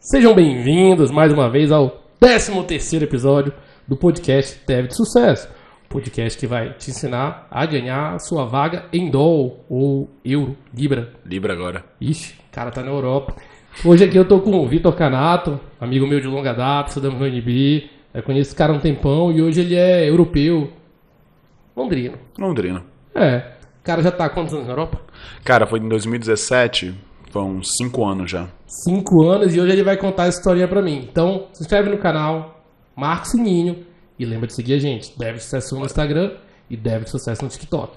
Sejam bem-vindos mais uma vez ao 13º episódio do podcast Dev de Sucesso. Podcast que vai te ensinar a ganhar sua vaga em doll ou euro, libra. Libra agora. Ixi, o cara tá na Europa. Hoje aqui eu tô com o Vitor Canato, amigo meu de longa data, estudamos no UNB. Eu conheço esse cara há um tempão e hoje ele é europeu. Londrino. É. O cara já tá há quantos anos na Europa? Cara, foi em 2017, foi uns 5 anos já. 5 anos e hoje ele vai contar essa historinha pra mim. Então, se inscreve no canal, marca o sininho e lembra de seguir a gente. Dev de Sucesso no Instagram e Dev de Sucesso no TikTok.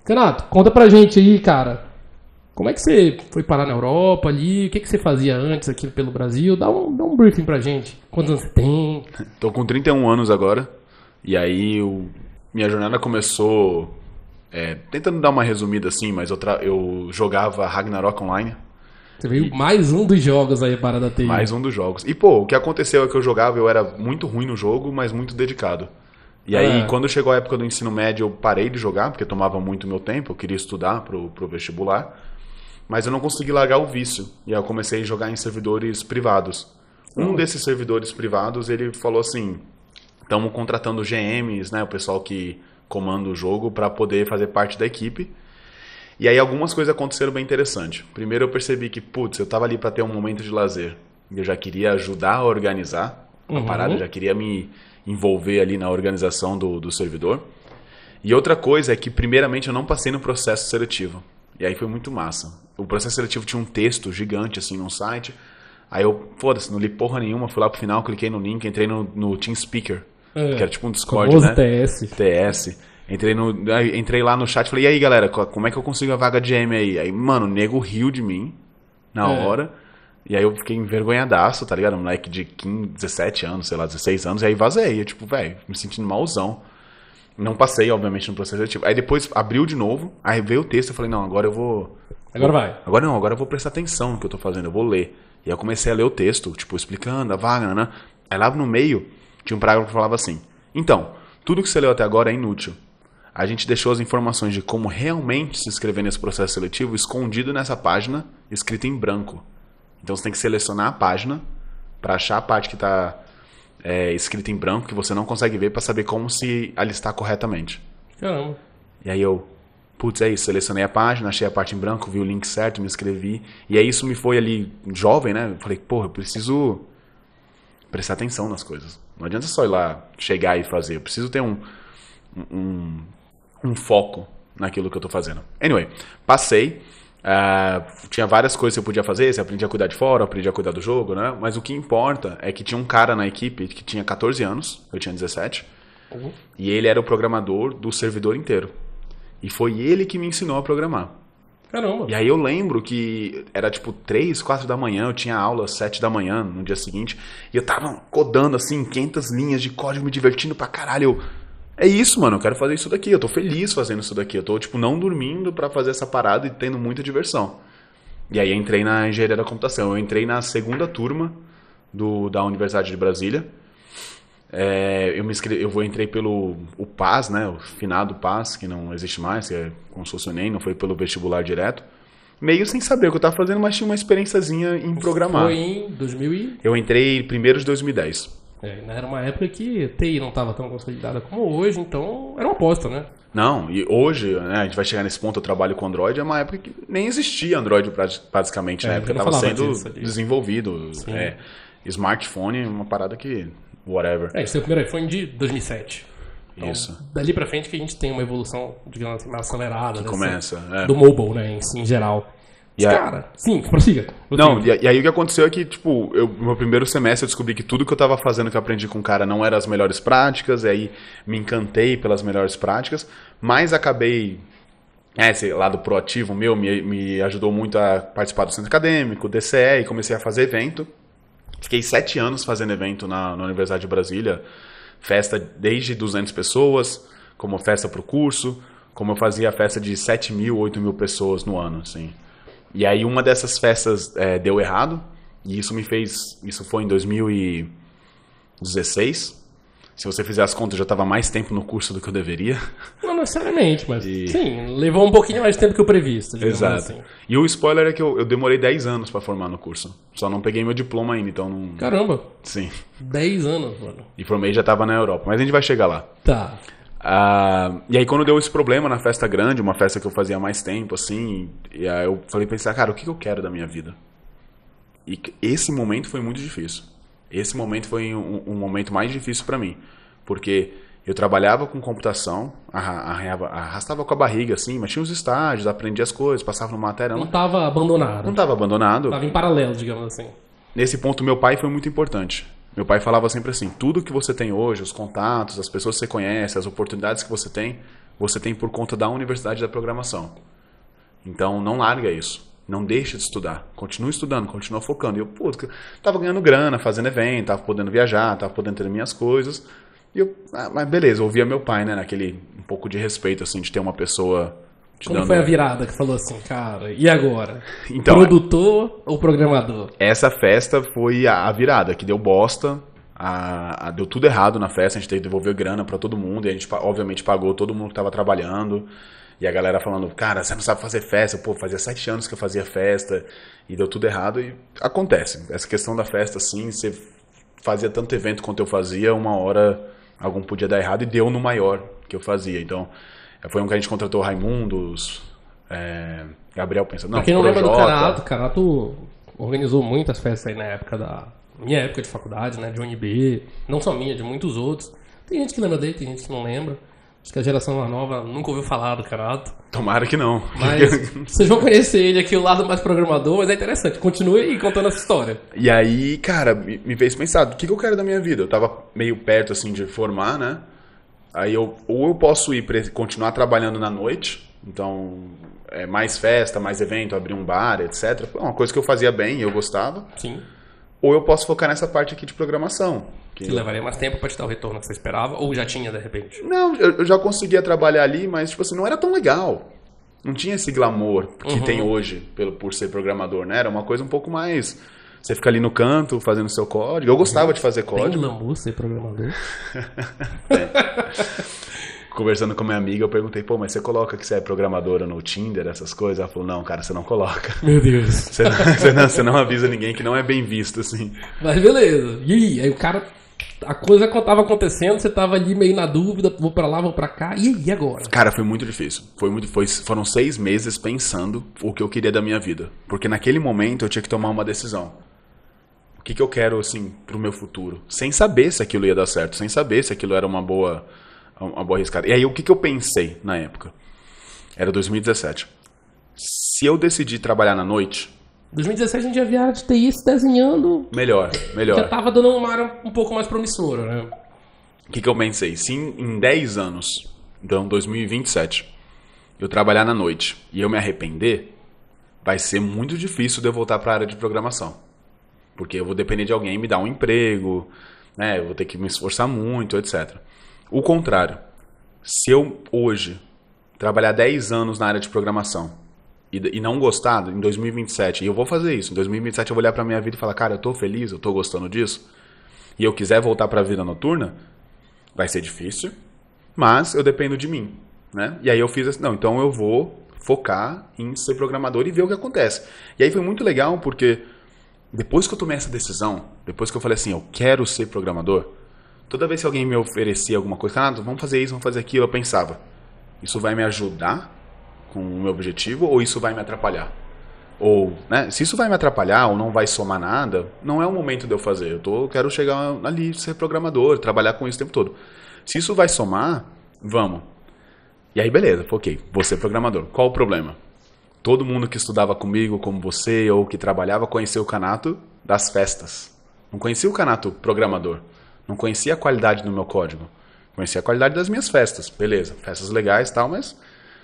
Canato, conta pra gente aí, cara. Como é que você foi parar na Europa ali? O que você fazia antes aqui pelo Brasil? Dá um briefing pra gente. Quantos anos você tem? Tô com 31 anos agora. E aí, minha jornada começou... tentando dar uma resumida assim, mas eu jogava Ragnarok Online. Você veio mais um dos jogos aí para da TI. Mais um dos jogos. E pô, o que aconteceu é que eu era muito ruim no jogo, mas muito dedicado. E aí, quando chegou a época do ensino médio, eu parei de jogar, porque tomava muito meu tempo, eu queria estudar pro vestibular. Mas eu não consegui largar o vício. E aí eu comecei a jogar em servidores privados. Um desses servidores privados, ele falou assim, estamos contratando GMs, né, o pessoal que comanda o jogo, para poder fazer parte da equipe. E aí algumas coisas aconteceram bem interessantes. Primeiro eu percebi que, putz, eu tava ali para ter um momento de lazer. Eu já queria ajudar a organizar a parada, eu já queria me envolver ali na organização do servidor. E outra coisa é que, primeiramente, eu não passei no processo seletivo. E aí foi muito massa. O processo seletivo tinha um texto gigante, assim, num site. Aí eu, foda-se, não li porra nenhuma, fui lá pro final, cliquei no link, entrei no TeamSpeaker, que era tipo um Discord, né? TS. Entrei lá no chat e falei, e aí, galera, como é que eu consigo a vaga de GM aí? Aí, mano, o nego riu de mim na hora. E aí eu fiquei envergonhadaço, tá ligado? Um moleque de 15, 17 anos, sei lá, 16 anos. E aí vazei, eu tipo, velho, me sentindo malzão. Não passei, obviamente, no processo seletivo. Aí depois abriu de novo, aí veio o texto, eu falei, não, agora eu vou... Agora eu vou prestar atenção no que eu tô fazendo, eu vou ler. E aí eu comecei a ler o texto, tipo, explicando a vaga, né? Aí lá no meio, tinha um parágrafo que falava assim, então, tudo que você leu até agora é inútil. A gente deixou as informações de como realmente se inscrever nesse processo seletivo escondido nessa página, escrita em branco. Então você tem que selecionar a página para achar a parte que está escrita em branco, que você não consegue ver, para saber como se alistar corretamente. Caramba. E aí eu, putz, é isso, selecionei a página, achei a parte em branco, vi o link certo, me inscrevi. E aí isso me foi ali, jovem, né? Eu falei, porra, eu preciso prestar atenção nas coisas. Não adianta só ir lá, chegar e fazer. Eu preciso ter um foco naquilo que eu tô fazendo. Anyway, passei. Tinha várias coisas que eu podia fazer. Você aprendia a cuidar de fora, aprendia a cuidar do jogo, né? Mas o que importa é que tinha um cara na equipe que tinha 14 anos, eu tinha 17, e ele era o programador do servidor inteiro. E foi ele que me ensinou a programar. Caramba. E aí eu lembro que era tipo 3, 4 da manhã, eu tinha aula às 7 da manhã no dia seguinte, e eu tava codando assim 500 linhas de código, me divertindo pra caralho. É isso, mano, eu quero fazer isso daqui, eu tô feliz fazendo isso daqui, eu tô, tipo, não dormindo pra fazer essa parada e tendo muita diversão. E aí entrei na engenharia da computação, eu entrei na segunda turma da Universidade de Brasília. Eu entrei pelo PAS, né, o finado PAS, que não existe mais, que é como se fosse o ENEM, não foi pelo vestibular direto. Meio sem saber o que eu tava fazendo, mas tinha uma experiênciazinha em programar. Foi em 2000 Eu entrei primeiro de 2010. Era uma época que TI não estava tão consolidada como hoje, então era uma aposta, né? Não, e hoje, né, a gente vai chegar nesse ponto, eu trabalho com Android, é uma época que nem existia Android basicamente, na época estava sendo desenvolvido. Smartphone, uma parada que, whatever. Esse é o primeiro iPhone de 2007. Então, isso. Dali pra frente que a gente tem uma evolução, digamos assim, mais acelerada. Que começa, do mobile, né, em geral. Cara, sim, prossiga. Não, e aí o que aconteceu é que, tipo, no meu primeiro semestre eu descobri que tudo que eu tava fazendo, que eu aprendi com o cara, não eram as melhores práticas, e aí me encantei pelas melhores práticas, mas acabei, esse lado proativo meu me ajudou muito a participar do centro acadêmico, DCE, e comecei a fazer evento. Fiquei 7 anos fazendo evento na Universidade de Brasília, festa desde 200 pessoas, como festa pro curso, como eu fazia festa de 7 mil, 8 mil pessoas no ano, assim. E aí uma dessas festas deu errado, e isso foi em 2016, Se você fizer as contas, eu já estava mais tempo no curso do que eu deveria. Não necessariamente, mas sim, levou um pouquinho mais de tempo que o previsto. Exato. Assim. E o spoiler é que eu demorei 10 anos para formar no curso. Só não peguei meu diploma ainda, então não... Caramba. Sim. 10 anos, mano. E formei já estava na Europa, mas a gente vai chegar lá. Tá. E aí quando deu esse problema na festa grande, uma festa que eu fazia há mais tempo, assim, e aí eu falei, pensar, cara, o que eu quero da minha vida? E esse momento foi muito difícil. Esse momento foi um momento mais difícil para mim, porque eu trabalhava com computação, arrastava com a barriga, assim, mas tinha os estágios, aprendia as coisas, passava numa matéria. Não estava abandonado. Não estava abandonado. Estava em paralelo, digamos assim. Nesse ponto, meu pai foi muito importante. Meu pai falava sempre assim, tudo que você tem hoje, os contatos, as pessoas que você conhece, as oportunidades que você tem por conta da Universidade da Programação. Então, não larga isso. Não deixa de estudar. Continua estudando, continua focando. E eu, tava ganhando grana, fazendo evento, tava podendo viajar, tava podendo ter minhas coisas. E eu, mas beleza, eu ouvia meu pai, né, naquele um pouco de respeito, assim, de ter uma pessoa... Como foi a virada que falou assim, cara, e agora? Então, produtor ou programador? Essa festa foi a virada, que deu bosta, deu tudo errado na festa, a gente teve que devolver grana pra todo mundo, e a gente, obviamente, pagou todo mundo que tava trabalhando. E a galera falando, cara, você não sabe fazer festa. Pô, fazia 7 anos que eu fazia festa e deu tudo errado. E acontece. Essa questão da festa, assim, você fazia tanto evento quanto eu fazia, uma hora algum podia dar errado e deu no maior que eu fazia. Então, foi um que a gente contratou Raimundos, Gabriel pensa, não, pra quem não lembra do Canato organizou muitas festas aí na época minha época de faculdade, né, de UNB, não só minha, de muitos outros. Tem gente que lembra dele, tem gente que não lembra. Acho que a geração mais nova nunca ouviu falar do Canato. Tomara que não. Mas vocês vão conhecer ele aqui, o lado mais programador, mas é interessante. Continue aí contando essa história. E aí, cara, me fez pensar, o que eu quero da minha vida? Eu tava meio perto, assim, de formar, né? Aí ou eu posso continuar trabalhando na noite, então, mais festa, mais evento, abrir um bar, etc. Foi uma coisa que eu fazia bem e eu gostava. Sim. Ou eu posso focar nessa parte aqui de programação. Que levaria mais tempo pra te dar o retorno que você esperava, ou já tinha, de repente? Não, eu já conseguia trabalhar ali, mas, tipo assim, não era tão legal. Não tinha esse glamour que tem hoje por ser programador, né? Era uma coisa um pouco mais... Você fica ali no canto, fazendo seu código. Eu gostava de fazer código. Tem glamour ser programador? Conversando com minha amiga, eu perguntei, pô, mas você coloca que você é programadora no Tinder, essas coisas? Ela falou, não, cara, você não coloca. Meu Deus. Você não avisa ninguém que não é bem visto, assim. Mas beleza. E aí o cara... A coisa tava acontecendo, você tava ali meio na dúvida, vou pra lá, vou pra cá, e agora? Cara, foi muito difícil. Foram 6 meses pensando o que eu queria da minha vida. Porque naquele momento eu tinha que tomar uma decisão. O que eu quero, assim, pro meu futuro? Sem saber se aquilo ia dar certo, sem saber se aquilo era uma boa arriscada. E aí, o que eu pensei na época? Era 2017. Se eu decidir trabalhar na noite... 2017 a gente já via de TI se desenhando. Melhor. Já tava dando uma área um pouco mais promissora, né? O que eu pensei? Se em 10 anos, então 2027, eu trabalhar na noite e eu me arrepender, vai ser muito difícil de eu voltar para a área de programação. Porque eu vou depender de alguém me dar um emprego, né? Eu vou ter que me esforçar muito, etc. O contrário, se eu hoje trabalhar 10 anos na área de programação e não gostar, em 2027, e eu vou fazer isso, em 2027 eu vou olhar pra minha vida e falar, cara, eu tô feliz, eu tô gostando disso, e eu quiser voltar pra vida noturna, vai ser difícil, mas eu dependo de mim, né? E aí eu fiz assim, não, então eu vou focar em ser programador e ver o que acontece. E aí foi muito legal, porque depois que eu tomei essa decisão, depois que eu falei assim, eu quero ser programador, toda vez que alguém me oferecia alguma coisa, vamos fazer isso, vamos fazer aquilo, eu pensava, isso vai me ajudar com o meu objetivo ou isso vai me atrapalhar? Ou, né, se isso vai me atrapalhar ou não vai somar nada, não é o momento de eu fazer. Eu quero chegar ali, ser programador, trabalhar com isso o tempo todo. Se isso vai somar, vamos. E aí, beleza, foquei, vou ser programador. Qual o problema? Todo mundo que estudava comigo, como você, ou que trabalhava, conhecia o Canato das festas. Não conhecia o Canato programador. Não conhecia a qualidade do meu código. Conhecia a qualidade das minhas festas. Beleza, festas legais e tal, mas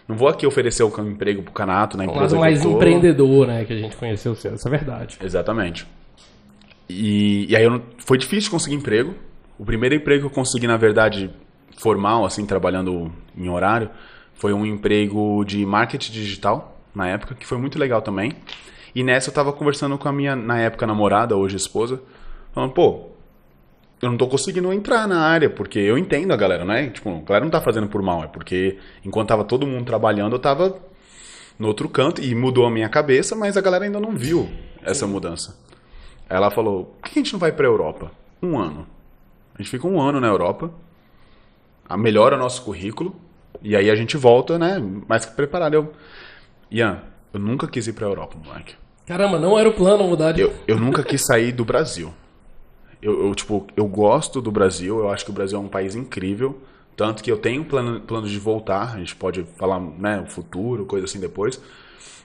não vou aqui oferecer um emprego pro Canato na empresa que mais empreendedor, né, que a gente conheceu, isso é verdade. Exatamente. E aí foi difícil conseguir emprego. O primeiro emprego que eu consegui, na verdade, formal, assim, trabalhando em horário, foi um emprego de marketing digital, na época, que foi muito legal também. E nessa eu tava conversando com a minha, na época, namorada, hoje esposa, falando, pô, eu não tô conseguindo entrar na área, porque eu entendo a galera, né? Tipo, a galera não tá fazendo por mal, é porque enquanto tava todo mundo trabalhando, eu tava no outro canto e mudou a minha cabeça, mas a galera ainda não viu essa mudança. Aí ela falou, por que a gente não vai pra Europa? 1 ano. A gente fica 1 ano na Europa, melhora o nosso currículo, e aí a gente volta, né, mais que preparado. Ian, eu nunca quis ir pra Europa, moleque. Caramba, não era o plano mudar de... Eu nunca quis sair do Brasil. Eu gosto do Brasil, eu acho que o Brasil é um país incrível, tanto que eu tenho plano de voltar, a gente pode falar, né, o futuro, coisa assim depois,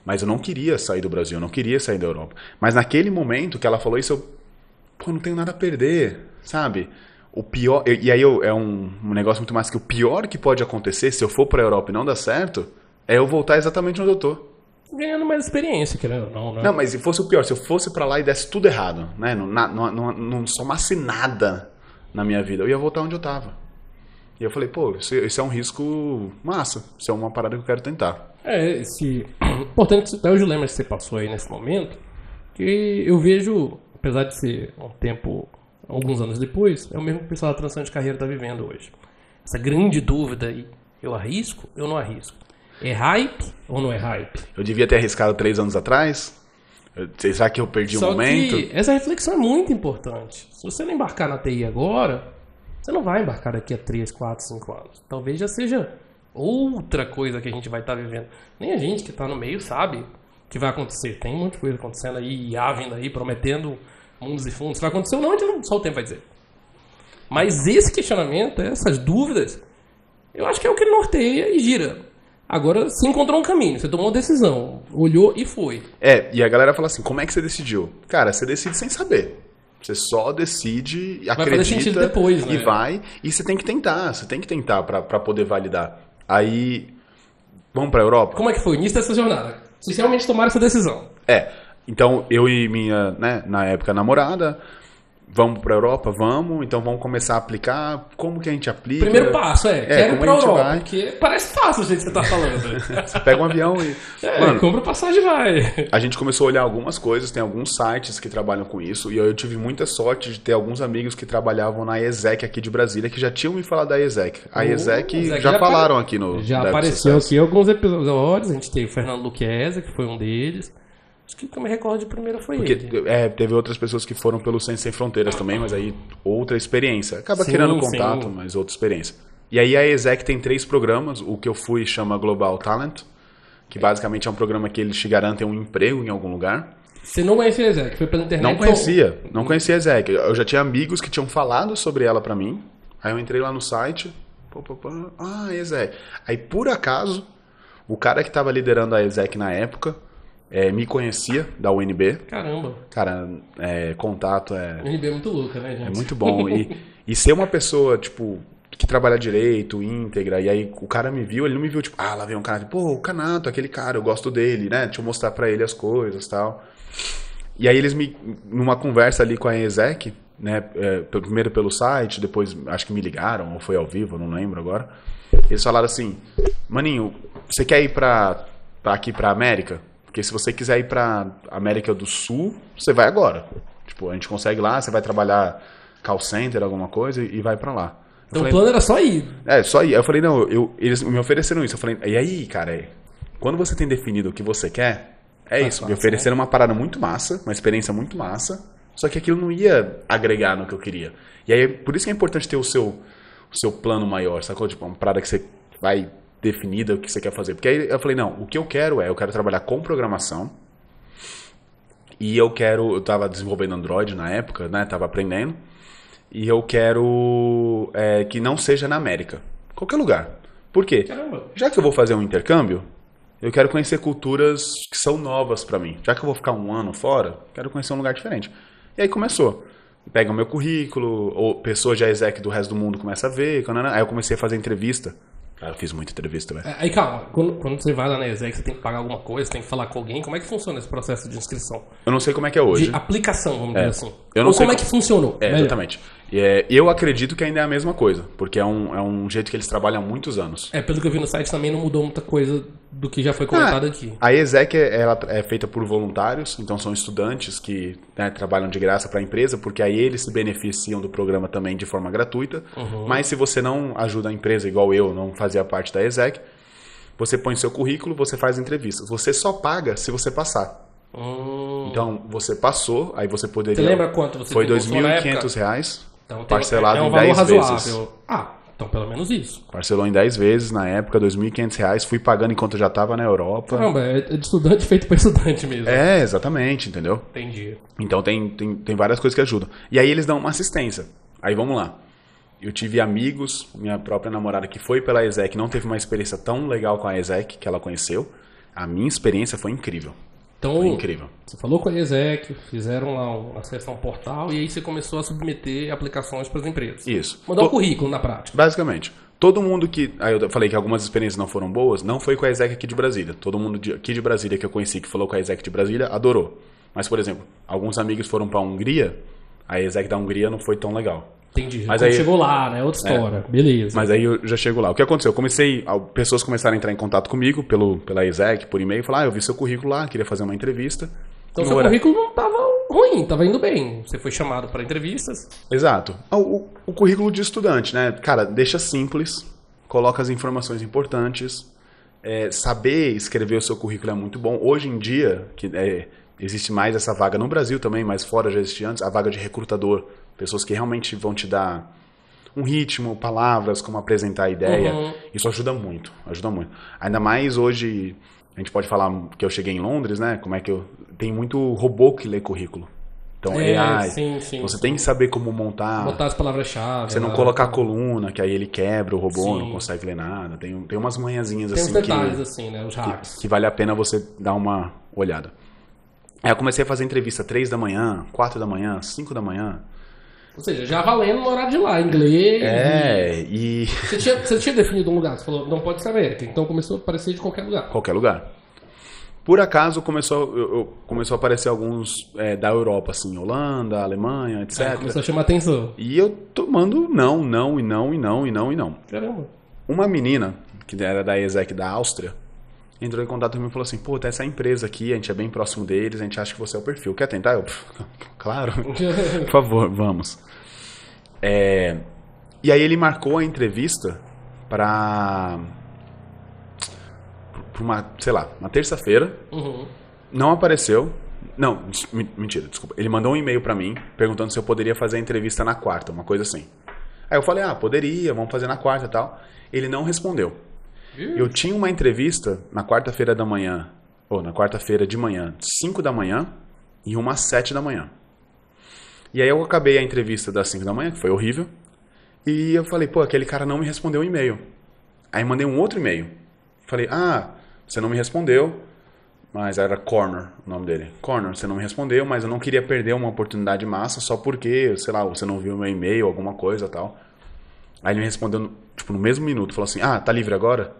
mas eu não queria sair do Brasil, eu não queria sair da Europa. Mas naquele momento que ela falou isso, eu não tenho nada a perder, sabe? O pior, e aí é um negócio muito mais que o pior que pode acontecer se eu for pra Europa e não dar certo, é eu voltar exatamente onde eu tô. Ganhando mais experiência, querendo ou não, né? Não, mas se fosse o pior, se eu fosse pra lá e desse tudo errado, né? Não somasse nada na minha vida, eu ia voltar onde eu tava. E eu falei, pô, isso é um risco massa, isso é uma parada que eu quero tentar. Importante até os dilemas que você passou aí nesse momento, que eu vejo, apesar de ser um tempo, alguns anos depois, é o mesmo que o pessoal da transição de carreira está vivendo hoje. Essa grande dúvida aí, eu arrisco, eu não arrisco. É hype ou não é hype? Eu devia ter arriscado 3 anos atrás? Será que eu perdi o momento? Que essa reflexão é muito importante. Se você não embarcar na TI agora, você não vai embarcar daqui a 3, 4, 5 anos. Talvez já seja outra coisa que a gente vai estar vivendo. Nem a gente que está no meio sabe o que vai acontecer. Tem um monte de coisa acontecendo aí, IA vindo aí, prometendo mundos e fundos. Se vai acontecer ou não, só o tempo vai dizer. Mas esse questionamento, essas dúvidas, eu acho que é o que norteia e gira. Agora, você encontrou um caminho, você tomou uma decisão, olhou e foi. E a galera fala assim, como é que você decidiu? Cara, você decide sem saber. Você só decide, vai acredita depois, né? E vai. E você tem que tentar pra poder validar. Aí, vamos pra Europa? Como é que foi o início dessa jornada? Vocês realmente tomaram essa decisão? Então eu e minha, né, na época, namorada, vamos pra Europa? Vamos. Então vamos começar a aplicar. Como que a gente aplica? Primeiro passo quero ir pra Europa. Vai. Porque parece fácil o jeito que você tá falando. Você pega um avião e... Mano, compra passagem e vai. A gente começou a olhar algumas coisas, tem alguns sites que trabalham com isso, e eu tive muita sorte de ter alguns amigos que trabalhavam na ESEC aqui de Brasília, que já tinham me falado da ESEC. A ESEC já falaram aqui no... Já apareceu aqui alguns episódios, a gente teve o Fernando Luquezzi, que foi um deles. Acho que o que eu me recordo de primeiro foi ele. Teve outras pessoas que foram pelo Ciência Sem Fronteiras também, mas aí outra experiência. Acaba criando contato, mas outra experiência. E aí a ESEC tem 3 programas, o que eu fui chama Global Talent, que basicamente é um programa que eles te garantem um emprego em algum lugar. Você não conhecia a ESEC? Foi pela internet? Não conhecia a ESEC. Eu já tinha amigos que tinham falado sobre ela pra mim, aí eu entrei lá no site, ESEC. Aí por acaso, o cara que tava liderando a ESEC na época, me conhecia da UNB. Caramba. Cara, contato UNB é muito louca, né, gente? É muito bom. E ser uma pessoa, tipo, que trabalha direito, íntegra, e aí o cara me viu, ele não me viu, tipo, lá vem um cara, tipo, o Canato, aquele cara, eu gosto dele, né? Deixa eu mostrar pra ele as coisas e tal. E aí eles numa conversa ali com a ESEC, né? Primeiro pelo site, depois acho que me ligaram, ou foi ao vivo, não lembro agora. Eles falaram assim, maninho, você quer ir aqui pra América? Porque se você quiser ir pra América do Sul, você vai agora. Tipo, a gente consegue lá, você vai trabalhar call center, alguma coisa, e vai pra lá. Então o plano era só ir. Só ir. Aí eu falei, não, eles me ofereceram isso. Eu falei, e aí, cara, quando você tem definido o que você quer, isso. Fácil, me ofereceram uma parada muito massa, uma experiência muito massa, só que aquilo não ia agregar no que eu queria. E aí, por isso que é importante ter o seu plano maior, sacou? Tipo, uma parada que você vai definida o que você quer fazer. Porque aí eu falei, não, o que eu quero trabalhar com programação e eu tava desenvolvendo Android na época, né, tava aprendendo, e eu quero que não seja na América, qualquer lugar. Por quê? Caramba. Já que eu vou fazer um intercâmbio, eu quero conhecer culturas que são novas pra mim. Já que eu vou ficar 1 ano fora, quero conhecer um lugar diferente. E aí começou. Pega o meu currículo, ou pessoas de ESEC do resto do mundo começam a ver. Aí eu comecei a fazer entrevista. Cara, eu fiz muita entrevista, velho. Aí calma, quando você vai lá na ESEC, você tem que pagar alguma coisa, você tem que falar com alguém. Como é que funciona esse processo de inscrição? Eu não sei como é que é hoje. De aplicação, vamos dizer assim. Eu não Ou sei como é que funcionou? Exatamente. Eu acredito que ainda é a mesma coisa, porque é um jeito que eles trabalham há muitos anos. Pelo que eu vi no site também não mudou muita coisa do que já foi comentado aqui. A ESEC ela é feita por voluntários, então são estudantes que, né, trabalham de graça para a empresa, porque aí eles se beneficiam do programa também de forma gratuita. Mas se você não ajuda a empresa, igual eu, não fazia parte da ESEC, você põe seu currículo, você faz entrevistas. Você só paga se você passar. Então, você passou, aí você poderia... Você lembra quanto você Foi pegou na época? R$2.500, Então, parcelado um em valor 10 razoável. vezes. Então pelo menos isso. Parcelou em 10 vezes na época, R$2.500. Fui pagando enquanto eu já estava na Europa. Caramba, é de estudante feito para estudante mesmo. Exatamente, entendeu? Entendi. Então tem várias coisas que ajudam. E aí eles dão uma assistência. Aí vamos lá. Eu tive amigos, minha própria namorada que foi pela ESEC, não teve uma experiência tão legal com a ESEC que ela conheceu. A minha experiência foi incrível. Então, foi incrível. Você falou com a ESEC, fizeram lá uma acesso a um portal e aí você começou a submeter aplicações para as empresas. Isso. Mandar um currículo na prática. Basicamente. Todo mundo que... Aí eu falei que algumas experiências não foram boas, não foi com a ESEC aqui de Brasília. Todo mundo aqui de Brasília que eu conheci que falou com a ESEC de Brasília adorou. Mas, por exemplo, alguns amigos foram para a Hungria, a ESEC da Hungria não foi tão legal. Entendi. Mas aí chegou lá, né? Outra história. Beleza. Mas aí eu já chego lá. O que aconteceu? Pessoas começaram a entrar em contato comigo pela ESEC, por e-mail, falaram, eu vi seu currículo lá, queria fazer uma entrevista. Então seu currículo não estava ruim, estava indo bem. Você foi chamado para entrevistas. Exato. O currículo de estudante, né? Cara, deixa simples, coloca as informações importantes. Saber escrever o seu currículo é muito bom. Hoje em dia, existe mais essa vaga no Brasil também, mas fora já existia antes, a vaga de recrutador. Pessoas que realmente vão te dar um ritmo, palavras, como apresentar a ideia. Isso ajuda muito, ajuda muito. Ainda mais hoje, a gente pode falar que eu cheguei em Londres, né? Tem muito robô que lê currículo. Então, AI, você tem que saber como montar. Botar as palavras-chave. Você não colocar coluna, que aí ele quebra o robô, não consegue ler nada. Tem umas manhãzinhas assim. Tem uns detalhes assim, né? Os hacks. Que vale a pena você dar uma olhada. Aí eu comecei a fazer entrevista 3 da manhã, 4 da manhã, 5 da manhã. Ou seja, já valendo no horário de lá, inglês. E... Você tinha definido um lugar, você falou, não pode ser América, então começou a aparecer de qualquer lugar. Qualquer lugar. Por acaso começou a aparecer alguns da Europa, assim, Holanda, Alemanha, etc. Começou a chamar atenção. E eu tomando não. Caramba. Uma menina, que era da ESEC da Áustria, entrou em contato comigo e falou assim, pô, tá essa empresa aqui, a gente é bem próximo deles, a gente acha que você é o perfil. Quer tentar? Eu, claro, por favor, vamos. E aí ele marcou a entrevista para uma, sei lá, uma terça-feira. Não apareceu. Não, mentira, desculpa. Ele mandou um e-mail para mim, perguntando se eu poderia fazer a entrevista na quarta, uma coisa assim. Aí eu falei, poderia, vamos fazer na quarta e tal. Ele não respondeu. Eu tinha uma entrevista na quarta-feira da manhã, ou na quarta-feira de manhã, 5 da manhã e uma às 7 da manhã. E aí eu acabei a entrevista das 5 da manhã, que foi horrível, e eu falei, pô, aquele cara não me respondeu o e-mail. Aí mandei um outro e-mail. Falei, você não me respondeu, mas era Corner o nome dele. Corner, você não me respondeu, mas eu não queria perder uma oportunidade massa só porque, sei lá, você não viu meu e-mail, alguma coisa e tal. Aí ele me respondeu, no mesmo minuto, falou assim, tá livre agora?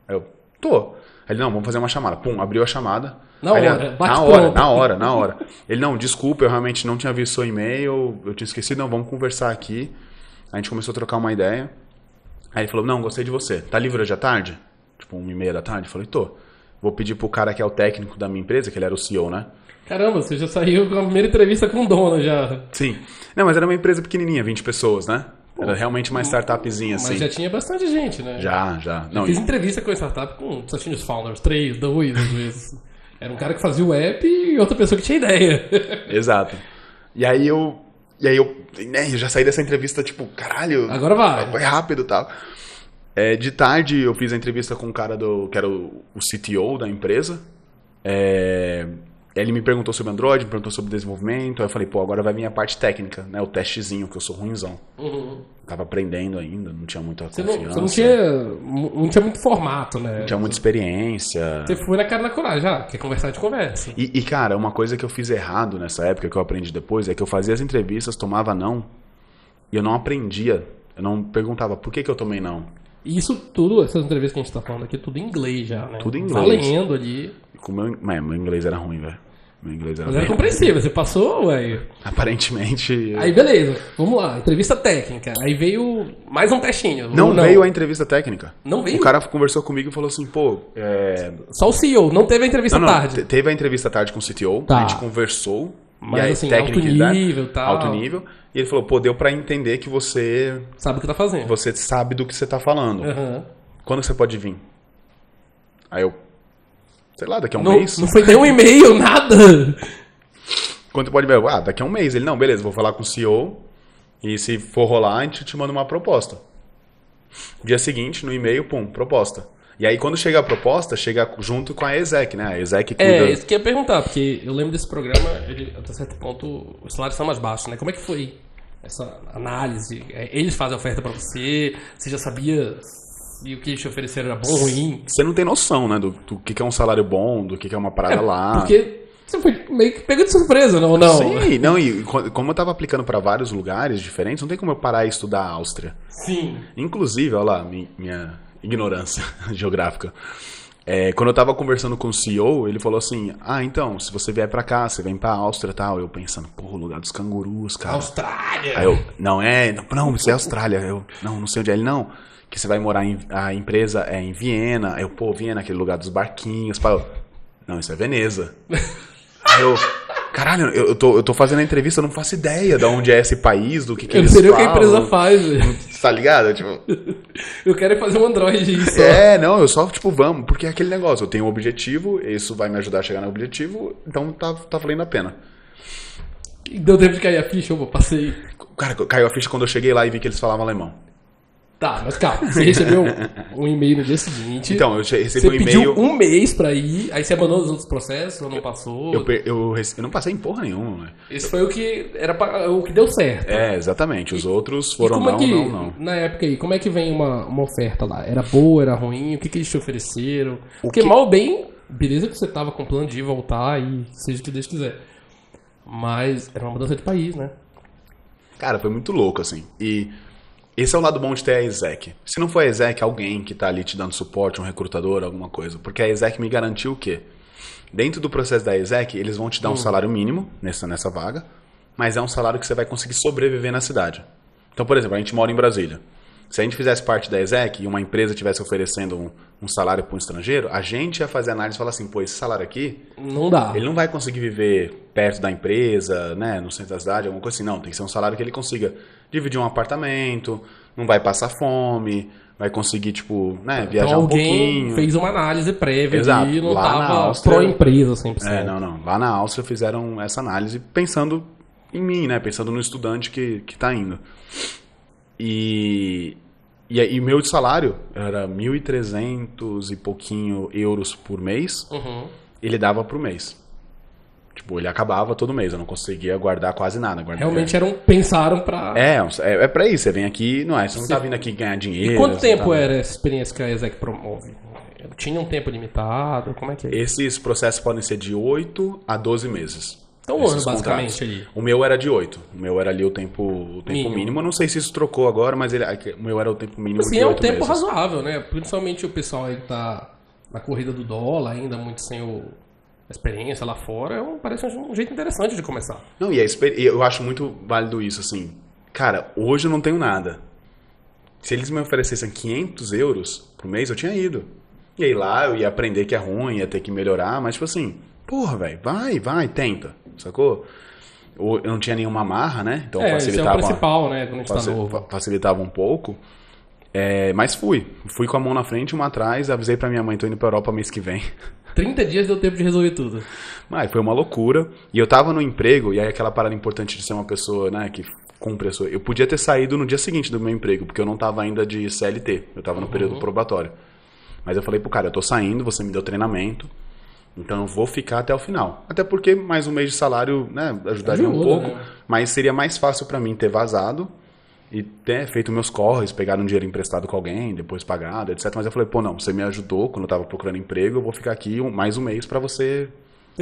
Aí eu, tô. Aí ele, não, vamos fazer uma chamada. Pum, abriu a chamada. Na hora. Ele, não, desculpa, eu realmente não tinha visto seu e-mail, eu tinha esquecido, não, vamos conversar aqui. A gente começou a trocar uma ideia. Aí ele falou, não, gostei de você. Tá livre hoje à tarde? 1h30 da tarde? Eu falei, tô. Vou pedir pro cara que é o técnico da minha empresa, que ele era o CEO, né? Caramba, você já saiu com a primeira entrevista com o dono já. Sim. Não, mas era uma empresa pequenininha, 20 pessoas, né? Era realmente uma startupzinha, assim. Mas já tinha bastante gente, né? Já. Não, fiz entrevista com a startup com só tinha os founders, 3, 2, às vezes. Era um cara que fazia o app e outra pessoa que tinha ideia. Exato. E aí eu já saí dessa entrevista, caralho. Agora vai. Foi rápido e tal. De tarde eu fiz a entrevista com um cara que era o CTO da empresa. Ele me perguntou sobre Android, me perguntou sobre desenvolvimento. Aí eu falei, agora vai vir a parte técnica, né? O testezinho, que eu sou ruinzão. Tava aprendendo ainda, não tinha muita confiança. Você não tinha muito formato, né? Não tinha muita experiência. Você foi na cara da coragem, quer conversar de conversa. E, cara, uma coisa que eu fiz errado nessa época, que eu aprendi depois, é que eu fazia as entrevistas, tomava não, e eu não aprendia. Eu não perguntava, por que eu tomei não? E isso tudo, essas entrevistas que a gente tá falando aqui, tudo em inglês já, né? Tudo em inglês. Valendo ali. Meu inglês era ruim, velho. Meu inglês era Mas era compreensível, você passou, ué. Aparentemente... Aí beleza, vamos lá, entrevista técnica. Aí veio mais um testinho. Não veio a entrevista técnica. Não veio? O cara conversou comigo e falou assim, pô... Só o CEO, não teve a entrevista tarde. Teve a entrevista tarde com o CTO, Tá. a gente conversou. Mas e aí, assim, alto nível e tal. Alto nível. E ele falou, pô, deu pra entender que você... Sabe o que tá fazendo. Você sabe do que você tá falando. Uhum. Quando você pode vir? Aí eu... Sei lá, daqui a um mês. Não foi nem um e-mail, nada. Quando pode ver? Daqui a um mês. Ele, não, beleza, vou falar com o CEO. E se for rolar, a gente te manda uma proposta. Dia seguinte, no e-mail, pum, proposta. E aí, quando chega a proposta, chega junto com a exec, né? A exec cuida... Isso que eu ia perguntar, porque eu lembro desse programa, ele, até certo ponto, os salários são mais baixos, né? Como é que foi essa análise? Eles fazem a oferta pra você? Você já sabia se o que eles te ofereceram era bom ou ruim? Você não tem noção, né? Do que é um salário bom, do que é uma parada lá. Porque você foi meio que pegou de surpresa, não? Sim, não, e como eu tava aplicando pra vários lugares diferentes, não tem como eu parar e estudar a Áustria. Sim. Inclusive, olha lá, minha ignorância geográfica. Quando eu tava conversando com o CEO, ele falou assim, então, se você vier pra cá, você vem pra Áustria e tal. Eu pensando, o lugar dos cangurus, cara. Austrália! Aí eu, não, isso é Austrália. Eu, não sei onde é. Ele, não, que você vai morar a empresa é em Viena. Aí eu, Viena, aquele lugar dos barquinhos. Eu, não, isso é Veneza. Aí eu, caralho, eu tô fazendo a entrevista, eu não faço ideia de onde é esse país, do que eles falam. Eu não sei o que a empresa faz, velho. Tá ligado? Tipo... Eu quero fazer um Android isso. Não, eu só, vamos, porque é aquele negócio, eu tenho um objetivo, isso vai me ajudar a chegar no objetivo, então tá valendo a pena. Deu tempo de cair a ficha, eu passei. Cara, caiu a ficha quando eu cheguei lá e vi que eles falavam alemão. Tá, mas calma, você recebeu um e-mail no dia seguinte. Então, eu recebi um e-mail... Você pediu um mês pra ir, aí você abandonou os outros processos, ou não passou? Eu não passei em porra nenhuma, né? Esse foi o que o que deu certo. Exatamente, os outros foram não. Na época aí, como é que vem uma oferta lá? Era boa, era ruim? O que eles te ofereceram? Porque mal ou bem, beleza que você tava com plano de ir voltar e seja o que Deus quiser. Mas era uma mudança de país, né? Cara, foi muito louco, assim. E... esse é o lado bom de ter a exec. Se não for a exec, alguém que tá ali te dando suporte, um recrutador, alguma coisa. Porque a exec me garantiu o quê? Dentro do processo da exec, eles vão te dar um salário mínimo nessa vaga, mas é um salário que você vai conseguir sobreviver na cidade. Então, por exemplo, a gente mora em Brasília. Se a gente fizesse parte da exec e uma empresa estivesse oferecendo um salário para um estrangeiro, a gente ia fazer análise e falar assim, esse salário aqui... não dá. Ele não vai conseguir viver perto da empresa, né, no centro da cidade, alguma coisa assim. Não, tem que ser um salário que ele consiga dividir um apartamento, não vai passar fome, vai conseguir, viajar um pouquinho. Alguém fez uma análise prévia. Exato. E não lá tava pró-empresa 100%. Não. Lá na Áustria fizeram essa análise pensando em mim, né, pensando no estudante que tá indo. E meu salário era 1.300 e pouquinho euros por mês. Uhum. Ele dava pro mês. Ele acabava todo mês. Eu não conseguia guardar quase nada. Realmente pensaram pra... É pra isso. Você vem aqui, você não tá vindo aqui ganhar dinheiro. E quanto tempo era essa experiência que a exec promove? Tinha um tempo limitado? Como é que é? Esses processos podem ser de 8 a 12 meses. Então um ano, basicamente, ali. O meu era de 8. O meu era ali o tempo mínimo. Eu não sei se isso trocou agora, mas o meu era o tempo mínimo de 8 meses. É um tempo razoável, né? Principalmente o pessoal aí que tá na corrida do dólar, ainda muito sem a experiência lá fora, parece um jeito interessante de começar. Não, eu acho muito válido isso, assim. Cara, hoje eu não tenho nada. Se eles me oferecessem 500 euros por mês, eu tinha ido. E aí lá eu ia aprender que é ruim, ia ter que melhorar, mas velho, vai, tenta. Sacou? Eu não tinha nenhuma marra, né? Então facilitava. Isso é o principal, né? Quando a gente tá novo. Facilitava um pouco. Mas fui com a mão na frente, uma atrás, avisei pra minha mãe, tô indo pra Europa mês que vem. 30 dias deu tempo de resolver tudo. Mas foi uma loucura. E eu tava no emprego, e aí aquela parada importante de ser uma pessoa, né, que cumpre a sua... Eu podia ter saído no dia seguinte do meu emprego, porque eu não tava ainda de CLT. Eu tava no período probatório. Mas eu falei pro cara, eu tô saindo, você me deu treinamento, então eu vou ficar até o final. Até porque mais um mês de salário, né, ajudaria um pouco, né? Mas seria mais fácil pra mim ter vazado e ter feito meus corres, pegar um dinheiro emprestado com alguém, depois pagado, etc. Mas eu falei, não, você me ajudou quando eu tava procurando emprego, eu vou ficar aqui mais um mês pra você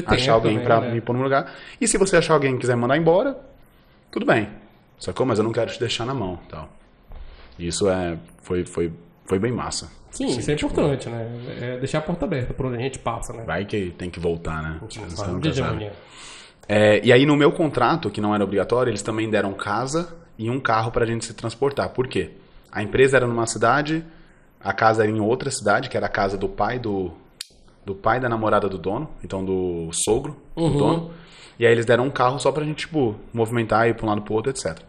achar alguém também, pra me pôr no lugar. E se você achar alguém que quiser mandar embora, tudo bem, sacou? Mas eu não quero te deixar na mão, tal. Isso foi foi bem massa. Sim, isso é importante, né? É deixar a porta aberta por onde a gente passa, né? Vai que tem que voltar, né? Dia de manhã. E aí no meu contrato, que não era obrigatório, eles também deram casa e um carro pra gente se transportar. Por quê? A empresa era numa cidade, a casa era em outra cidade, que era a casa do pai pai da namorada do dono, então do sogro do dono. E aí eles deram um carro só pra gente, tipo, movimentar, ir pra um lado pro outro, etc.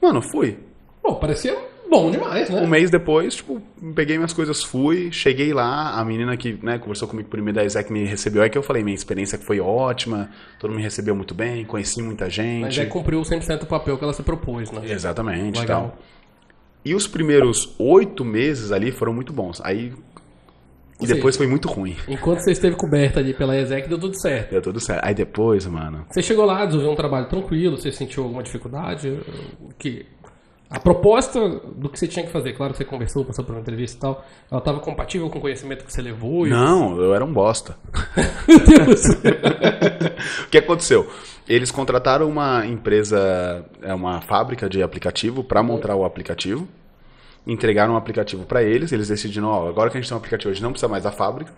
Mano, fui. Pô, parecia bom demais, né? Um mês depois, tipo, peguei minhas coisas, fui, cheguei lá, a menina que, né, conversou comigo primeiro da ESEC me recebeu, é que eu falei, minha experiência foi ótima, todo mundo me recebeu muito bem, conheci muita gente. Mas já cumpriu 100% o papel que ela se propôs, né? Exatamente. Legal. Tal. E os primeiros 8 meses ali foram muito bons. Aí... E depois foi muito ruim. Enquanto você esteve coberta ali pela ESEC, deu tudo certo. Deu tudo certo. Aí depois, mano... Você chegou lá, desenvolveu um trabalho tranquilo, você sentiu alguma dificuldade? A proposta do que você tinha que fazer, claro que você conversou, passou por uma entrevista e tal, ela estava compatível com o conhecimento que você levou? Não, eu era um bosta. Meu Deus! O que aconteceu? Eles contrataram uma empresa, uma fábrica de aplicativo para montar o aplicativo. Entregaram um aplicativo para eles decidiram, agora que a gente tem um aplicativo, a gente não precisa mais da fábrica,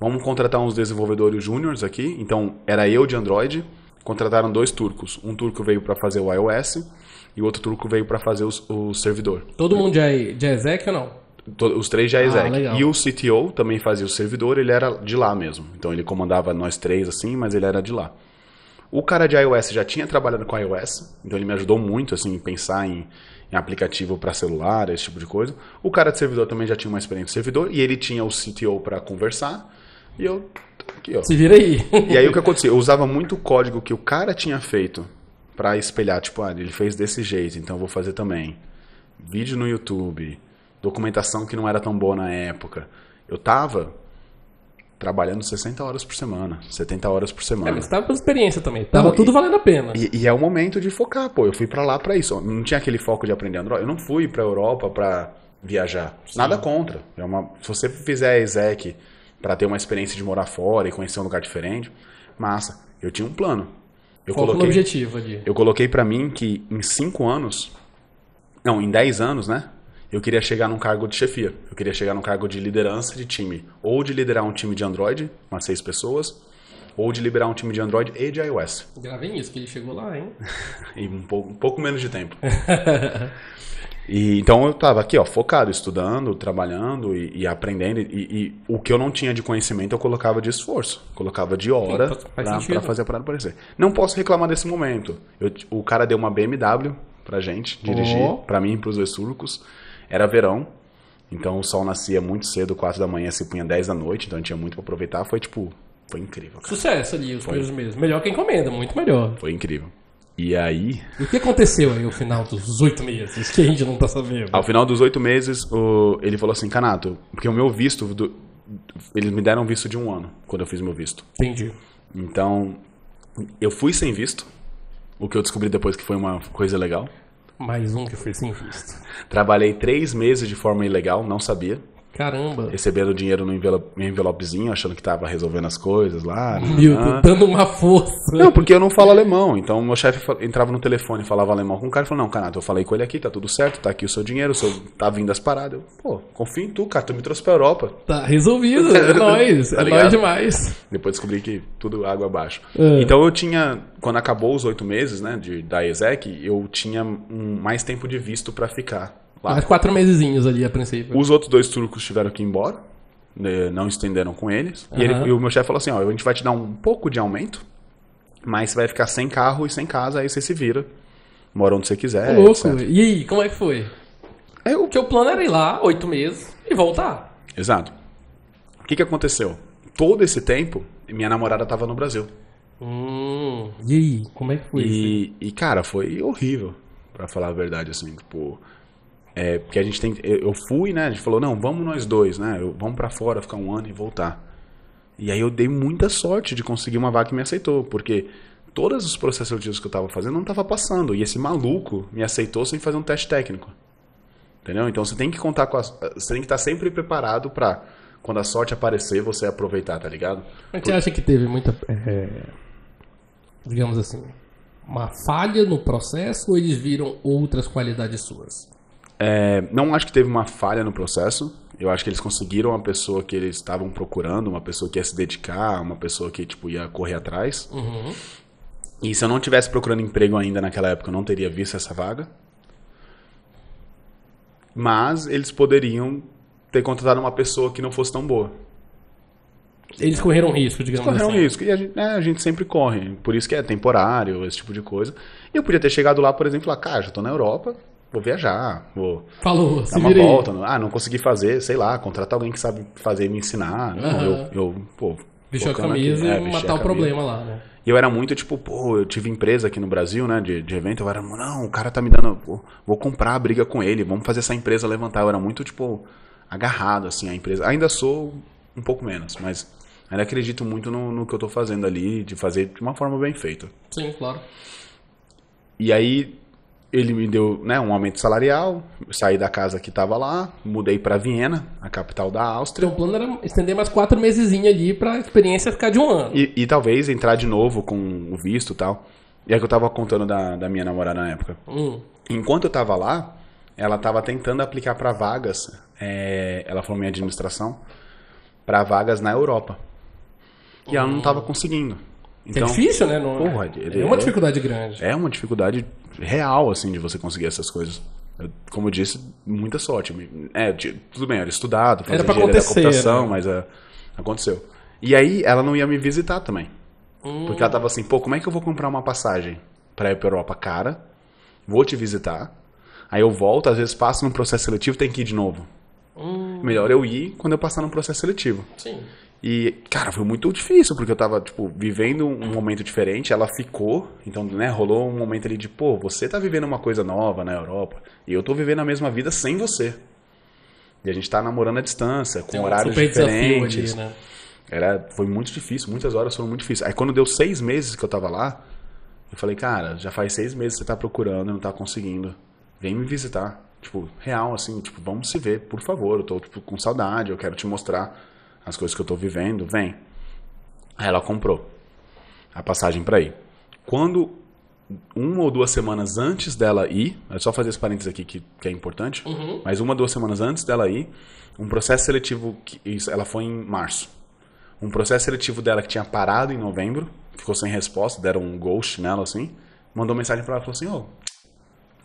vamos contratar uns desenvolvedores júniores aqui, então era eu de Android, contrataram 2 turcos, um turco veio para fazer o iOS e o outro turco veio para fazer o servidor. Todo mundo de ESEC ou não? Os 3 de ESEC. Legal. E o CTO também fazia o servidor, ele era de lá mesmo, então ele comandava nós 3 assim, mas ele era de lá. O cara de iOS já tinha trabalhado com iOS, então ele me ajudou muito assim, em pensar em aplicativo para celular, esse tipo de coisa. O cara de servidor também já tinha uma experiência de servidor e ele tinha o CTO para conversar. E eu aqui, ó. Se vira aí. E aí o que acontecia? Eu usava muito o código que o cara tinha feito para espelhar, tipo, ele fez desse jeito, então eu vou fazer também. Vídeo no YouTube, documentação que não era tão boa na época. Eu tava trabalhando 60 horas por semana, 70 horas por semana. Mas tava com experiência também, tava tudo valendo a pena. E é o momento de focar, pô. Eu fui pra lá pra isso. Não tinha aquele foco de aprender Android. Eu não fui pra Europa pra viajar. Sim. Nada contra. Se você fizer a ESEC pra ter uma experiência de morar fora e conhecer um lugar diferente, massa. Eu tinha um plano. Qual foi o objetivo ali? Eu coloquei pra mim que em 5 anos, não, em 10 anos, né? Eu queria chegar num cargo de chefia. Eu queria chegar num cargo de liderança de time. Ou de liderar um time de Android, umas 6 pessoas, ou de liderar um time de Android e de iOS. Gravem isso, que ele chegou lá, hein? Em um pouco menos de tempo. Então eu tava aqui, ó, focado, estudando, trabalhando e aprendendo. E o que eu não tinha de conhecimento eu colocava de esforço. Colocava de hora pra fazer a parada aparecer. Não posso reclamar desse momento. O cara deu uma BMW pra gente dirigir, pra mim e pros 2 turcos. Era verão, então o sol nascia muito cedo, 4 da manhã, se punha 10 da noite, então a gente tinha muito pra aproveitar. Foi incrível, cara. Sucesso ali, os primeiros meses. Melhor que a encomenda, muito melhor. Foi incrível. E aí... E o que aconteceu aí no final dos 8 meses, que a gente não tá sabendo? Ao final dos 8 meses, ele falou assim, Canato, porque o meu visto, eles me deram visto de 1 ano, quando eu fiz meu visto. Entendi. Então, eu fui sem visto, o que eu descobri depois que foi uma coisa legal. Mais um que foi sem visto. Trabalhei 3 meses de forma ilegal, não sabia. Caramba. Recebendo dinheiro no envelopezinho, achando que tava resolvendo as coisas lá. Dando uma força. Não, porque eu não falo alemão. Então, meu chefe entrava no telefone e falava alemão com o cara e falou, não, Canato, eu falei com ele aqui, tá tudo certo, tá aqui o seu dinheiro, tá vindo as paradas. Eu, confio em tu, cara, tu me trouxe pra Europa. Tá resolvido, é nóis, tá nóis demais. Depois descobri que tudo água abaixo. Então eu tinha, quando acabou os 8 meses, né, da ESEC, eu tinha mais tempo de visto pra ficar. Mais 4 mesezinhos ali, a princípio. Os outros 2 turcos tiveram que ir embora, não estenderam com eles. E o meu chefe falou assim, a gente vai te dar um pouco de aumento, mas você vai ficar sem carro e sem casa, aí você se vira, mora onde você quiser, louco. etc. E aí, como é que foi? Porque o plano era ir lá, 8 meses, e voltar. Exato. O que aconteceu? Todo esse tempo, minha namorada estava no Brasil. E aí, como é que foi isso? E, cara, foi horrível, pra falar a verdade, assim, tipo... porque a gente eu fui, né, a gente falou, não, vamos nós 2, né, vamos pra fora, ficar 1 ano e voltar. E aí eu dei muita sorte de conseguir uma vaga que me aceitou, porque todos os processos seletivos que eu tava fazendo não tava passando, e esse maluco me aceitou sem fazer um teste técnico. Entendeu? Então você tem que contar você tem que estar sempre preparado pra, quando a sorte aparecer, você aproveitar, tá ligado? Mas você acha que teve muita, digamos assim, uma falha no processo, ou eles viram outras qualidades suas? Não acho que teve uma falha no processo. Eu acho que eles conseguiram a pessoa que eles estavam procurando, uma pessoa que ia se dedicar, uma pessoa que tipo, ia correr atrás. Uhum. E se eu não estivesse procurando emprego ainda naquela época, eu não teria visto essa vaga. Mas eles poderiam ter contratado uma pessoa que não fosse tão boa. Eles correram risco, digamos assim. Correram risco. E a gente sempre corre. Por isso que é temporário, esse tipo de coisa. E eu podia ter chegado lá, por exemplo, cara, já tô na Europa, vou viajar, vou Falou, dar uma volta. Não consegui fazer, sei lá, contratar alguém que sabe fazer e me ensinar. Não, vestiu a camisa e matar o problema lá, né? E eu era muito, tipo, eu tive empresa aqui no Brasil, né, de evento, eu era, não, o cara tá me dando, vou comprar a briga com ele, vamos fazer essa empresa levantar. Eu era muito, tipo, agarrado, assim, à empresa. Ainda sou um pouco menos, mas ainda acredito muito no que eu tô fazendo ali, de fazer de uma forma bem feita. Sim, claro. E aí, ele me deu, né, um aumento salarial, eu saí da casa que tava lá, mudei pra Viena, a capital da Áustria. Então o plano era estender mais 4 mesezinhos ali pra experiência ficar de um ano. E talvez entrar de novo com o visto e tal. E é que eu tava contando da minha namorada na época. Enquanto eu tava lá, ela tava tentando aplicar pra vagas, ela falou minha administração, pra vagas na Europa. E ela não tava conseguindo. Então, é difícil, né? É uma dificuldade grande. É uma dificuldade real, assim, de você conseguir essas coisas. Como eu disse, muita sorte. Tudo bem, era estudado, fazia engenharia da computação, né? Mas aconteceu. E aí, ela não ia me visitar também. Porque ela tava assim, como é que eu vou comprar uma passagem pra ir pra Europa? Cara, vou te visitar. Aí eu volto, às vezes passo num processo seletivo, tem que ir de novo. Melhor eu ir quando eu passar num processo seletivo. Sim. E, cara, foi muito difícil, porque eu tava, tipo, vivendo um momento diferente, ela ficou, então, né, rolou um momento ali de, você tá vivendo uma coisa nova na Europa, e eu tô vivendo a mesma vida sem você. E a gente tá namorando à distância, com horários diferentes. Ali, né? Foi muito difícil, muitas horas foram muito difíceis. Aí quando deu 6 meses que eu tava lá, eu falei, cara, já faz 6 meses que você tá procurando e não tá conseguindo. Vem me visitar. Tipo, real, assim, tipo, vamos se ver, por favor, eu tô, tipo, com saudade, eu quero te mostrar as coisas que eu tô vivendo, vem. Aí ela comprou a passagem pra ir. Quando 1 ou 2 semanas antes dela ir, é só fazer esse parênteses aqui que é importante, mas 1 ou 2 semanas antes dela ir, um processo seletivo, ela foi em março, um processo seletivo dela que tinha parado em novembro, ficou sem resposta, deram um ghost nela assim, mandou mensagem pra ela e falou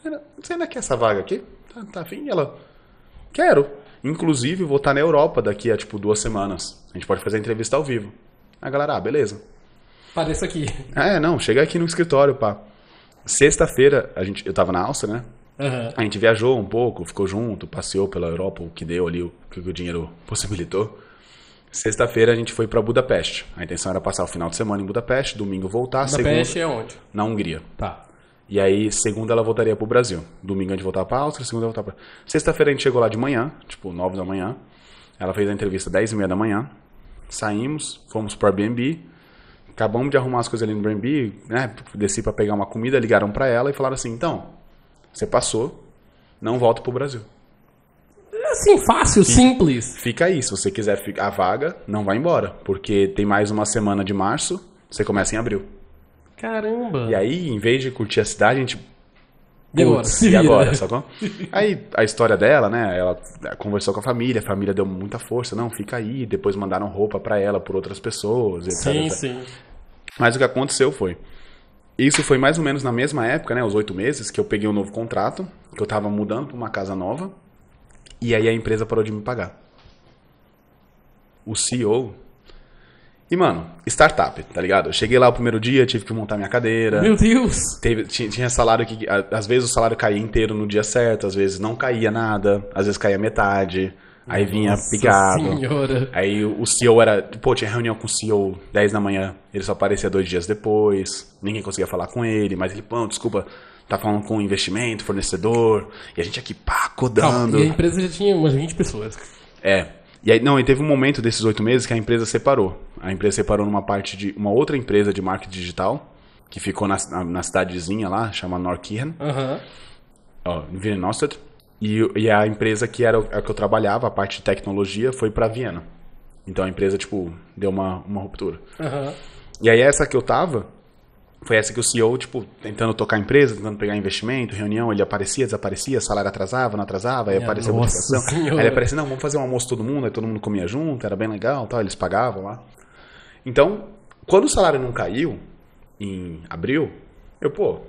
assim, você ainda quer essa vaga aqui? Tá afim? E ela, quero. Inclusive, vou estar na Europa daqui a, 2 semanas. A gente pode fazer a entrevista ao vivo. A galera, beleza. Pareça aqui. Não, chega aqui no escritório, pá. Sexta-feira, eu tava na Áustria, né? A gente viajou um pouco, ficou junto, passeou pela Europa, o que deu ali, o que o dinheiro possibilitou. Sexta-feira a gente foi pra Budapeste. A intenção era passar o final de semana em Budapeste, domingo voltar. Budapeste é onde? Na Hungria. Tá. E aí, segunda ela voltaria pro Brasil. Domingo a gente voltava pra Áustria, segunda voltava pra... Sexta-feira a gente chegou lá de manhã, 9 da manhã. Ela fez a entrevista 10h30 da manhã. Saímos, fomos pro Airbnb. Acabamos de arrumar as coisas ali no Airbnb, né? Desci pra pegar uma comida, ligaram pra ela e falaram assim, então, você passou, não volta pro Brasil. Assim, fácil, simples. Fica aí, se você quiser a vaga, não vai embora. Porque tem mais uma semana de março, você começa em abril. Caramba! E aí, em vez de curtir a cidade, a gente... E agora? Sacou? Aí, a história dela, né? Ela conversou com a família deu muita força. Não, fica aí. Depois mandaram roupa pra ela por outras pessoas, etc. Sim. Mas o que aconteceu foi... Isso foi mais ou menos na mesma época, né? Os 8 meses, que eu peguei um novo contrato. Que eu tava mudando pra uma casa nova. E aí a empresa parou de me pagar. O CEO... E, mano, startup, tá ligado? Eu cheguei lá o primeiro dia, tive que montar minha cadeira. Meu Deus! Tinha salário que... Às vezes o salário caía inteiro no dia certo, às vezes não caía nada, às vezes caía metade, aí vinha picado. Senhora. Aí o CEO era... tinha reunião com o CEO 10 da manhã, ele só aparecia 2 dias depois, ninguém conseguia falar com ele, mas ele, desculpa, tá falando com investimento, fornecedor, e a gente aqui, codando. E a empresa já tinha umas 20 pessoas. E aí, e teve um momento desses 8 meses que a empresa separou. A empresa separou numa parte de uma outra empresa de marketing digital, que ficou na cidadezinha lá, chama Norrköping, em Wiener Neustadt. E a empresa que era a que eu trabalhava, a parte de tecnologia, foi pra Viena. Então a empresa, deu uma ruptura. E aí essa que eu tava, Foi essa que o CEO, tipo, tentando tocar a empresa, tentando pegar investimento, reunião, ele aparecia, desaparecia, salário atrasava, não atrasava, aí aparecia a bonificação. Aí ele aparecia, não, vamos fazer um almoço todo mundo, aí todo mundo comia junto, era bem legal, tal, eles pagavam lá. Então, quando o salário não caiu, em abril, pô,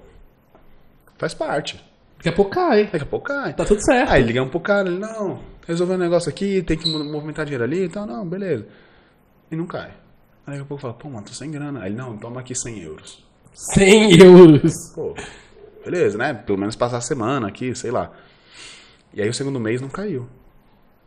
faz parte. Daqui a pouco cai. Daqui a pouco cai. Tá tudo certo. Aí ligamos pro cara, ele, não, resolveu um negócio aqui, tem que movimentar dinheiro ali e tal, não, beleza. E não cai. Aí daqui a pouco fala, pô, mano, tô sem grana. Aí ele, não, toma aqui 100 euros. 100 euros. Pô, beleza, né? Pelo menos passar a semana aqui, sei lá. E aí o segundo mês não caiu.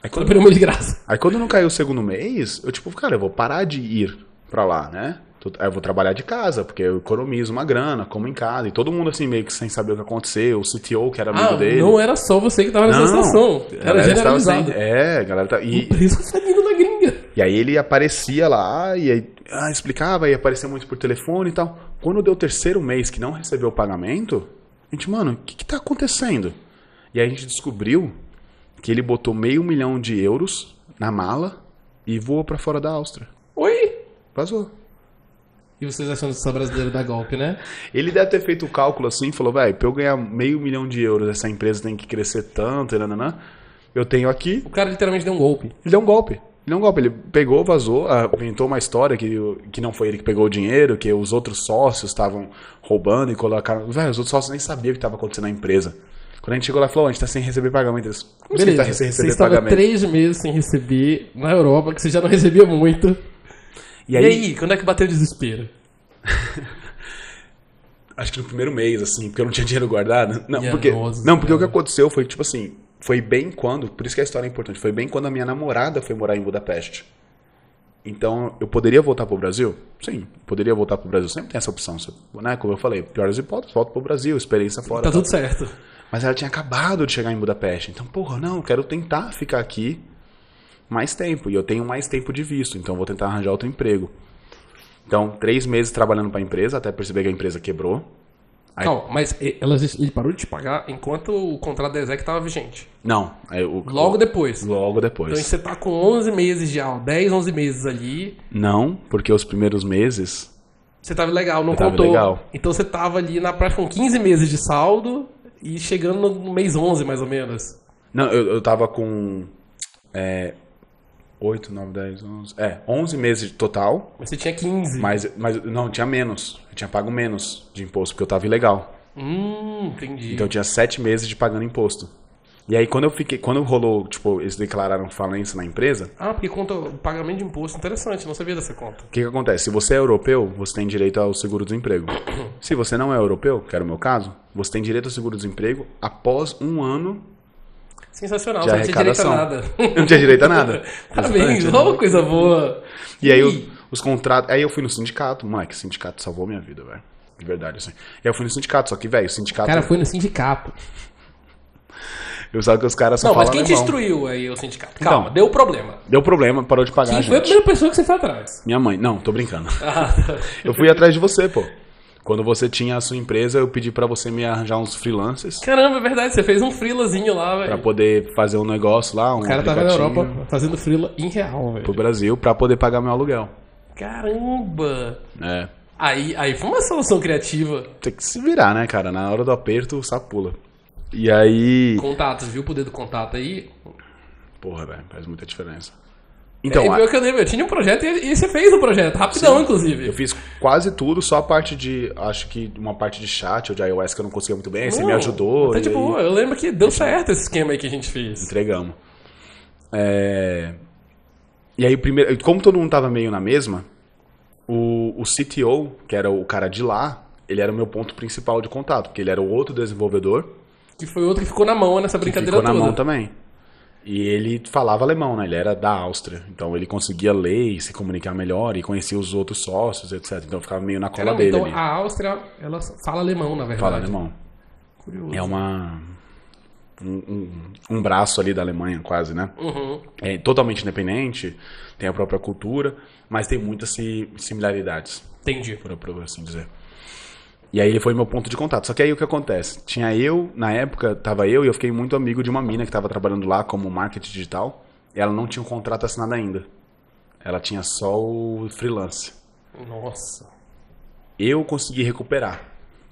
Aí quando, de graça. Aí quando não caiu o segundo mês, eu tipo, cara, eu vou parar de ir pra lá, né? Aí eu vou trabalhar de casa, porque eu economizo uma grana, como em casa. E todo mundo assim, meio que sem saber o que aconteceu. O CTO, que era amigo dele. Não era só você que tava nessa situação. Era generalizado. A galera tá... Por isso que você tá indo na gringa. E aí ele aparecia lá, e aí explicava, e aparecia muito por telefone e tal. Quando deu o terceiro mês que não recebeu o pagamento, a gente, mano, o que tá acontecendo? E aí a gente descobriu que ele botou €500.000 na mala e voou pra fora da Áustria. Oi? Vazou. E vocês achando que só brasileiro dá golpe, né? Ele deve ter feito o cálculo assim, falou, velho, pra eu ganhar €500.000, essa empresa tem que crescer tanto, nananã. Eu tenho aqui... O cara literalmente deu um golpe. Ele deu um golpe. Ele pegou, vazou, inventou uma história que não foi ele que pegou o dinheiro, que os outros sócios estavam roubando e colocaram... Velho, os outros sócios nem sabiam o que estava acontecendo na empresa. Quando a gente chegou lá, falou, a gente tá sem receber pagamento. Eles, como beleza, você tá sem receber você estava pagamento? 3 meses sem receber na Europa, que você já não recebia muito. E aí, quando é que bateu o desespero? Acho que no primeiro mês, assim, porque eu não tinha dinheiro guardado. Não, Nossa, porque o que aconteceu foi, tipo assim, foi bem quando, por isso que a história é importante, foi bem quando a minha namorada foi morar em Budapeste. Então, eu poderia voltar pro Brasil? Sim, poderia voltar pro Brasil. Sempre tem essa opção, né? Como eu falei, piores hipóteses, volto pro Brasil, experiência fora. Tá tudo certo. Mas ela tinha acabado de chegar em Budapeste. Então, porra, não, eu quero tentar ficar aqui mais tempo. E eu tenho mais tempo de visto, então eu vou tentar arranjar outro emprego. Então, 3 meses trabalhando para a empresa, até perceber que a empresa quebrou. Aí... Calma, mas ele parou de te pagar enquanto o contrato da ESEC estava vigente? Não. Logo depois? Logo depois. Então você tá com 11 meses já, 10, 11 meses ali. Não, porque os primeiros meses... Você tava legal, não contou. Legal. Então você tava ali na prática com 15 meses de saldo e chegando no mês 11, mais ou menos. Não, eu tava com... 8, 9, 10, 11... 11 meses de total. Mas você tinha 15. Mas não, tinha menos. Eu tinha pago menos de imposto, porque eu tava ilegal. Entendi. Então eu tinha 7 meses de pagando imposto. E aí quando rolou, tipo, eles declararam falência na empresa... porque conta o pagamento de imposto, interessante, não sabia dessa conta. O que acontece? Se você é europeu, você tem direito ao seguro-desemprego. Se você não é europeu, que era o meu caso, você tem direito ao seguro-desemprego após 1 ano... Sensacional, você não tinha direito a nada. Eu não tinha direito a nada. Parabéns, coisa boa. E aí os contratos... Aí eu fui no sindicato, moleque, o sindicato salvou minha vida, velho. De verdade, assim. E aí eu fui no sindicato, só que, velho, o sindicato... O cara foi no sindicato. Eu sabe que os caras só falam mas quem te instruiu aí o sindicato? Calma, deu problema. Deu problema, parou de pagar, Quem foi a primeira pessoa que você foi atrás? Minha mãe. Não, tô brincando. Eu fui atrás de você, pô. Quando você tinha a sua empresa, eu pedi pra você me arranjar uns freelancers. Caramba, é verdade, você fez um freelazinho lá, velho. Pra poder fazer um negócio lá, O cara tava na Europa fazendo freela em real, velho. Pro Brasil, pra poder pagar meu aluguel. Caramba! Aí foi uma solução criativa. Tem que se virar, né, cara? Na hora do aperto, o sapo pula. E aí... Contatos, viu o poder do contato aí? Porra, velho, faz muita diferença. Então, eu tinha um projeto e você fez o projeto, rapidão, sim, inclusive. Eu fiz quase tudo, só a parte de, acho que uma parte de chat ou de iOS que eu não conseguia muito bem, aí você me ajudou. Até tipo, eu lembro que deu certo esse esquema aí que a gente fez. Entregamos. E aí, primeiro, como todo mundo tava meio na mesma, o CTO, que era o cara de lá, ele era o meu ponto principal de contato, porque ele era o outro desenvolvedor. Que foi outro que ficou na mão nessa brincadeira toda. Ficou na mão também. E ele falava alemão, né? Ele era da Áustria. Então ele conseguia ler e se comunicar melhor e conhecia os outros sócios, etc. Então eu ficava meio na cola dele. Então ali. A Áustria, ela fala alemão, na verdade. Fala alemão. Curioso. É um braço ali da Alemanha, quase, né? Uhum. É totalmente independente, tem a própria cultura, mas tem muitas similaridades. Entendi. Por assim dizer. E aí ele foi meu ponto de contato. Só que aí o que acontece? Tinha eu, na época, tava eu e eu fiquei muito amigo de uma mina que tava trabalhando lá como marketing digital. E ela não tinha um contrato assinado ainda. Ela tinha só o freelance. Nossa. eu consegui recuperar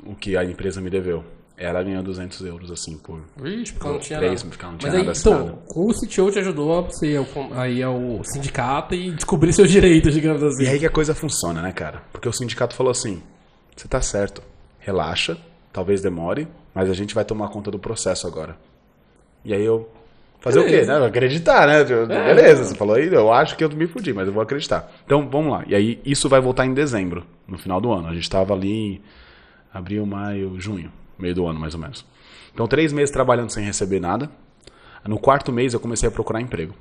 o que a empresa me deveu. Ela ganhou 200 euros, assim, por... Vixe, porque não tinha 3, nada. porque ela não tinha Mas aí, nada assinado. então, o CTO te ajudou a você aí ao sindicato e descobrir seus direitos, digamos assim. E aí que a coisa funciona, né, cara? Porque o sindicato falou assim, você tá certo, relaxa, talvez demore, mas a gente vai tomar conta do processo agora. E aí eu... Fazer Beleza. o quê? Né? Acreditar, né? Beleza, você falou aí, eu acho que eu me fudi, mas eu vou acreditar. Então, vamos lá. E aí, isso vai voltar em dezembro, no final do ano. A gente tava ali em abril, maio, junho, meio do ano, mais ou menos. Então, 3 meses trabalhando sem receber nada. No 4º mês, eu comecei a procurar emprego.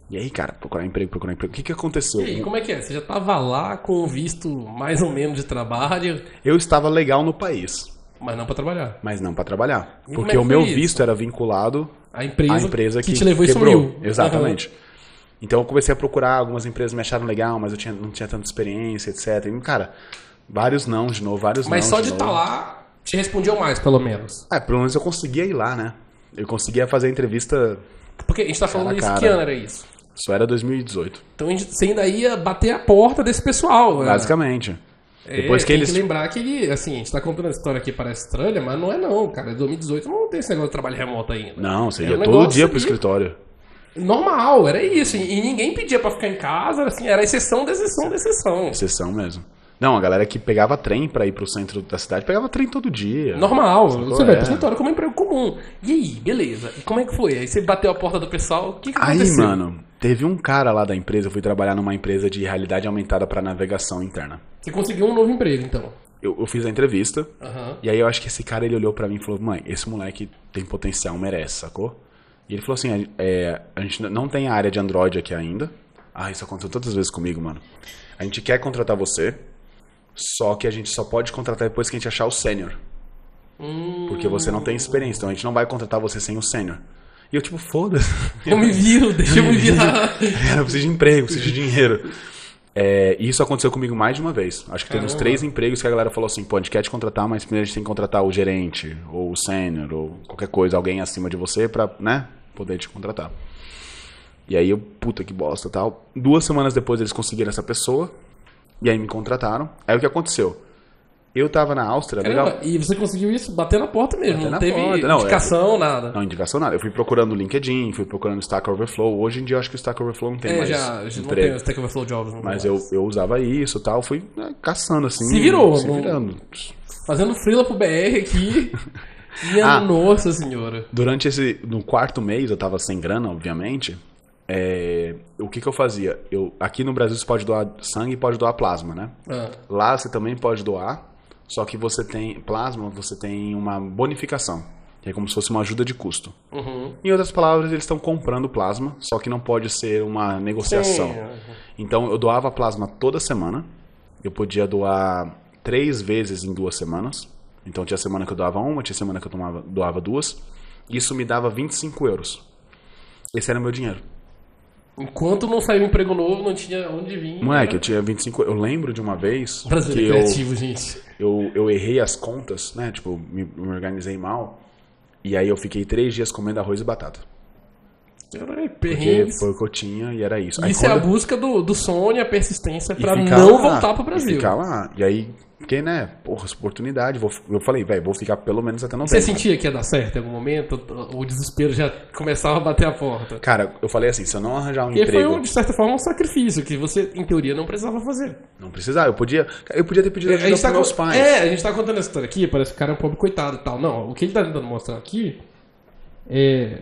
E aí, cara, procurar emprego. O que aconteceu? E aí, como é que é? Você já tava lá com o visto mais ou menos de trabalho, Eu estava legal no país, mas não pra trabalhar. mas não para trabalhar. E como é Porque que o meu foi isso? visto era vinculado A empresa, à empresa que te levou e quebrou. sumiu. Exatamente. Então eu comecei a procurar, algumas empresas me acharam legal, mas eu não tinha tanta experiência, etc. E, cara, vários não de novo, vários Mas não só de novo. estar lá, te respondiam mais, pelo menos. Pelo menos eu conseguia ir lá, né? Eu conseguia fazer a entrevista, Porque a gente tá falando Cara a isso, cara. que ano era isso? isso era 2018, Então você ainda ia bater a porta desse pessoal. né? basicamente. Depois que tem eles... que lembrar que ele, assim, a gente tá contando a história aqui, parece estranha, mas não é não, cara. Em 2018 não tem esse negócio de trabalho remoto ainda. Não, você Era ia um todo negócio dia pro ali escritório. Normal, era isso. E ninguém pedia pra ficar em casa, assim, era exceção da exceção da exceção. Exceção mesmo. Não, a galera que pegava trem pra ir pro centro da cidade, pegava trem todo dia. Normal, você vai pro É. escritório como um emprego comum. E aí, beleza. E como é que foi? Aí você bateu a porta do pessoal, o que Aí, aconteceu? mano, teve um cara lá da empresa, eu fui trabalhar numa empresa de realidade aumentada pra navegação interna. Você conseguiu um novo emprego, então. Eu fiz a entrevista, Aham. e aí eu acho que esse cara, ele olhou pra mim e falou, mãe, esse moleque tem potencial, merece, sacou? E ele falou assim, a gente não tem a área de Android aqui ainda. Ah, isso aconteceu tantas vezes comigo, mano. A gente quer contratar você, só que a gente só pode contratar depois que a gente achar o sênior. Porque você não tem experiência, então a gente não vai contratar você sem o sênior. E eu tipo, foda-se. Eu me viro, deixa eu me virar. Eu preciso de emprego, preciso de dinheiro. E isso aconteceu comigo mais de uma vez. Acho que teve uns Caramba. 3 empregos que a galera falou assim, pô, a gente quer te contratar, mas primeiro a gente tem que contratar o gerente, ou o sênior, ou qualquer coisa, alguém acima de você pra, né, poder te contratar. E aí eu, puta que bosta, tal. 2 semanas depois eles conseguiram essa pessoa, e aí me contrataram. Aí o que aconteceu? Eu tava na Áustria, Caramba, legal. e você conseguiu isso bater na porta mesmo, Bater não na teve porta. Não, indicação, nada. Não, indicação nada. Eu fui procurando o LinkedIn, fui procurando o Stack Overflow. Hoje em dia eu acho que o Stack Overflow não tem mais já não tem emprego. o Stack Overflow Jobs. Não tem Mas mais. eu usava isso e tal, fui caçando assim. Se virou, Se não- virando. Fazendo freela pro BR aqui. Nossa senhora. Durante no 4º mês, eu tava sem grana, obviamente. O que eu fazia? Aqui no Brasil você pode doar sangue e pode doar plasma, né? Ah, Lá você também pode doar, só que você tem plasma, você tem uma bonificação, que é como se fosse uma ajuda de custo. uhum. Em outras palavras, eles estão comprando plasma, só que não pode ser uma negociação. Sim, uhum. Então eu doava plasma toda semana. Eu podia doar 3 vezes em 2 semanas. Então tinha semana que eu doava uma, tinha semana que eu doava 2. Isso me dava 25 euros. Esse era meu dinheiro. Enquanto não saiu um emprego novo, não tinha onde vir. Moleque, eu tinha 25. Eu lembro de uma vez que Brasileiro criativo, gente. eu errei as contas, né? Tipo, me organizei mal. E aí eu fiquei 3 dias comendo arroz e batata. Caralho, Porque perrengues. foi o que eu tinha e era isso. Aí Isso é a quando eu- busca do sonho, a persistência e pra ficar não lá, voltar pro e Brasil. ficar lá. E aí, porque, né? Porra, essa oportunidade. Eu falei, velho, vou ficar pelo menos até novembro. Você sentia que ia dar certo em algum momento? O desespero já começava a bater a porta. Cara, eu falei assim, se eu não arranjar um E foi, emprego... de certa forma, um sacrifício que você, em teoria, não precisava fazer. Não precisava, eu podia ter pedido ajuda pros meus pais. A gente tá contando essa história aqui, parece que o cara é um pobre coitado e tal. Não, o que ele tá tentando mostrar aqui é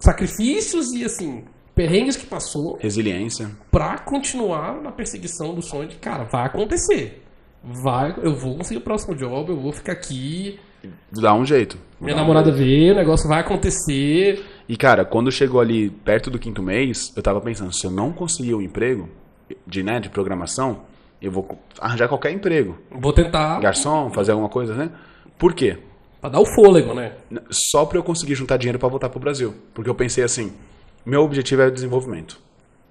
sacrifícios e, assim, perrengues que passou Resiliência. pra continuar na perseguição do sonho de, cara, vai acontecer. Eu vou conseguir o próximo job, eu vou ficar aqui, Dá um jeito. minha namorada vê, o negócio vai acontecer. E, cara, quando chegou ali perto do 5º mês, eu tava pensando, se eu não conseguir o emprego de programação, eu vou arranjar qualquer emprego. Vou tentar Garçom, fazer alguma coisa, né? Por quê? pra dar o fôlego, né? Só pra eu conseguir juntar dinheiro pra voltar pro Brasil. Porque eu pensei assim, meu objetivo é o desenvolvimento.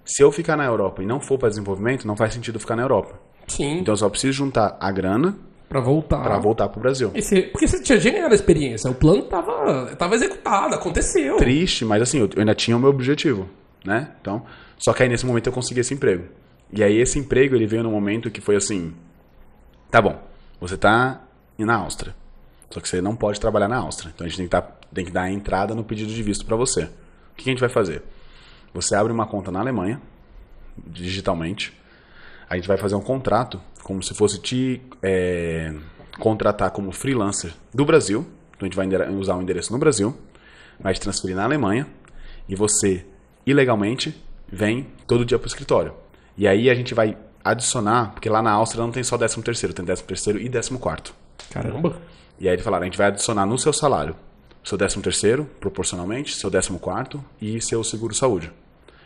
Se eu ficar na Europa e não for pra desenvolvimento, não faz sentido ficar na Europa. Sim, Então eu só preciso juntar a grana pra voltar. pra voltar pro Brasil. Porque você tinha ganhado a experiência, o plano tava executado, aconteceu. Triste, mas assim, eu ainda tinha o meu objetivo, né? Então, só que aí nesse momento eu consegui esse emprego. E aí esse emprego, ele veio num momento que foi assim, Tá bom, você tá na Áustria, só que você não pode trabalhar na Áustria. Então a gente tem que dar a entrada no pedido de visto para você. O que a gente vai fazer? Você abre uma conta na Alemanha, digitalmente. A gente vai fazer um contrato como se fosse te contratar como freelancer do Brasil. Então a gente vai usar o endereço no Brasil, vai te transferir na Alemanha e você, ilegalmente, vem todo dia pro escritório. E aí a gente vai adicionar, porque lá na Áustria não tem só 13º, tem 13º e 14º. Caramba! E aí eles falaram, a gente vai adicionar no seu salário seu 13º, proporcionalmente, seu 14º e seu seguro-saúde.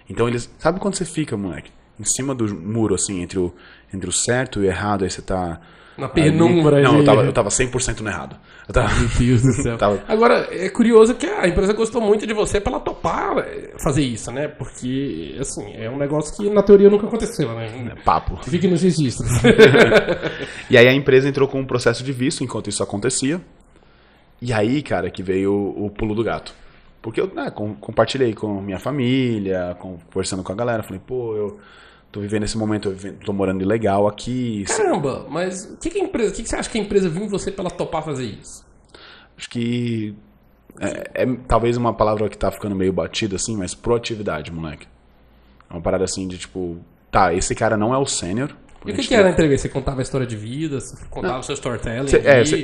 Então eles... Sabe quando você fica, moleque? Em cima do muro, assim, entre o certo e o errado, aí você tá... Na penumbra ali. Não, eu tava 100% no errado. Meu Deus do céu. Agora, é curioso que a empresa gostou muito de você pra ela topar fazer isso, né? Porque, assim, é um negócio que na teoria nunca aconteceu, né? Papo. Fique nos registros. E aí a empresa entrou com um processo de visto enquanto isso acontecia. E aí, cara, que veio o pulo do gato. Porque eu compartilhei com minha família, conversando com a galera. Falei, pô, eu tô vivendo esse momento, tô morando ilegal aqui. Caramba, mas o que a empresa, o que você acha que a empresa viu em você pra ela topar fazer isso? Acho que talvez uma palavra que tá ficando meio batida assim, mas proatividade, moleque. É uma parada assim de tipo, tá, esse cara não é o sênior. E o que era na entrevista? Você contava a história de vida, você contava o seu storytelling?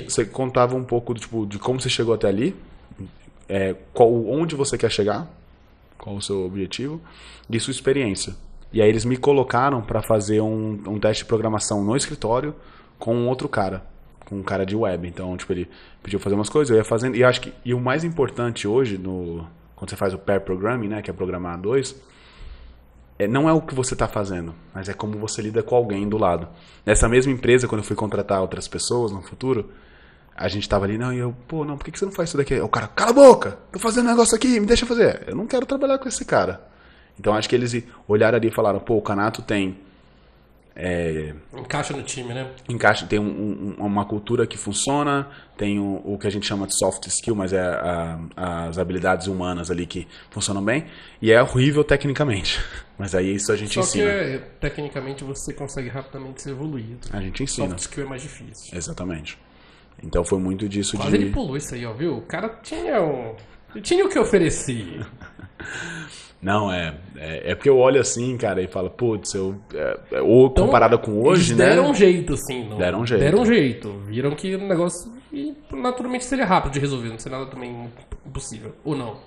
Você contava um pouco tipo, de como você chegou até ali, onde você quer chegar, qual o seu objetivo, e sua experiência. E aí eles me colocaram para fazer um teste de programação no escritório com um outro cara, com um cara de web. Então, tipo, ele pediu fazer umas coisas, eu ia fazendo. E acho que o mais importante hoje, quando você faz o pair programming, né, que é programar a dois, não é o que você está fazendo, mas é como você lida com alguém do lado. Nessa mesma empresa, quando eu fui contratar outras pessoas no futuro, a gente tava ali, por que você não faz isso daqui? O cara, cala a boca, tô fazendo um negócio aqui, me deixa fazer. Eu não quero trabalhar com esse cara. Então acho que eles olharam ali e falaram, pô, o Canato tem... Encaixa no time, né? Tem uma cultura que funciona, tem o que a gente chama de soft skill, mas é as habilidades humanas ali que funcionam bem, e é horrível tecnicamente. Mas aí isso a gente ensina. Só que tecnicamente você consegue rapidamente ser evoluído. A gente ensina. Soft skill é mais difícil. Exatamente. Então foi muito disso. Quase ele pulou isso aí, ó, viu? O cara tinha o que oferecer. Não, é porque eu olho assim, cara, e falo, putz, ou então, comparado com hoje, eles deram um jeito, assim. Deram um jeito. Deram um jeito. Viram que o negócio naturalmente seria rápido de resolver, não seria nada também impossível. Ou não?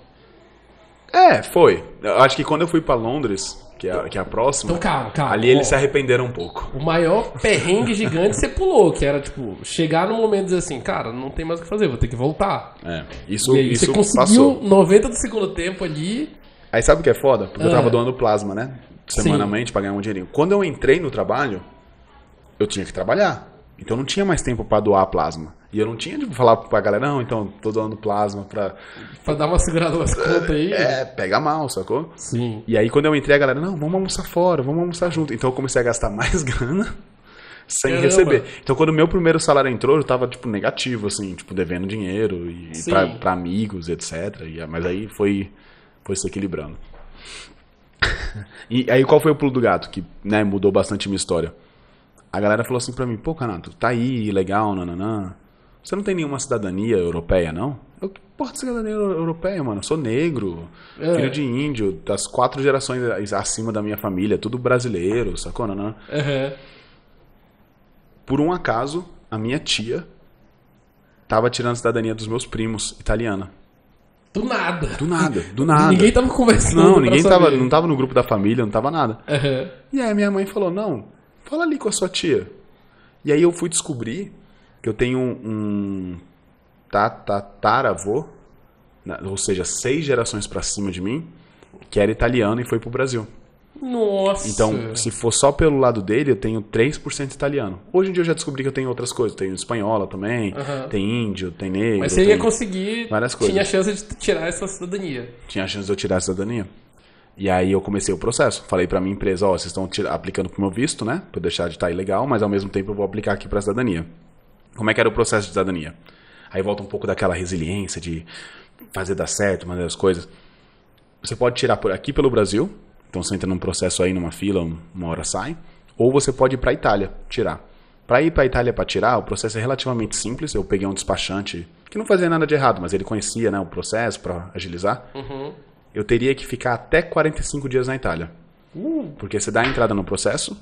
Foi. Eu acho que quando eu fui pra Londres, que é a próxima, então, calma. Ali eles se arrependeram um pouco. O maior perrengue gigante você pulou, que era, tipo, chegar no momento e dizer assim, cara, não tem mais o que fazer, vou ter que voltar. Isso e aí, isso você conseguiu passou. 90 do segundo tempo ali... Aí sabe o que é foda? Porque eu tava doando plasma, né? Semanalmente, pra ganhar um dinheirinho. Quando eu entrei no trabalho, eu tinha que trabalhar. Então não tinha mais tempo pra doar plasma. E eu não tinha de falar pra galera, não, então tô doando plasma pra dar uma segurada nas contas aí. Pega mal, sacou? Sim. E aí quando eu entrei, a galera, não, vamos almoçar fora, vamos almoçar junto. Então eu comecei a gastar mais grana sem receber. Então quando o meu primeiro salário entrou, eu tava, tipo, negativo, assim, tipo, devendo dinheiro e pra amigos, etc. Mas aí foi se equilibrando. E aí qual foi o pulo do gato? Que, né, mudou bastante minha história. A galera falou assim pra mim, pô, Canato, tá aí, legal, nananã. Você não tem nenhuma cidadania europeia, não? Eu, que porra de cidadania europeia, mano? Eu sou negro, filho de índio, das 4 gerações acima da minha família, tudo brasileiro, sacou, nananã? Por um acaso, a minha tia tava tirando a cidadania dos meus primos, italiana. Do nada. Ninguém tava conversando. Não, ninguém não tava no grupo da família, não tava nada. E aí minha mãe falou, não, fala ali com a sua tia. E aí eu fui descobrir que eu tenho um tataravô, ou seja, 6 gerações pra cima de mim, que era italiano e foi pro Brasil. Nossa! Então, se for só pelo lado dele, eu tenho 3% italiano. Hoje em dia eu já descobri que eu tenho outras coisas. Tenho espanhola também, tem índio, tem negro. Mas você ia conseguir, várias coisas. Tinha chance de tirar essa cidadania. Tinha chance de eu tirar a cidadania. E aí eu comecei o processo. Falei pra minha empresa, vocês estão aplicando pro meu visto, né? Pra eu deixar de estar ilegal, mas ao mesmo tempo eu vou aplicar aqui pra cidadania. Como é que era o processo de cidadania? Aí volta um pouco daquela resiliência de fazer dar certo, fazer as coisas. Você pode tirar por aqui pelo Brasil. Então você entra num processo aí, numa fila, uma hora sai. Ou você pode ir pra Itália tirar. Para ir para a Itália para tirar, o processo é relativamente simples. Eu peguei um despachante que não fazia nada de errado, mas ele conhecia, né, o processo para agilizar. Eu teria que ficar até 45 dias na Itália. Porque você dá a entrada no processo,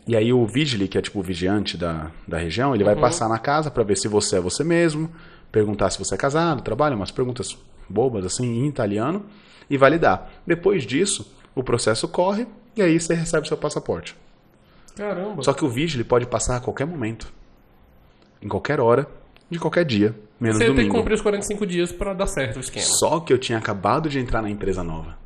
e aí o vigile, que é tipo o vigiante da região, ele vai passar na casa para ver se você é você mesmo, perguntar se você é casado, trabalha, umas perguntas bobas assim, em italiano, e validar. Depois disso, o processo corre, e aí você recebe seu passaporte. Caramba. Só que o vigile pode passar a qualquer momento, em qualquer hora, de qualquer dia, menos Você domingo. tem que cumprir os 45 dias para dar certo o esquema. Só que eu tinha acabado de entrar na empresa nova.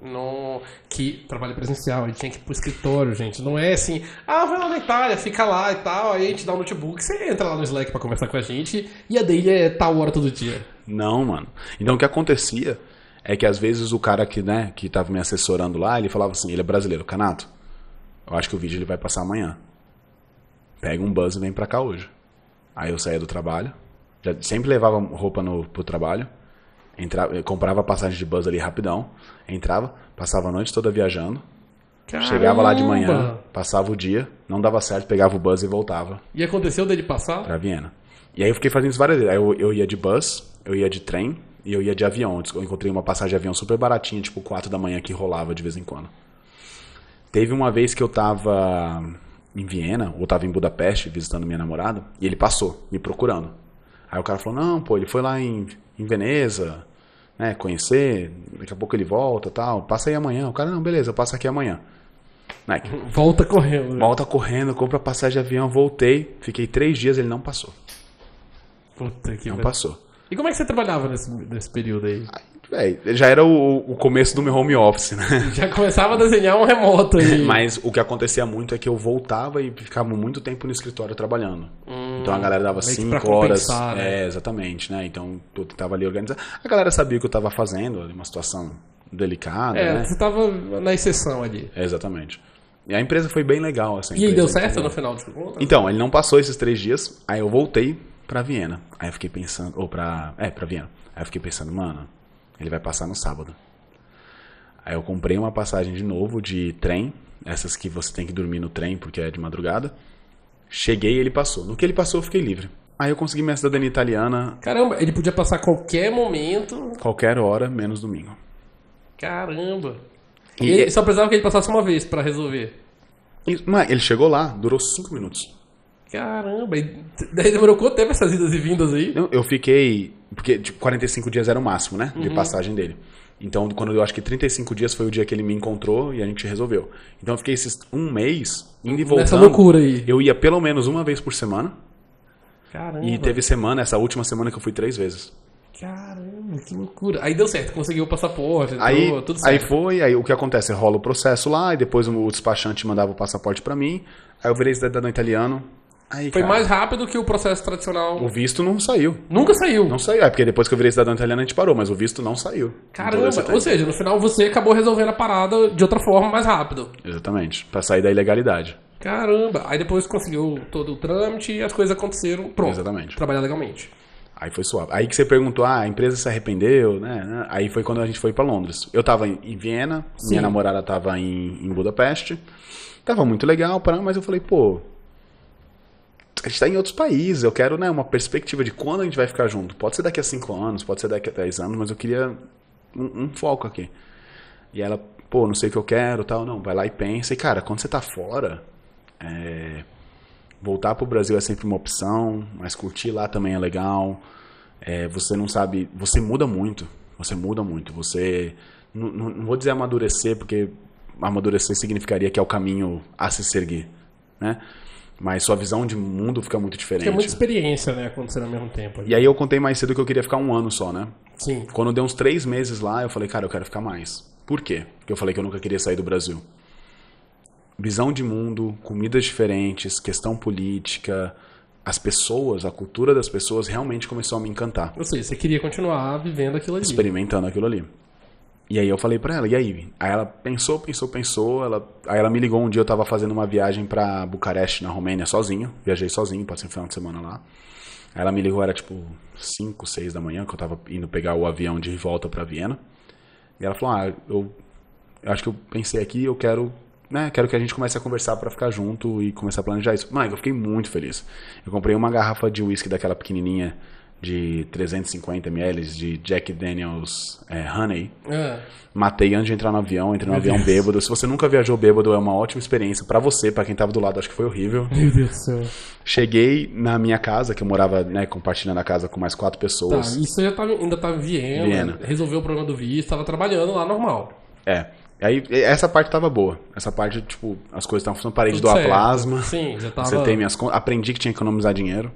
No, que trabalho presencial, ele tinha que ir pro escritório, gente. Não é assim, vai lá na Itália, fica lá e tal, aí a gente dá um notebook, você entra lá no Slack pra conversar com a gente, e a dele é tal hora todo dia. Não, mano. Então o que acontecia é que às vezes o cara que, né, que tava me assessorando lá, ele falava assim, ele é brasileiro, Canato, eu acho que o vídeo ele vai passar amanhã. Pega um bus e vem pra cá hoje. Aí eu saía do trabalho, sempre levava roupa pro trabalho, entrava, comprava passagem de bus ali rapidão, entrava, passava a noite toda viajando, Caramba. Chegava lá de manhã, passava o dia, não dava certo, pegava o bus e voltava. E aconteceu dele passar? Pra Viena. E aí eu fiquei fazendo isso várias vezes. Aí eu ia de bus, eu ia de trem e eu ia de avião. Eu encontrei uma passagem de avião super baratinha, tipo 4 da manhã, que rolava de vez em quando. Teve uma vez que eu tava em Viena, ou tava em Budapeste, visitando minha namorada, e ele passou, me procurando. Aí o cara falou, não, pô, ele foi lá em Veneza, né, conhecer, daqui a pouco ele volta, tal, passa aí amanhã. O cara, não, beleza, eu passo aqui amanhã. Né? Volta correndo. Volta correndo, compra passagem de avião, voltei, fiquei 3 dias, ele não passou. Puta que Não velho. passou. E como é que você trabalhava nesse período aí? Véi, já era o começo do meu home office, né? Já começava a desenhar um remoto aí. Mas o que acontecia muito é que eu voltava e ficava muito tempo no escritório trabalhando. Então a galera dava meio que 5 pra horas. compensar, né? Exatamente, né? Então eu tentava ali organizar. A galera sabia o que eu tava fazendo, uma situação delicada, né? Você tava na exceção ali. Exatamente. E a empresa foi bem legal, assim. E aí deu certo no final de contas? Então, ele não passou esses 3 dias, aí eu voltei pra Viena. Aí eu fiquei pensando, pra Viena. Aí eu fiquei pensando, mano, ele vai passar no sábado. Aí eu comprei uma passagem de novo de trem, essas que você tem que dormir no trem porque é de madrugada. Cheguei e ele passou. No que ele passou, eu fiquei livre. Aí eu consegui minha cidadania italiana. Caramba, ele podia passar a qualquer momento. Qualquer hora, menos domingo. Caramba. E E ele só precisava que ele passasse uma vez pra resolver. Mas ele chegou lá, durou 5 minutos. Caramba, e daí demorou quanto tempo essas idas e vindas aí? Eu fiquei... Porque tipo, 45 dias era o máximo, né? De passagem dele. Então, quando eu acho que 35 dias foi o dia que ele me encontrou e a gente resolveu. Então, eu fiquei esses 1 mês indo e voltando. Nessa loucura aí. Eu ia pelo menos uma vez por semana. Caramba. E teve semana, essa última semana que eu fui 3 vezes. Caramba, que loucura. Aí deu certo, conseguiu o passaporte, Aí, tudo certo. aí o que acontece? Rola o processo lá, e depois o despachante mandava o passaporte pra mim. Aí eu virei cidadão italiano. Aí, Foi cara, mais rápido que o processo tradicional. o visto não saiu. Nunca saiu. Não saiu. É porque depois que eu virei cidadão italiano a gente parou, mas o visto não saiu. Caramba, Em todo esse ou seja, no final você acabou resolvendo a parada de outra forma mais rápido. Exatamente. Pra sair da ilegalidade. Caramba, aí depois conseguiu todo o trâmite e as coisas aconteceram. Pronto. Exatamente. Trabalhar legalmente. Aí foi suave. Aí que você perguntou, a empresa se arrependeu, né? Aí foi quando a gente foi pra Londres. Eu tava em Viena, minha namorada tava em Budapeste. Tava muito legal, mas eu falei, pô, a gente tá em outros países, eu quero, né, uma perspectiva de quando a gente vai ficar junto. Pode ser daqui a 5 anos, pode ser daqui a 10 anos, mas eu queria um foco aqui. E ela, pô, não sei o que eu quero, tal, não, vai lá e pensa. E, cara, quando você tá fora, voltar pro Brasil é sempre uma opção, mas curtir lá também é legal. Você não sabe, você muda muito, você, não vou dizer amadurecer, porque amadurecer significaria que é o caminho a se seguir, né? Mas sua visão de mundo fica muito diferente. Tem muita experiência, né, acontecendo ao mesmo tempo. E aí eu contei mais cedo que eu queria ficar 1 ano só, né? Sim. Quando deu uns 3 meses lá, eu falei, cara, eu quero ficar mais. Por quê? Porque eu falei que eu nunca queria sair do Brasil. Visão de mundo, comidas diferentes, questão política, as pessoas, a cultura das pessoas realmente começou a me encantar. Ou seja, você queria continuar vivendo aquilo ali. Experimentando aquilo ali. E aí eu falei pra ela, e aí? Aí ela pensou, aí ela me ligou um dia, eu tava fazendo uma viagem pra Bucareste, na Romênia, sozinho. Viajei sozinho, passei um final de semana lá. Aí ela me ligou, era tipo 5, 6 da manhã, que eu tava indo pegar o avião de volta pra Viena. E ela falou, eu acho que eu pensei aqui, eu quero né, quero que a gente comece a conversar pra ficar junto e começar a planejar isso. Mike, eu fiquei muito feliz. Eu comprei uma garrafa de whisky daquela pequenininha de 350 ml de Jack Daniels Honey. Matei antes de entrar no avião, entrei no avião bêbado. Se você nunca viajou bêbado, é uma ótima experiência pra você, pra quem tava do lado, acho que foi horrível. Meu Deus do céu. Cheguei na minha casa, que eu morava, né, compartilhando a casa com mais 4 pessoas. Tá, isso ainda tava em Viena. Resolveu o problema do visto, tava trabalhando lá normal. Aí, essa parte tava boa. Essa parte, tipo, as coisas estavam funcionando, parei de doar plasma. Sim, já tava... Acertei minhas contas, aprendi que tinha que economizar dinheiro.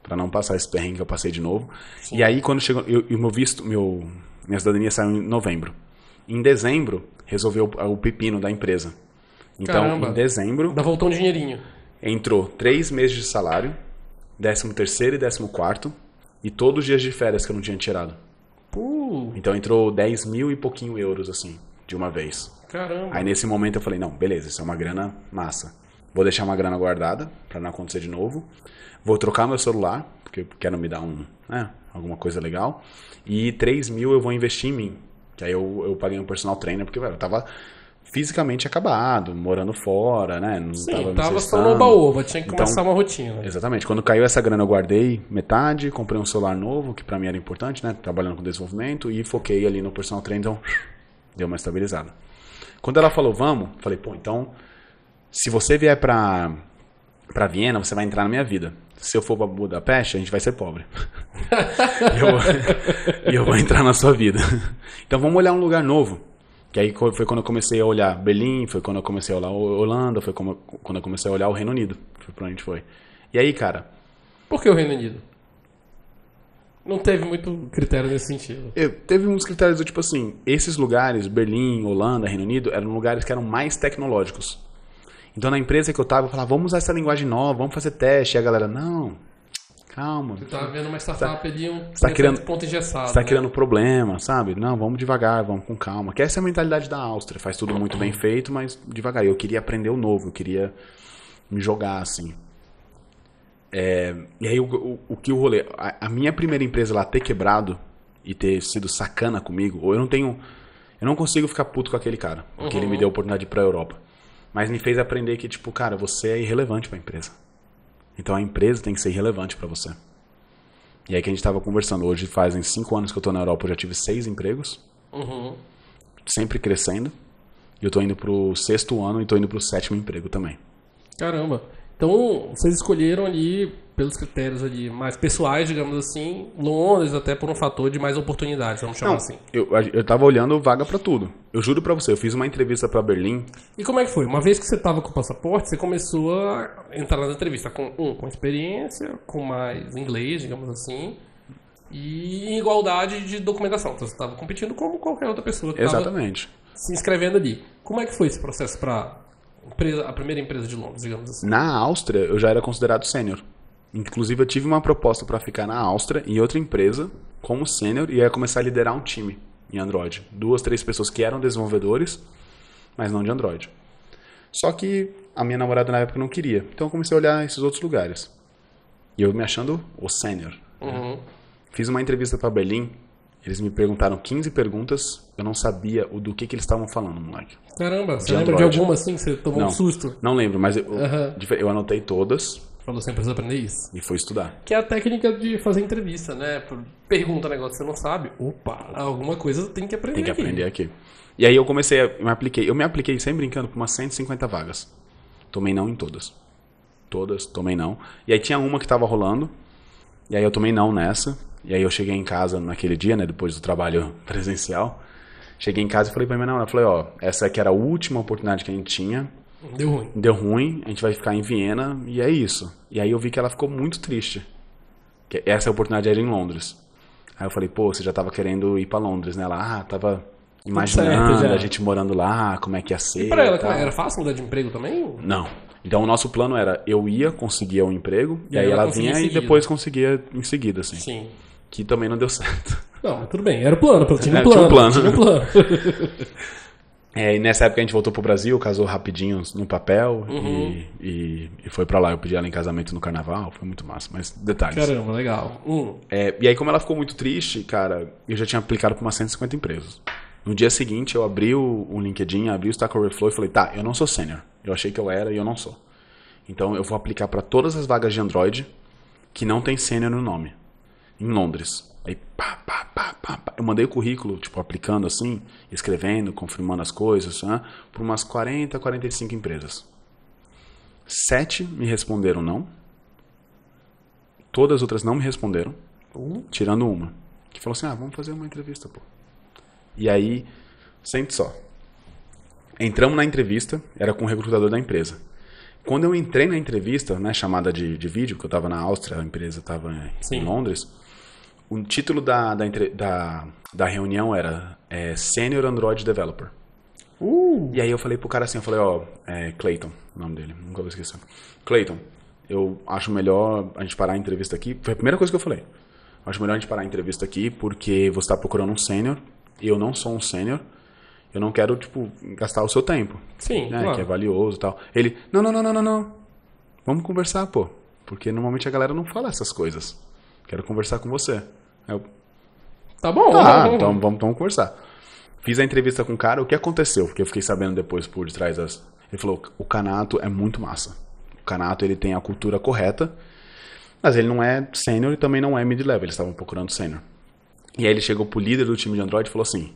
Pra não passar esse perrengue que eu passei de novo. Sim. E aí, quando chegou... meu visto, minha cidadania saiu em novembro. Em dezembro, resolveu o pepino da empresa. Então, em dezembro... Ainda voltou um dinheirinho. Entrou 3 meses de salário, 13º e 14º, e todos os dias de férias que eu não tinha tirado. Então, entrou 10 mil e pouquinho euros, assim, de uma vez. Caramba. Aí, nesse momento, eu falei, não, beleza, isso é uma grana massa. Vou deixar uma grana guardada, pra não acontecer de novo. Vou trocar meu celular, porque eu quero me dar alguma coisa legal. E 3 mil eu vou investir em mim. Que aí eu paguei um personal trainer, porque eu tava fisicamente acabado, morando fora, né? Não tava só no oba-oba, tinha que começar uma rotina. Exatamente. Quando caiu essa grana, eu guardei metade, comprei um celular novo, que pra mim era importante, né? Trabalhando com desenvolvimento, e foquei ali no personal trainer, então deu uma estabilizada. Quando ela falou, vamos, falei, pô, então, se você vier pra Viena, você vai entrar na minha vida. Se eu for pra Budapeste, a gente vai ser pobre. E eu vou entrar na sua vida. Então vamos olhar um lugar novo. Que aí foi quando eu comecei a olhar Berlim, foi quando eu comecei a olhar Holanda, foi quando eu comecei a olhar o Reino Unido. Foi pra onde a gente foi. E aí, cara... Por que o Reino Unido? Não teve muito critério nesse sentido. Teve uns critérios do tipo assim, esses lugares, Berlim, Holanda, Reino Unido, eram lugares que eram mais tecnológicos. Então, na empresa que eu tava, eu falava, vamos usar essa linguagem nova, vamos fazer teste. E a galera, não, calma. Você tá vendo uma startup ali, ponto engessado. Você tá criando problema, sabe? Não, vamos devagar, vamos com calma. Que essa é a mentalidade da Áustria. Faz tudo muito bem feito, mas devagar. Eu queria aprender o novo, eu queria me jogar, assim. E aí, o que o rolê... A minha primeira empresa lá ter quebrado e ter sido sacana comigo, ou eu não consigo ficar puto com aquele cara, porque ele me deu a oportunidade de ir pra Europa. Mas me fez aprender que, tipo, cara, você é irrelevante pra empresa. Então a empresa tem que ser irrelevante pra você. E aí que a gente tava conversando. Hoje fazem 5 anos que eu tô na Europa, eu já tive 6 empregos. Sempre crescendo. E eu tô indo pro 6º ano e tô indo pro 7º emprego também. Caramba. Então, vocês escolheram ali, pelos critérios ali mais pessoais, digamos assim, Londres até por um fator de mais oportunidades, vamos chamar assim. Eu tava olhando vaga pra tudo. Eu juro pra você, eu fiz uma entrevista pra Berlim. E como é que foi? Uma vez que você tava com o passaporte, você começou a entrar na entrevista com experiência, com mais inglês, digamos assim, e em igualdade de documentação. Então, você tava competindo como qualquer outra pessoa que Exatamente. Tava se inscrevendo ali. Como é que foi esse processo pra... a primeira empresa de Londres, digamos assim? Na Áustria, eu já era considerado sênior. Inclusive, eu tive uma proposta para ficar na Áustria, em outra empresa, como sênior, e ia começar a liderar um time em Android. 2, 3 pessoas que eram desenvolvedores, mas não de Android. Só que a minha namorada na época não queria. Então, eu comecei a olhar esses outros lugares. E eu me achando o sênior. Fiz uma entrevista para Berlim. Eles me perguntaram 15 perguntas, eu não sabia do que eles estavam falando, moleque. Caramba, você lembra de alguma assim que você tomou um susto? Não lembro, mas eu anotei todas. Falou, você precisa aprender isso. E fui estudar. Que é a técnica de fazer entrevista, né? Pergunta um negócio que você não sabe. Opa, alguma coisa tem que aprender aqui. Tem que aprender aqui. E aí eu comecei, eu me apliquei sem brincando por umas 150 vagas. Tomei não em todas. Todas, tomei não. E aí tinha uma que tava rolando, e aí eu tomei não nessa. E aí eu cheguei em casa naquele dia, né, depois do trabalho presencial. Cheguei em casa e falei pra minha namorada, falei, essa aqui era a última oportunidade que a gente tinha. Deu ruim, a gente vai ficar em Viena e é isso. E aí eu vi que ela ficou muito triste. Que essa oportunidade era em Londres. Aí eu falei, pô, você já tava querendo ir pra Londres, né? Ela, tava imaginando a gente morando lá, como é que ia ser. E pra ela, era fácil mudar de emprego também? Não. Então o nosso plano era, eu ia conseguir um emprego, e aí ela vinha e depois conseguia em seguida, assim. Sim. Que também não deu certo. Não, mas tudo bem, era o plano, tinha um plano. Tinha um plano. E nessa época a gente voltou pro Brasil, casou rapidinho no papel e foi pra lá. Eu pedi ela em casamento no carnaval, foi muito massa, mas detalhes. Caramba, legal. E aí como ela ficou muito triste, cara, eu já tinha aplicado pra umas 150 empresas No dia seguinte, eu abri o LinkedIn, abri o Stack Overflow e falei, tá, eu não sou sênior. Eu achei que eu era e eu não sou. Então, eu vou aplicar para todas as vagas de Android que não tem sênior no nome. Em Londres. Aí, pá. Eu mandei o currículo, tipo, aplicando assim, escrevendo, confirmando as coisas, né, para umas 40, 45 empresas. 7 me responderam não. Todas as outras não me responderam, tirando uma. Que falou assim, vamos fazer uma entrevista, pô. E aí, sente só. Entramos na entrevista, era com o recrutador da empresa. Quando eu entrei na entrevista, né, chamada de vídeo, que eu estava na Áustria, a empresa estava em Londres, o título da reunião era Senior Android Developer. E aí eu falei pro cara assim, eu falei, Clayton, o nome dele, nunca vou esquecer. Clayton, eu acho melhor a gente parar a entrevista aqui. Foi a primeira coisa que eu falei. Acho melhor a gente parar a entrevista aqui, porque você está procurando um sênior, e eu não sou um sênior. Eu não quero, tipo, gastar o seu tempo. Sim, né, claro. Que é valioso e tal. Ele, não. Vamos conversar, pô. Porque normalmente a galera não fala essas coisas. Quero conversar com você. Eu, tá bom. Então vamos conversar. Fiz a entrevista com o cara, o que aconteceu? Porque eu fiquei sabendo depois por detrás das... Ele falou, o Canato é muito massa. O Canato, ele tem a cultura correta, mas ele não é sênior e também não é mid-level. Eles estavam procurando sênior. E aí ele chegou pro líder do time de Android e falou assim,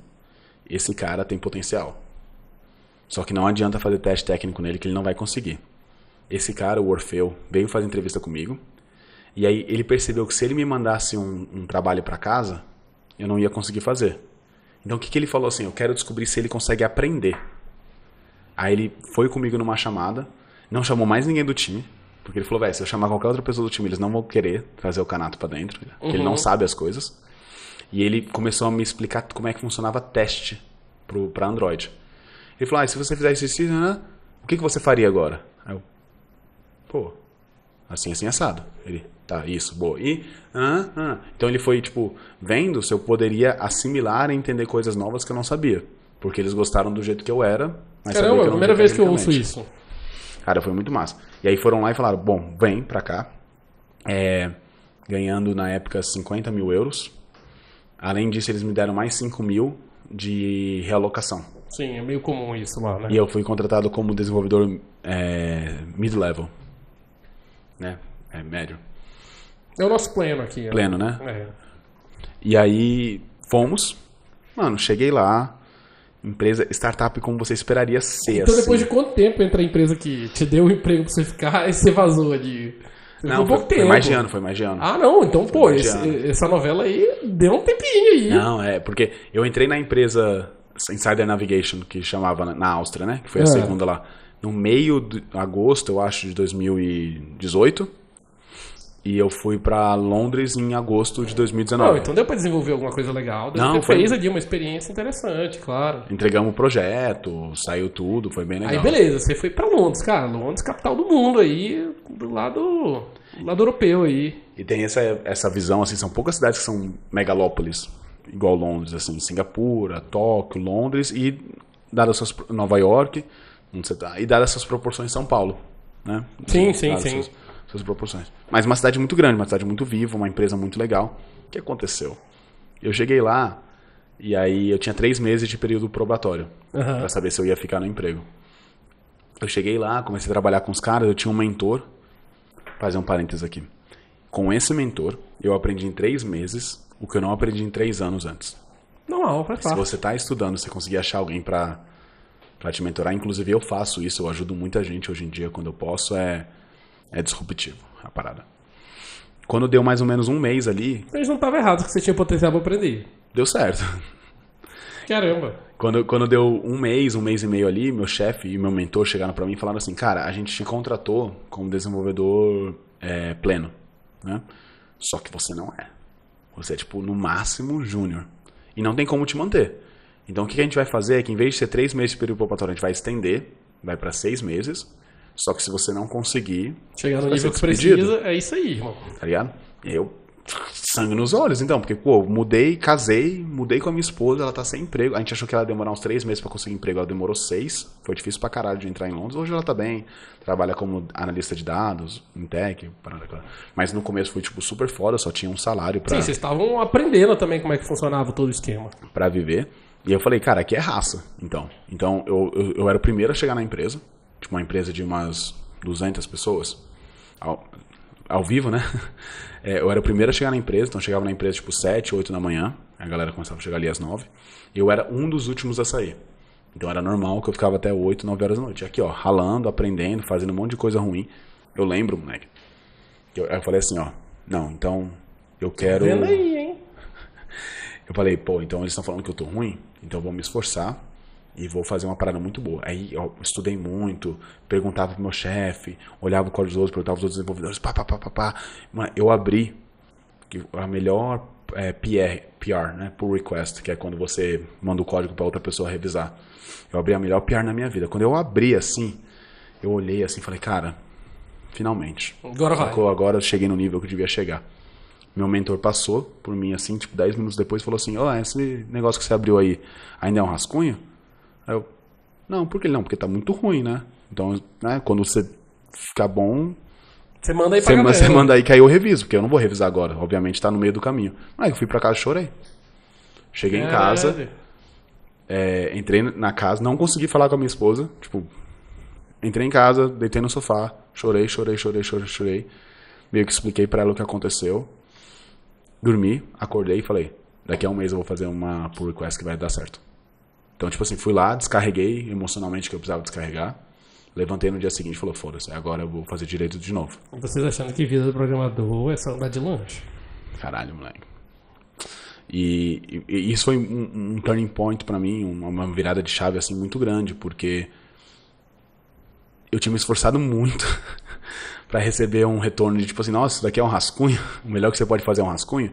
esse cara tem potencial. Só que não adianta fazer teste técnico nele que ele não vai conseguir. Esse cara, o Orfeu, veio fazer entrevista comigo. E aí ele percebeu que se ele me mandasse um trabalho para casa, eu não ia conseguir fazer. Então o que ele falou assim, eu quero descobrir se ele consegue aprender. Aí ele foi comigo numa chamada, não chamou mais ninguém do time, porque ele falou, velho, se eu chamar qualquer outra pessoa do time, eles não vão querer trazer o Canato para dentro, porque ele não sabe as coisas. E ele começou a me explicar como é que funcionava teste para Android. Ele falou, se você fizer isso, o que você faria agora? Aí eu, pô, assim, assado. Ele, tá, isso, boa. E, Então ele foi, tipo, vendo se eu poderia assimilar e entender coisas novas que eu não sabia. Porque eles gostaram do jeito que eu era. Mas caramba, a primeira vez que eu ouço isso. Cara, foi muito massa. E aí foram lá e falaram, bom, vem pra cá. Ganhando na época 50 mil euros. Além disso, eles me deram mais 5 mil de realocação. Sim, é meio comum isso lá, né? E eu fui contratado como desenvolvedor mid-level. Né? Médio. É o nosso pleno aqui. Pleno, né? E aí, fomos. Mano, cheguei lá. Empresa, startup como você esperaria ser. Então depois de quanto tempo entra a empresa que te deu o emprego pra você ficar e você vazou ali? Não, foi mais de ano, foi mais de ano. Ah, não, então, pô, essa novela aí deu um tempinho aí. Não, porque eu entrei na empresa Insider Navigation, que chamava na Áustria, né? Que foi a segunda lá. No meio de agosto, eu acho, de 2018. E eu fui pra Londres em agosto de 2019. Não, então deu pra desenvolver alguma coisa legal. Fez ali uma experiência interessante, claro. Entregamos o projeto, saiu tudo, foi bem legal. Aí beleza, você foi pra Londres, cara. Londres, capital do mundo aí, do lado europeu aí. E tem essa visão, assim, são poucas cidades que são megalópolis, igual Londres, assim, Singapura, Tóquio, Londres e Nova York, onde você tá, e dadas essas proporções São Paulo, né? Sim. Suas proporções. Mas uma cidade muito grande, uma cidade muito viva, uma empresa muito legal. O que aconteceu? Eu cheguei lá e aí eu tinha 3 meses de período probatório para saber se eu ia ficar no emprego. Eu cheguei lá, comecei a trabalhar com os caras, eu tinha um mentor, fazer um parênteses aqui. Com esse mentor, eu aprendi em 3 meses o que eu não aprendi em 3 anos antes. Não, faz parte. Se você está estudando, você conseguir achar alguém para te mentorar, inclusive eu faço isso, eu ajudo muita gente hoje em dia quando eu posso, é disruptivo a parada. Quando deu mais ou menos 1 mês ali... Mas não estava errado, que você tinha potencial para aprender. Deu certo. Caramba. Quando deu 1 mês e meio ali, meu chefe e meu mentor chegaram para mim e falaram assim, cara, a gente te contratou como desenvolvedor pleno, né? Só que você não é. Você é, tipo, no máximo júnior. E não tem como te manter. Então o que a gente vai fazer é que em vez de ser 3 meses de período probatório, a gente vai estender, vai para 6 meses... Só que se você não conseguir... chegar no nível que precisa, é isso aí, irmão. Tá ligado? E eu... sangue nos olhos, então. Porque, pô, mudei com a minha esposa, ela tá sem emprego. A gente achou que ela ia demorar uns 3 meses pra conseguir emprego. Ela demorou 6. Foi difícil pra caralho de entrar em Londres. Hoje ela tá bem. Trabalha como analista de dados, em tech. Mas no começo foi, tipo, super foda. Só tinha um salário pra... Sim, vocês estavam aprendendo também como é que funcionava todo o esquema. Pra viver. E eu falei, cara, aqui é raça, então. Então, eu era o primeiro a chegar na empresa, tipo uma empresa de umas 200 pessoas, ao vivo, né? Eu era o primeiro a chegar na empresa, então eu chegava na empresa tipo 7, 8 da manhã, a galera começava a chegar ali às 9, e eu era um dos últimos a sair. Então era normal que eu ficava até 8, 9 horas da noite. Aqui, ó, ralando, aprendendo, fazendo um monte de coisa ruim. Eu lembro, moleque. Eu falei assim, ó, não, então eu quero... Vendo aí, hein? Eu falei, pô, então eles estão falando que eu tô ruim, então eu vou me esforçar e vou fazer uma parada muito boa. Aí eu estudei muito, perguntava pro meu chefe, olhava o código dos outros, perguntava pros outros desenvolvedores, pá. Mano, eu abri a melhor PR, né, pull request, que é quando você manda o código pra outra pessoa revisar. Eu abri a melhor PR na minha vida. Quando eu abri assim, eu olhei assim e falei, cara, finalmente. Agora vai. Agora eu cheguei no nível que eu devia chegar. Meu mentor passou por mim assim, tipo 10 minutos depois, falou assim, esse negócio que você abriu aí ainda é um rascunho? Aí eu, não, por que não? Porque tá muito ruim, né? Então, né, quando você ficar bom, você manda aí pra galera. Você manda aí que aí eu reviso, porque eu não vou revisar agora, obviamente tá no meio do caminho. Aí eu fui pra casa e chorei. Cheguei em casa, entrei na casa, não consegui falar com a minha esposa, tipo, entrei em casa, deitei no sofá, chorei. Meio que expliquei pra ela o que aconteceu. Dormi, acordei e falei, daqui a um mês eu vou fazer uma pull request que vai dar certo. Então, tipo assim, fui lá, descarreguei emocionalmente o que eu precisava descarregar, levantei no dia seguinte e falei, foda-se, agora eu vou fazer direito de novo. Vocês achando que vida do programador é só andar de lanche? Caralho, moleque. E isso foi um turning point pra mim, uma virada de chave assim muito grande, porque eu tinha me esforçado muito pra receber um retorno de tipo assim, nossa, isso daqui é um rascunho, o melhor que você pode fazer é um rascunho.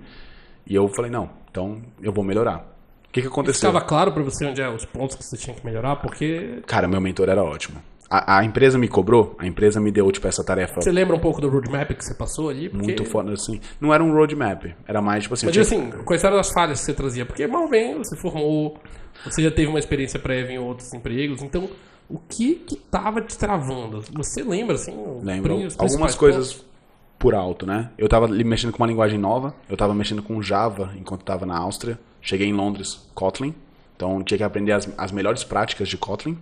E eu falei, não, então eu vou melhorar. O que aconteceu? Estava claro pra você onde é os pontos que você tinha que melhorar, porque... Cara, meu mentor era ótimo. A empresa me cobrou, a empresa me deu tipo essa tarefa. Você lembra um pouco do roadmap que você passou ali? Porque... Muito foda, assim. Não era um roadmap, era mais tipo assim... Mas assim, quais eram as falhas que você trazia? Porque mal bem, você formou, você já teve uma experiência prévia em outros empregos, então... O que tava te travando? Você lembra, assim? Lembro. Algumas coisas por alto, né? Eu tava mexendo com uma linguagem nova. Eu tava mexendo com Java enquanto tava na Áustria. Cheguei em Londres, Kotlin. Então tinha que aprender as melhores práticas de Kotlin.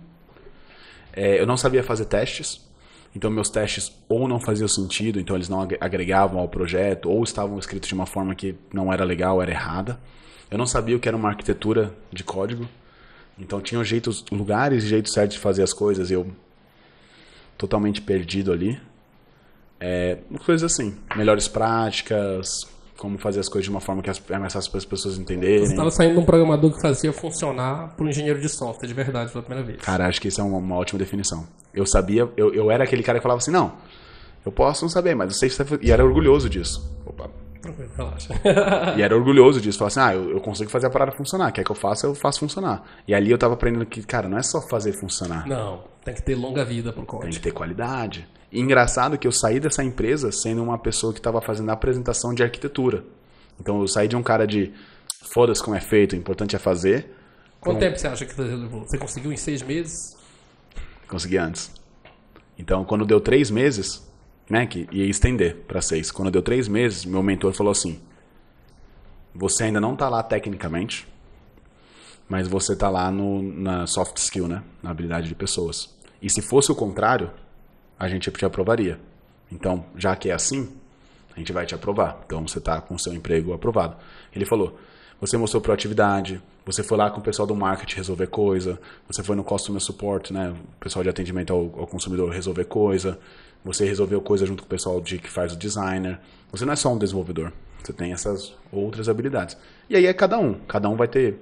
Eu não sabia fazer testes. Então meus testes ou não faziam sentido, então eles não agregavam ao projeto, ou estavam escritos de uma forma que não era legal, era errada. Eu não sabia o que era uma arquitetura de código. Então tinham lugares e jeitos certos de fazer as coisas, e eu totalmente perdido ali. Coisas assim, melhores práticas, como fazer as coisas de uma forma que é mais fácil para as pessoas entenderem. Você estava saindo de um programador que fazia funcionar para um engenheiro de software de verdade pela primeira vez. Cara, acho que isso é uma ótima definição. Eu sabia, eu era aquele cara que falava assim, não, eu posso não saber, mas eu sei que você... E era orgulhoso disso. Opa. Relaxa. E era orgulhoso disso, falava assim, eu consigo fazer a parada funcionar, quer que eu faço funcionar. E ali eu tava aprendendo que, cara, não é só fazer funcionar. Não, tem que ter longa vida pro código. Tem que ter qualidade. E engraçado que eu saí dessa empresa sendo uma pessoa que tava fazendo a apresentação de arquitetura. Então eu saí de um cara de, foda-se como é feito, o importante é fazer. Quanto tempo você acha que você levou? Você conseguiu em 6 meses? Consegui antes. Então quando deu 3 meses... né, que ia estender para 6. Quando deu 3 meses, meu mentor falou assim, você ainda não tá lá tecnicamente, mas você tá lá na soft skill, né, na habilidade de pessoas. E se fosse o contrário, a gente te aprovaria. Então, já que é assim, a gente vai te aprovar. Então, você tá com o seu emprego aprovado. Ele falou, você mostrou proatividade, você foi lá com o pessoal do marketing resolver coisa, você foi no customer support, né, o pessoal de atendimento ao consumidor resolver coisa, você resolveu coisa junto com o pessoal que faz o designer. Você não é só um desenvolvedor. Você tem essas outras habilidades. E aí é cada um vai ter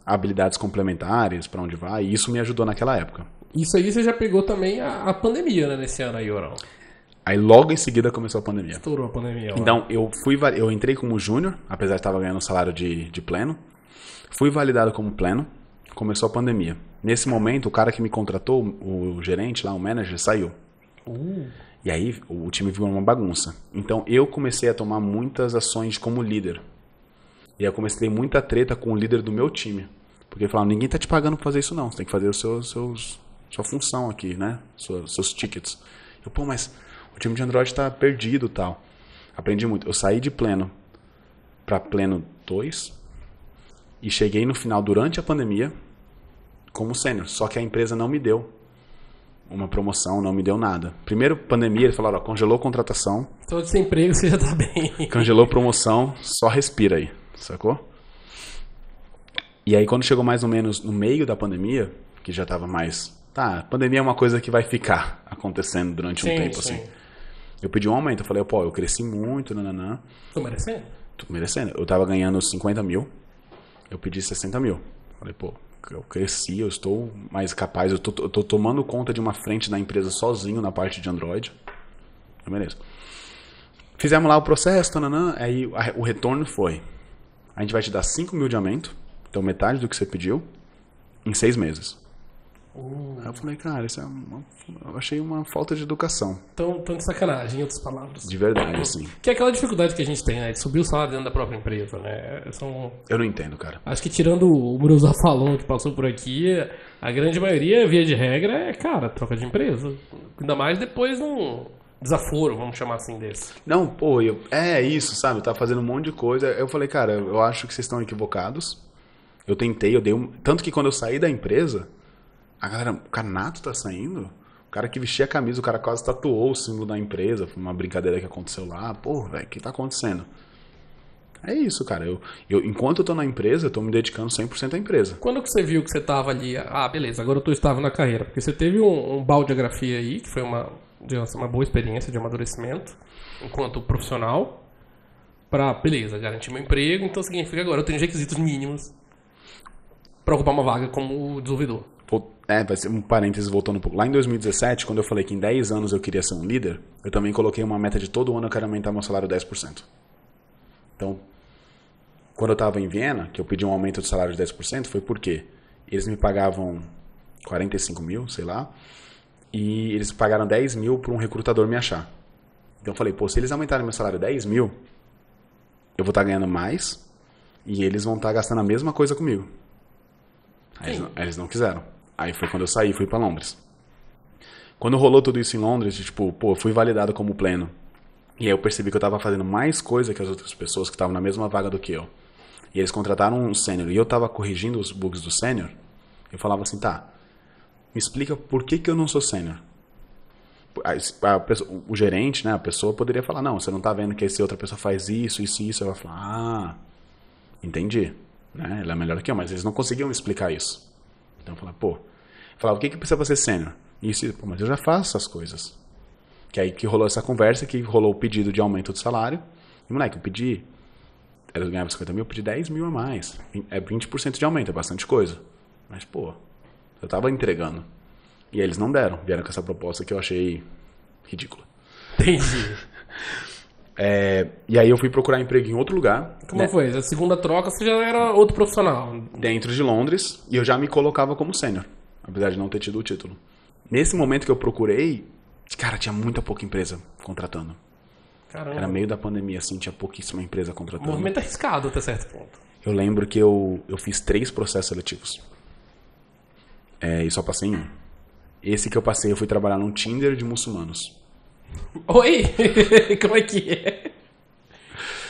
habilidades complementares para onde vai. E isso me ajudou naquela época. Isso aí você já pegou também a pandemia, né, nesse ano aí, Orão? Aí logo em seguida começou a pandemia. Estourou a pandemia. Então eu entrei como júnior, apesar de estar ganhando um salário de pleno. Fui validado como pleno. Começou a pandemia. Nesse momento, o cara que me contratou, o gerente lá, o manager, saiu. E aí o time virou uma bagunça. Então eu comecei a tomar muitas ações como líder. E aí eu comecei a ter muita treta com o líder do meu time. Porque ele falava, ninguém tá te pagando pra fazer isso não. Você tem que fazer sua função aqui, né? Seus tickets. Eu, pô, mas o time de Android tá perdido e tal. Aprendi muito. Eu saí de pleno pra pleno 2. E cheguei no final, durante a pandemia, como sênior. Só que a empresa não me deu uma promoção, não me deu nada. Primeiro, pandemia, eles falaram, ó, congelou contratação. Então, sem emprego, você já tá bem. Congelou promoção, só respira aí, sacou? E aí, quando chegou mais ou menos no meio da pandemia, que já tava mais... Tá, pandemia é uma coisa que vai ficar acontecendo durante um tempo, assim. Eu pedi um aumento, eu falei, pô, eu cresci muito, nananã. Tô merecendo? Tô merecendo. Eu tava ganhando 50 mil, eu pedi 60 mil. Falei, pô, eu cresci, eu estou mais capaz, eu tô tomando conta de uma frente da empresa sozinho na parte de Android. Eu mereço. Fizemos lá o processo, tananã, aí o retorno foi, a gente vai te dar 5 mil de aumento, então metade do que você pediu, em 6 meses. Aí eu falei, cara, isso eu achei uma falta de educação. Tão de sacanagem, em outras palavras. De verdade, assim. Que é aquela dificuldade que a gente tem, né? De subir o salário dentro da própria empresa, né? Eu não entendo, cara. Acho que tirando o Murilo Falon que passou por aqui, a grande maioria, via de regra, é, cara, troca de empresa. Ainda mais depois de um desaforo, vamos chamar assim, desse. Não, pô, é isso, sabe? Eu tava fazendo um monte de coisa. Eu falei, cara, eu acho que vocês estão equivocados. Eu tentei, eu dei tanto que quando eu saí da empresa, a galera, o Canato tá saindo? O cara que vestia a camisa, o cara quase tatuou o símbolo da empresa. Foi uma brincadeira que aconteceu lá. Pô, velho, o que tá acontecendo? É isso, cara. Enquanto eu tô na empresa, eu tô me dedicando 100% à empresa. Quando que você viu que você tava ali? Ah, beleza, agora eu tô estável na carreira. Porque você teve um baldeografia aí, que foi uma boa experiência de amadurecimento enquanto profissional. Pra, beleza, garantir meu emprego. Então significa agora eu tenho os requisitos mínimos pra ocupar uma vaga como desenvolvedor. Vai ser um parênteses voltando um pouco. Lá em 2017, quando eu falei que em 10 anos eu queria ser um líder, eu também coloquei uma meta de todo ano eu quero aumentar meu salário 10%. Então, quando eu estava em Viena, que eu pedi um aumento de salário de 10%, foi porque eles me pagavam 45 mil, sei lá, e eles pagaram 10 mil para um recrutador me achar. Então eu falei, pô, se eles aumentarem meu salário 10 mil, eu vou estar ganhando mais e eles vão estar gastando a mesma coisa comigo. Aí eles não quiseram. Aí foi quando eu saí, fui pra Londres. Quando rolou tudo isso em Londres, tipo, pô, eu fui validado como pleno. E aí eu percebi que eu tava fazendo mais coisa que as outras pessoas que estavam na mesma vaga do que eu. E eles contrataram um sênior e eu tava corrigindo os bugs do sênior. Eu falava assim, tá, me explica por que eu não sou sênior. O gerente, né, a pessoa poderia falar, não, você não tá vendo que essa outra pessoa faz isso, isso e isso. Ela vai falar, entendi. Né? Ela é melhor que eu, mas eles não conseguiam me explicar isso. Então eu falava, o que precisa pra ser sênior? Isso, pô, mas eu já faço essas coisas. Que aí que rolou essa conversa, que rolou o pedido de aumento do salário. E moleque, eu pedi, eu ganhava 50 mil, eu pedi 10 mil a mais. É 20% de aumento, é bastante coisa. Mas, pô, eu tava entregando. E aí eles não deram, vieram com essa proposta que eu achei ridícula. Entendi. E aí eu fui procurar emprego em outro lugar. Como foi? A segunda troca você já era outro profissional. Dentro de Londres, e eu já me colocava como sênior, apesar de não ter tido o título. Nesse momento que eu procurei, cara, tinha muita pouca empresa contratando. Caramba. Era meio da pandemia, assim, tinha pouquíssima empresa contratando. O movimento arriscado até certo ponto. Eu lembro que eu fiz 3 processos seletivos. E só passei em um. Esse que eu passei, eu fui trabalhar num Tinder de muçulmanos. Oi? Como é que é?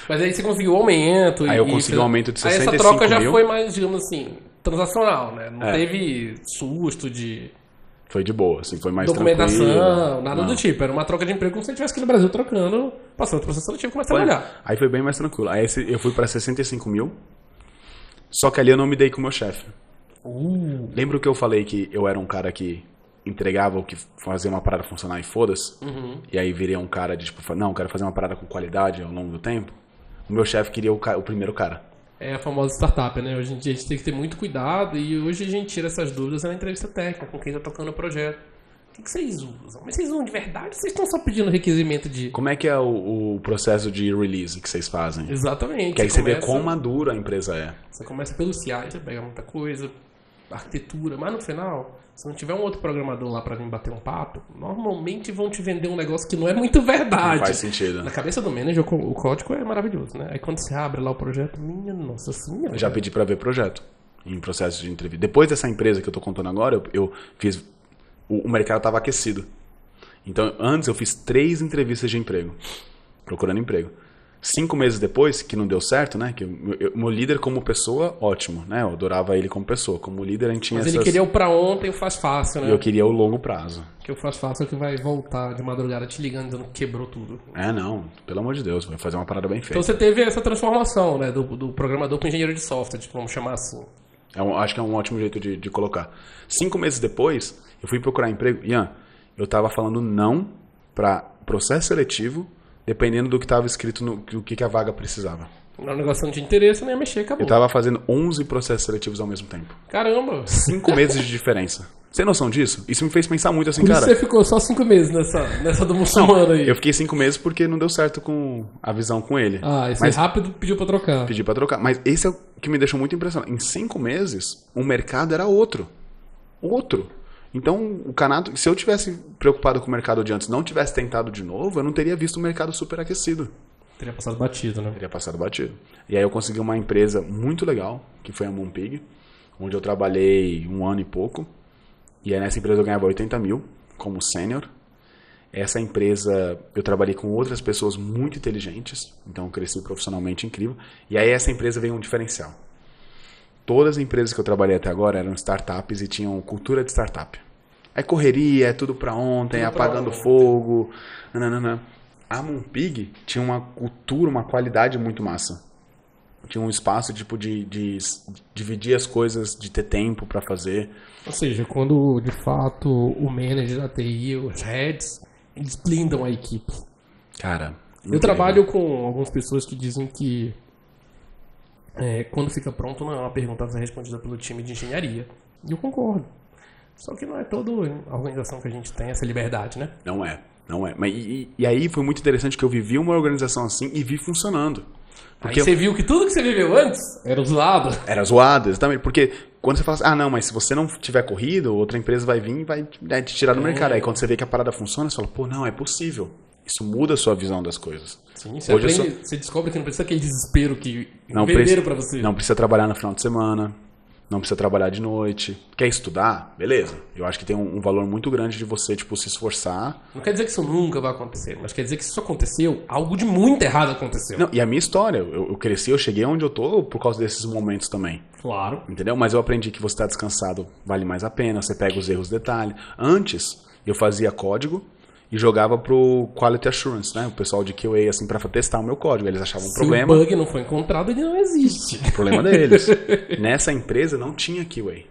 Mas aí você conseguiu um aumento. Aí eu consegui um aumento de 65 mil. Aí essa troca já foi mais, digamos assim, transacional, né? Não teve susto de... Foi de boa, assim, foi mais documentação, tranquilo. nada do tipo. Era uma troca de emprego como se você estivesse aqui no Brasil trocando, passando o processo seletivo e começar a trabalhar. Aí foi bem mais tranquilo. Aí eu fui pra 65 mil, só que ali eu não me dei com o meu chefe. Lembra que eu falei que eu era um cara que entregava o que fazia uma parada funcionar e foda-se? E aí virei um cara de tipo, não, eu quero fazer uma parada com qualidade ao longo do tempo. O meu chefe queria o primeiro cara. É a famosa startup, né? Hoje em dia a gente tem que ter muito cuidado e hoje a gente tira essas dúvidas na entrevista técnica com quem está tocando o projeto. O que vocês usam? Mas vocês usam de verdade ou vocês estão só pedindo requerimento de... Como é que é o processo de release que vocês fazem? Exatamente. Que aí você vê quão madura a empresa é. Você começa pelo CI, você pega muita coisa, arquitetura, mas no final, se não tiver um outro programador lá pra vir bater um papo, normalmente vão te vender um negócio que não é muito verdade. Não faz sentido. Na cabeça do manager, o código é maravilhoso, né? Aí quando você abre lá o projeto, minha nossa senhora. Eu já pedi pra ver projeto em processo de entrevista. Depois dessa empresa que eu tô contando agora, eu fiz... O mercado tava aquecido. Então, antes eu fiz 3 entrevistas de emprego. Procurando emprego. 5 meses depois, que não deu certo, né? Que meu líder como pessoa, ótimo, né? Eu adorava ele como pessoa. Como líder, a gente tinha Mas ele queria o pra ontem, o faz fácil, né? E eu queria o longo prazo. Que o faz fácil é o que vai voltar de madrugada te ligando, dizendo que quebrou tudo. Não. Pelo amor de Deus, vai fazer uma parada bem feita. Então você teve essa transformação, né? Do programador para engenheiro de software, vamos chamar assim. Acho que é um ótimo jeito de colocar. 5 meses depois, eu fui procurar emprego. Ian, eu tava falando não para processo seletivo, dependendo do que estava escrito no que a vaga precisava. O negócio não tinha interesse, não ia mexer, acabou. Eu tava fazendo 11 processos seletivos ao mesmo tempo. Caramba! 5 meses de diferença. Você tem noção disso? Isso me fez pensar muito assim, Por cara. isso você ficou só 5 meses nessa do muçulmano aí. Eu fiquei 5 meses porque não deu certo com a visão com ele. Ah, esse rápido pediu pra trocar. Pedi pra trocar. Mas esse é o que me deixou muito impressionado. Em 5 meses, o mercado era outro. Então, o Canato, se eu tivesse preocupado com o mercado de antes, não tivesse tentado de novo, eu não teria visto o mercado superaquecido. Teria passado batido, né? Teria passado batido. E aí eu consegui uma empresa muito legal, que foi a Mompig, onde eu trabalhei 1 ano e pouco. E aí nessa empresa eu ganhava 80 mil como sênior. Essa empresa eu trabalhei com outras pessoas muito inteligentes, então eu cresci profissionalmente incrível. E aí essa empresa veio um diferencial. Todas as empresas que eu trabalhei até agora eram startups e tinham cultura de startup. É correria, é tudo pra ontem, é apagando fogo. Nananana. A Mompig tinha uma cultura, uma qualidade muito massa. Tinha um espaço tipo de dividir as coisas, de ter tempo pra fazer. Ou seja, quando de fato o manager da TI, os heads, eles blindam a equipe. Cara, eu trabalho com algumas pessoas que dizem que quando fica pronto não é uma pergunta a ser respondida pelo time de engenharia. E eu concordo. Só que não é toda a organização que a gente tem essa liberdade, né? Não é. Mas, e aí foi muito interessante que eu vivi uma organização assim e vi funcionando. Porque aí você viu que tudo que você viveu antes era zoado. Era zoado, exatamente. Porque quando você fala assim, não, mas se você não tiver corrido, outra empresa vai vir e vai te tirar do mercado. Aí quando você vê que a parada funciona, você fala, pô, não, é possível. Isso muda a sua visão das coisas. Sim, você descobre que não precisa aquele desespero que venderam pra você. Não precisa trabalhar no final de semana. Não precisa trabalhar de noite. Quer estudar? Beleza. Eu acho que tem um valor muito grande de você, tipo, se esforçar. Não quer dizer que isso nunca vai acontecer, mas quer dizer que se isso aconteceu, algo de muito errado aconteceu. Não, e a minha história, eu cresci, eu cheguei onde eu tô por causa desses momentos também. Claro. Entendeu? Mas eu aprendi que você tá descansado vale mais a pena, você pega os erros, detalhe. Antes, eu fazia código e jogava pro Quality Assurance, né? O pessoal de QA, assim, pra testar o meu código. Eles achavam um problema. Se o bug não foi encontrado, ele não existe. O problema deles. Nessa empresa não tinha QA.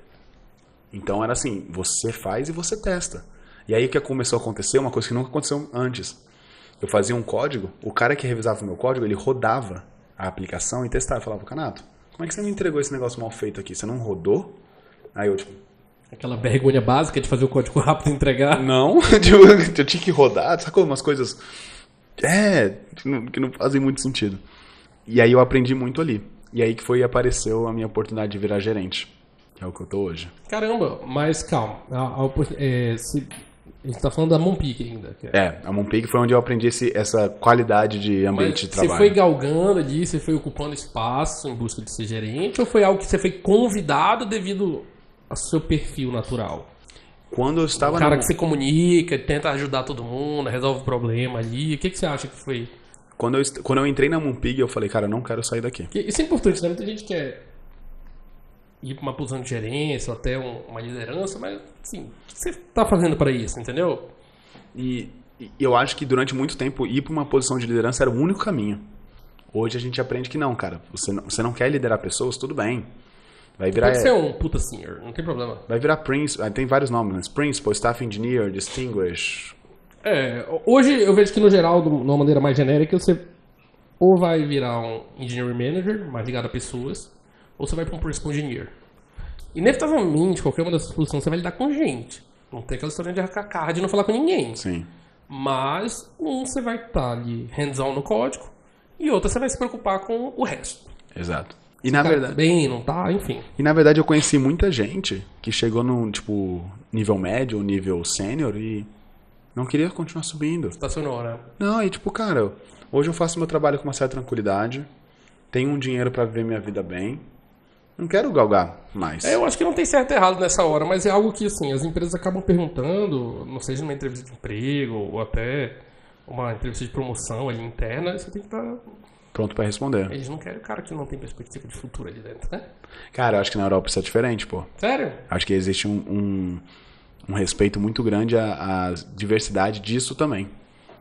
Então era assim, você faz e você testa. E aí que começou a acontecer uma coisa que nunca aconteceu antes. Eu fazia um código, o cara que revisava o meu código, ele rodava a aplicação e testava. Eu falava, Canato, como é que você me entregou esse negócio mal feito aqui? Você não rodou? Aí eu, tipo... Aquela vergonha básica de fazer o código rápido e entregar. Não, eu tinha que rodar, sacou? Umas coisas que não fazem muito sentido. E aí eu aprendi muito ali. E aí que apareceu a minha oportunidade de virar gerente, que é o que eu tô hoje. Caramba, mas calma. A gente tá falando da Mompig ainda. A Mompig foi onde eu aprendi essa qualidade de ambiente de trabalho. Você foi galgando ali, você foi ocupando espaço em busca de ser gerente, ou foi algo que você foi convidado devido ao seu perfil natural? Quando eu estava... O cara que se comunica, tenta ajudar todo mundo, resolve o problema ali. O que você acha que foi? Quando eu entrei na Mompig, eu falei, cara, eu não quero sair daqui. Isso é importante, né? Muita gente quer ir para uma posição de gerência ou até uma liderança, mas, assim, o que você tá fazendo para isso, entendeu? E eu acho que durante muito tempo ir para uma posição de liderança era o único caminho. Hoje a gente aprende que não, cara. Você não quer liderar pessoas, tudo bem. Vai virar... Pode ser um puta senior, não tem problema. Vai virar Principal, tem vários nomes, né? Principal, Staff Engineer, Distinguished. Hoje eu vejo que no geral, de uma maneira mais genérica, você ou vai virar um Engineering Manager, mais ligado a pessoas, ou você vai para um Principal Engineer. Inevitavelmente, qualquer uma dessas posições você vai lidar com gente. Não tem aquela história de arrancar card e não falar com ninguém. Sim. Mas você vai estar ali hands-on no código e outra você vai se preocupar com o resto. Exato. E na verdade, bem, não tá, enfim. E na verdade eu conheci muita gente que chegou no tipo nível médio, nível sênior e não queria continuar subindo. Estacionou, né? Não, e tipo, cara, hoje eu faço meu trabalho com uma certa tranquilidade, tenho um dinheiro pra viver minha vida bem, não quero galgar mais. Eu acho que não tem certo e errado nessa hora, mas é algo que assim, as empresas acabam perguntando, não seja numa entrevista de emprego ou até uma entrevista de promoção ali interna, você tem que estar pronto para responder. Eles não querem o cara que não tem perspectiva de futuro ali dentro, né? Cara, eu acho que na Europa isso é diferente, pô. Sério? Acho que existe um respeito muito grande à diversidade disso também.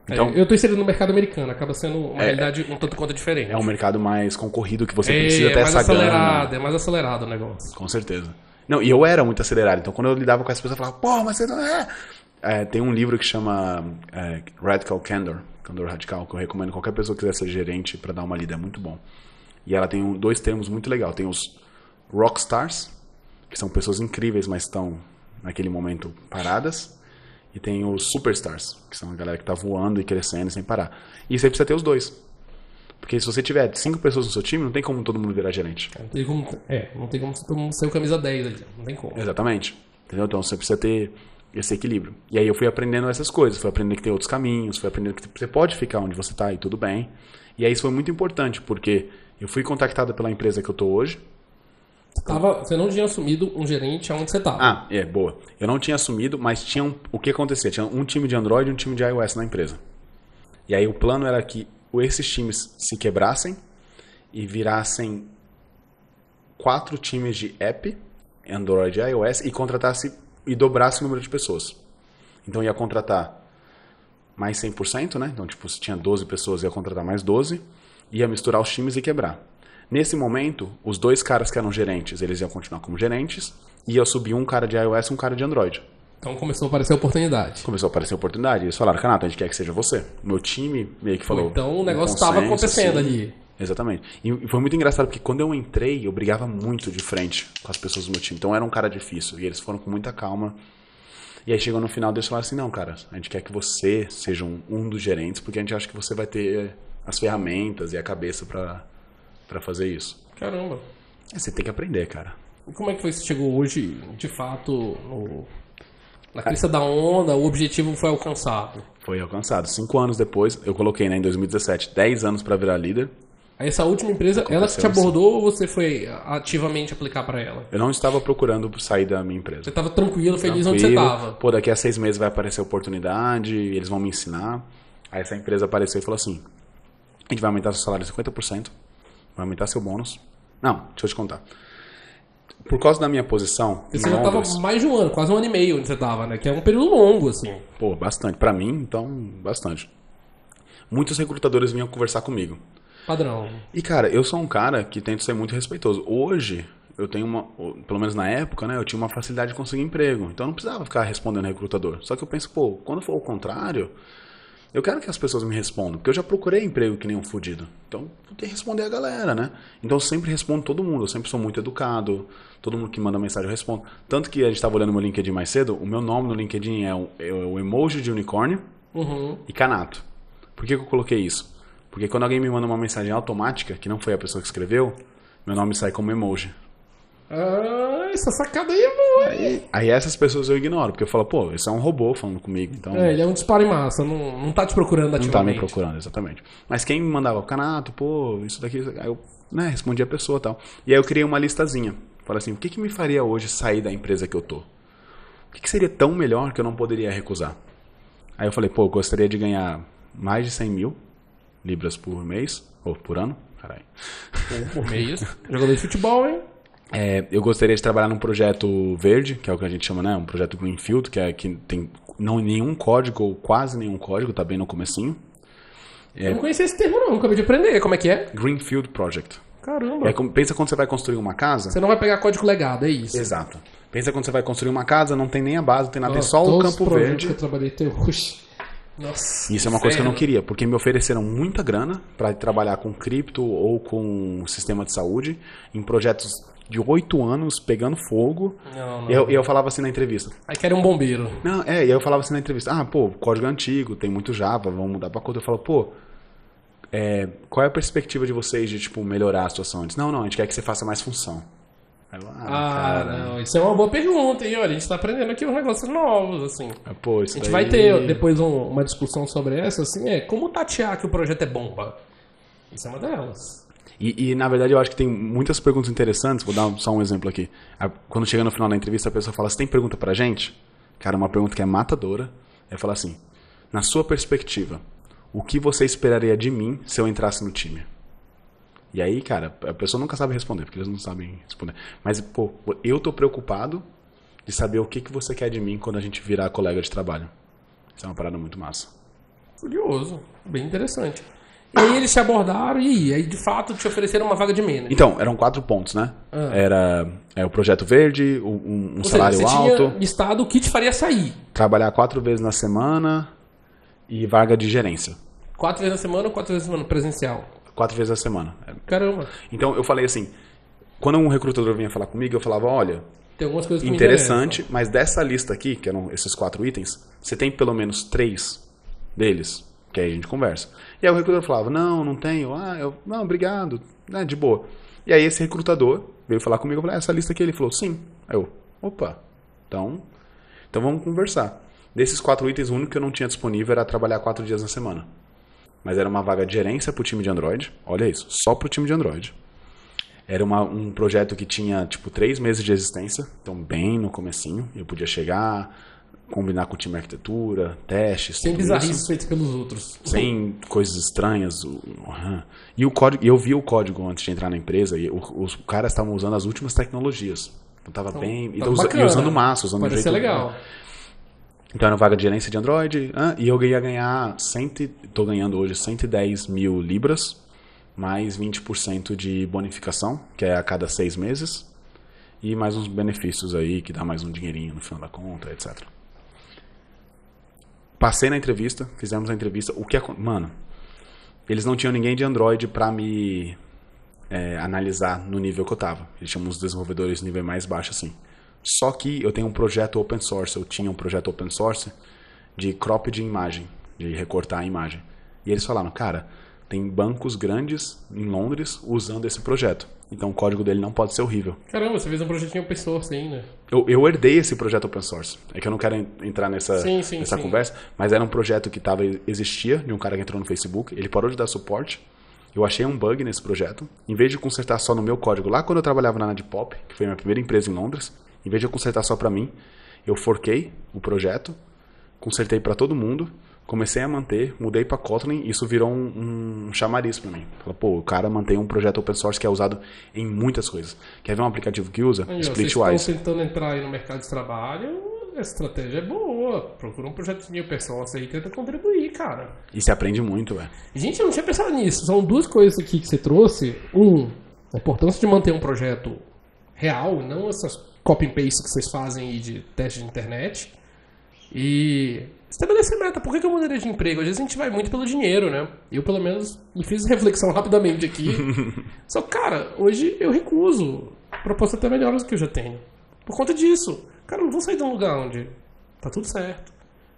Então, eu tô inserido no mercado americano, acaba sendo uma realidade um tanto quanto diferente. É um mercado mais concorrido que você precisa ter essa gana. É mais acelerado o negócio. Com certeza. Não, e eu era muito acelerado, então quando eu lidava com as pessoas, eu falava, pô, mas você não é... Tem um livro que chama Radical Candor Radical, que eu recomendo qualquer pessoa que quiser ser gerente para dar uma lida, é muito bom. E ela tem dois termos muito legais. Tem os rockstars, que são pessoas incríveis, mas estão naquele momento paradas. E tem os superstars, que são a galera que tá voando e crescendo sem parar. E você precisa ter os dois. Porque se você tiver 5 pessoas no seu time, não tem como todo mundo virar gerente. Não tem como todo mundo ser o camisa 10 ali. Não tem como. Exatamente. Entendeu? Então você precisa ter esse equilíbrio. E aí eu fui aprendendo essas coisas. Fui aprendendo que tem outros caminhos. Fui aprendendo que você pode ficar onde você tá e tudo bem. E aí isso foi muito importante, porque eu fui contactado pela empresa que eu tô hoje. Você não tinha assumido um gerente aonde você estava. Boa. Eu não tinha assumido, mas o que acontecia? Tinha um time de Android e um time de iOS na empresa. E aí o plano era que esses times se quebrassem e virassem 4 times de app, Android e iOS, e dobrasse o número de pessoas. Então ia contratar mais 100%, né? Então, tipo, se tinha 12 pessoas, ia contratar mais 12, ia misturar os times e quebrar. Nesse momento, os 2 caras que eram gerentes, eles iam continuar como gerentes, e ia subir um cara de iOS e um cara de Android. Então começou a aparecer oportunidade. Eles falaram, Canato, a gente quer que seja você. O meu time meio que falou... Então o negócio estava acontecendo assim, ali. Exatamente. E foi muito engraçado, porque quando eu entrei, eu brigava muito de frente com as pessoas do meu time. Então era um cara difícil, e eles foram com muita calma. E aí chegou no final, eles falaram assim, não, cara, a gente quer que você seja um dos gerentes, porque a gente acha que você vai ter as ferramentas e a cabeça pra fazer isso. Caramba. Você tem que aprender, cara. E como é que foi que você chegou hoje, de fato, na crista da onda, o objetivo foi alcançado? Foi alcançado. 5 anos depois, eu coloquei, né, em 2017, 10 anos pra virar líder. Aí essa última empresa, ela te abordou ou você foi ativamente aplicar pra ela? Eu não estava procurando sair da minha empresa. Você estava tranquilo, feliz onde você estava? Pô, daqui a 6 meses vai aparecer oportunidade, eles vão me ensinar. Aí essa empresa apareceu e falou assim, a gente vai aumentar seu salário 50%, vai aumentar seu bônus. Não, deixa eu te contar. Por causa da minha posição... Você já estava mais de um ano, quase 1 ano e meio onde você estava, né? Que é um período longo, assim. Pô, bastante. Pra mim, então, bastante. Muitos recrutadores vinham conversar comigo. Padrão. E, cara, eu sou um cara que tento ser muito respeitoso. Hoje, eu tenho pelo menos na época, né? Eu tinha uma facilidade de conseguir emprego. Então, eu não precisava ficar respondendo recrutador. Só que eu penso, pô, quando for o contrário... Eu quero que as pessoas me respondam, porque eu já procurei emprego que nem um fudido. Então, eu tenho que responder a galera, né? Então, eu sempre respondo todo mundo. Eu sempre sou muito educado. Todo mundo que manda mensagem eu respondo. Tanto que a gente estava olhando meu LinkedIn mais cedo. O meu nome no LinkedIn é o emoji de unicórnio e Canato. Por que eu coloquei isso? Porque quando alguém me manda uma mensagem automática, que não foi a pessoa que escreveu, meu nome sai como emoji. Ah, essa sacada aí é boa. Aí essas pessoas eu ignoro, porque eu falo, pô, esse é um robô falando comigo. Então, ele é um disparo em massa, não tá te procurando ativamente. Não tá me procurando, exatamente. Mas quem me mandava, Canato, pô, isso daqui, aí eu respondi a pessoa e tal. E aí eu criei uma listazinha. Falei assim, o que me faria hoje sair da empresa que eu tô? O que seria tão melhor que eu não poderia recusar? Aí eu falei, pô, eu gostaria de ganhar mais de 100 mil libras por mês, ou por ano, caralho. Por mês. Jogador de futebol, hein? Eu gostaria de trabalhar num projeto verde, que é o que a gente chama, né? Um projeto Greenfield, que tem nenhum código, ou quase nenhum código, tá bem no comecinho. Eu não conhecia esse termo não, acabei de aprender. Como é que é? Greenfield Project. Caramba. Pensa quando você vai construir uma casa. Você não vai pegar código legado, é isso? Exato. Pensa quando você vai construir uma casa, não tem nem a base, não tem nada, tem só o campo verde. Que eu trabalhei até hoje. Nossa, isso é uma coisa que eu não queria, porque me ofereceram muita grana para trabalhar com cripto ou com sistema de saúde em projetos de 8 anos pegando fogo. Não. E eu falava assim na entrevista. Aí que era um bombeiro. Não, e eu falava assim na entrevista. Código antigo, tem muito Java, vamos mudar pra coisa. Eu falo, pô, qual é a perspectiva de vocês de, tipo, melhorar a situação antes? Não, a gente quer que você faça mais função. Aí eu, cara, não, isso é uma boa pergunta, hein? Olha, a gente tá aprendendo aqui uns negócios novos, assim. Pô, isso a gente vai ter depois uma discussão sobre essa, assim, como tatear que o projeto é bomba? Isso é uma delas. E, na verdade, eu acho que tem muitas perguntas interessantes. Vou dar só um exemplo aqui. Quando chega no final da entrevista, a pessoa fala, você tem pergunta pra gente? Cara, uma pergunta que é matadora. É falar assim, na sua perspectiva, o que você esperaria de mim se eu entrasse no time? E aí, cara, a pessoa nunca sabe responder, porque eles não sabem responder. Mas, pô, eu tô preocupado de saber o que você quer de mim quando a gente virar colega de trabalho. Isso é uma parada muito massa. Curioso, bem interessante. E aí eles te abordaram e aí de fato te ofereceram uma vaga de manager. Então, eram 4 pontos, né? Era o projeto verde, um salário seja, você alto. tinha listado o que te faria sair. Trabalhar 4 vezes na semana e vaga de gerência. 4 vezes na semana ou 4 vezes na semana presencial? 4 vezes na semana. Caramba. Então eu falei assim, quando um recrutador vinha falar comigo, eu falava, olha, tem algumas coisas que interessante, me mas dessa lista aqui, que eram esses 4 itens, você tem pelo menos 3 deles, que aí a gente conversa. E aí o recrutador falava, não tenho. Não, obrigado, de boa. E aí esse recrutador veio falar comigo, eu falei, essa lista aqui, ele falou, sim. Aí eu, opa, então vamos conversar. Desses 4 itens, o único que eu não tinha disponível era trabalhar 4 dias na semana. Mas era uma vaga de gerência pro time de Android, olha isso, só pro time de Android. Era um projeto que tinha, 3 meses de existência, então bem no comecinho, eu podia chegar, combinar com o time de arquitetura, testes, sem bizarrices feitas pelos outros. Sem coisas estranhas. E o código, eu vi o código antes de entrar na empresa e os caras estavam usando as últimas tecnologias. Então tava bem. E usando massa, usando Parece um jeito legal. Então era vaga de gerência de Android. E eu ia ganhar tô ganhando hoje 110 mil libras, mais 20% de bonificação, que é a cada 6 meses. E mais uns benefícios aí, que dá mais um dinheirinho no final da conta, etc. Passei na entrevista, fizemos a entrevista. Mano, eles não tinham ninguém de Android pra me analisar no nível que eu tava. Eles tinham uns desenvolvedores nível mais baixo, assim. Só que eu tenho um projeto open source, eu tinha um projeto open source de crop de imagem, de recortar a imagem. E eles falaram, cara, tem bancos grandes em Londres usando esse projeto. Então o código dele não pode ser horrível. Caramba, você fez um projetinho open source ainda. Eu herdei esse projeto open source. É que eu não quero entrar nessa conversa, mas era um projeto que existia, de um cara que entrou no Facebook, ele parou de dar suporte. Eu achei um bug nesse projeto. Em vez de consertar só no meu código, lá quando eu trabalhava na Nadpop, que foi a minha primeira empresa em Londres, em vez de eu consertar só para mim, eu forquei o projeto, consertei para todo mundo, comecei a manter, mudei para Kotlin, isso virou um chamariz para mim. Falei, pô, o cara mantém um projeto open source que é usado em muitas coisas. Quer ver um aplicativo que usa? Splitwise. Vocês estão tentando entrar aí no mercado de trabalho, essa estratégia é boa. Procura um projetinho open source aí e tenta contribuir, cara. E se aprende muito, velho. Gente, eu não tinha pensado nisso. São 2 coisas aqui que você trouxe. A importância de manter um projeto real, não essas copy and paste que vocês fazem aí de teste de internet. E estabelecer meta. Por que eu mudaria de emprego? Às vezes a gente vai muito pelo dinheiro, né? Eu, pelo menos, me fiz reflexão rapidamente aqui. Só que, cara, hoje eu recuso propostas até melhores do que eu já tenho. Por conta disso. Cara, eu não vou sair de um lugar onde tá tudo certo.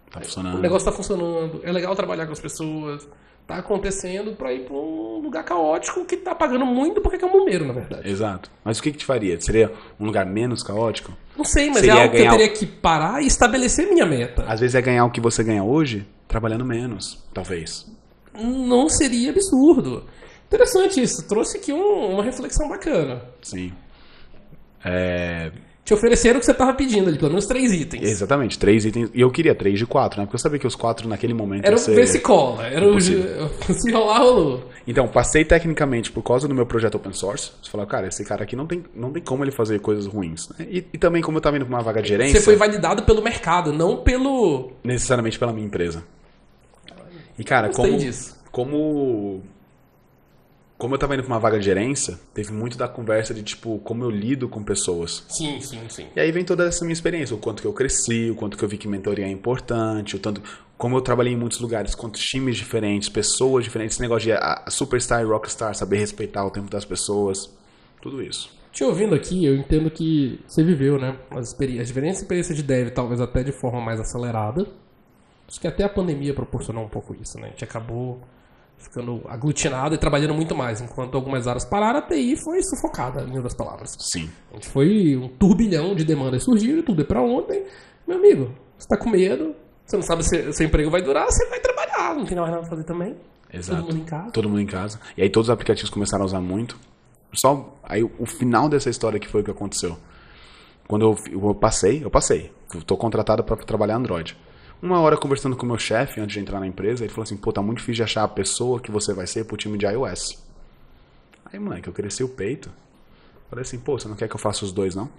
Tá funcionando. O negócio tá funcionando. É legal trabalhar com as pessoas. Tá acontecendo pra ir pra um lugar caótico que tá pagando muito porque é um bombeiro, na verdade. Exato. Mas o que te faria? Seria um lugar menos caótico? Não sei, mas é algo que eu teria que parar e estabelecer minha meta. Às vezes é ganhar o que você ganha hoje, trabalhando menos, talvez. Não seria absurdo. Interessante isso. Trouxe aqui uma reflexão bacana. Sim. Te ofereceram o que você estava pedindo ali, pelo menos 3 itens. Exatamente, 3 itens. E eu queria 3 de 4, né? Porque eu sabia que os 4 naquele momento era o se cola. Era o se rolar, rolou. Então, passei tecnicamente por causa do meu projeto open source. Você falou, cara, esse cara aqui não tem como ele fazer coisas ruins. Né? E também, como eu estava indo para uma vaga de gerência... Você foi validado pelo mercado, não pelo... necessariamente pela minha empresa. E, cara, como eu tava indo pra uma vaga de gerência, teve muito da conversa de, como eu lido com pessoas. Sim. E aí vem toda essa minha experiência, o quanto que eu cresci, o quanto que eu vi que mentoria é importante, o tanto, como eu trabalhei em muitos lugares, quantos times diferentes, pessoas diferentes, esse negócio de superstar e rockstar, saber respeitar o tempo das pessoas, tudo isso. Te ouvindo aqui, eu entendo que você viveu, né, as diferentes experiências de dev, talvez até de forma mais acelerada. Acho que até a pandemia proporcionou um pouco isso, né, a gente acabou ficando aglutinado e trabalhando muito mais, enquanto algumas áreas pararam, a TI foi sufocada, em outras palavras. Sim. A gente foi um turbilhão de demandas surgiram, tudo é pra ontem. Meu amigo, você tá com medo, você não sabe se seu emprego vai durar, você vai trabalhar, não tem mais nada pra fazer também. Exato. Todo mundo em casa. Todo mundo em casa. E aí todos os aplicativos começaram a usar muito. Aí o final dessa história que foi o que aconteceu. Quando eu passei. Eu tô contratado para trabalhar Android. Uma hora conversando com o meu chefe, antes de entrar na empresa, ele falou assim, pô, tá muito difícil de achar a pessoa que você vai ser pro time de iOS. Aí, moleque, eu cresci o peito. Falei assim, pô, você não quer que eu faça os dois, não?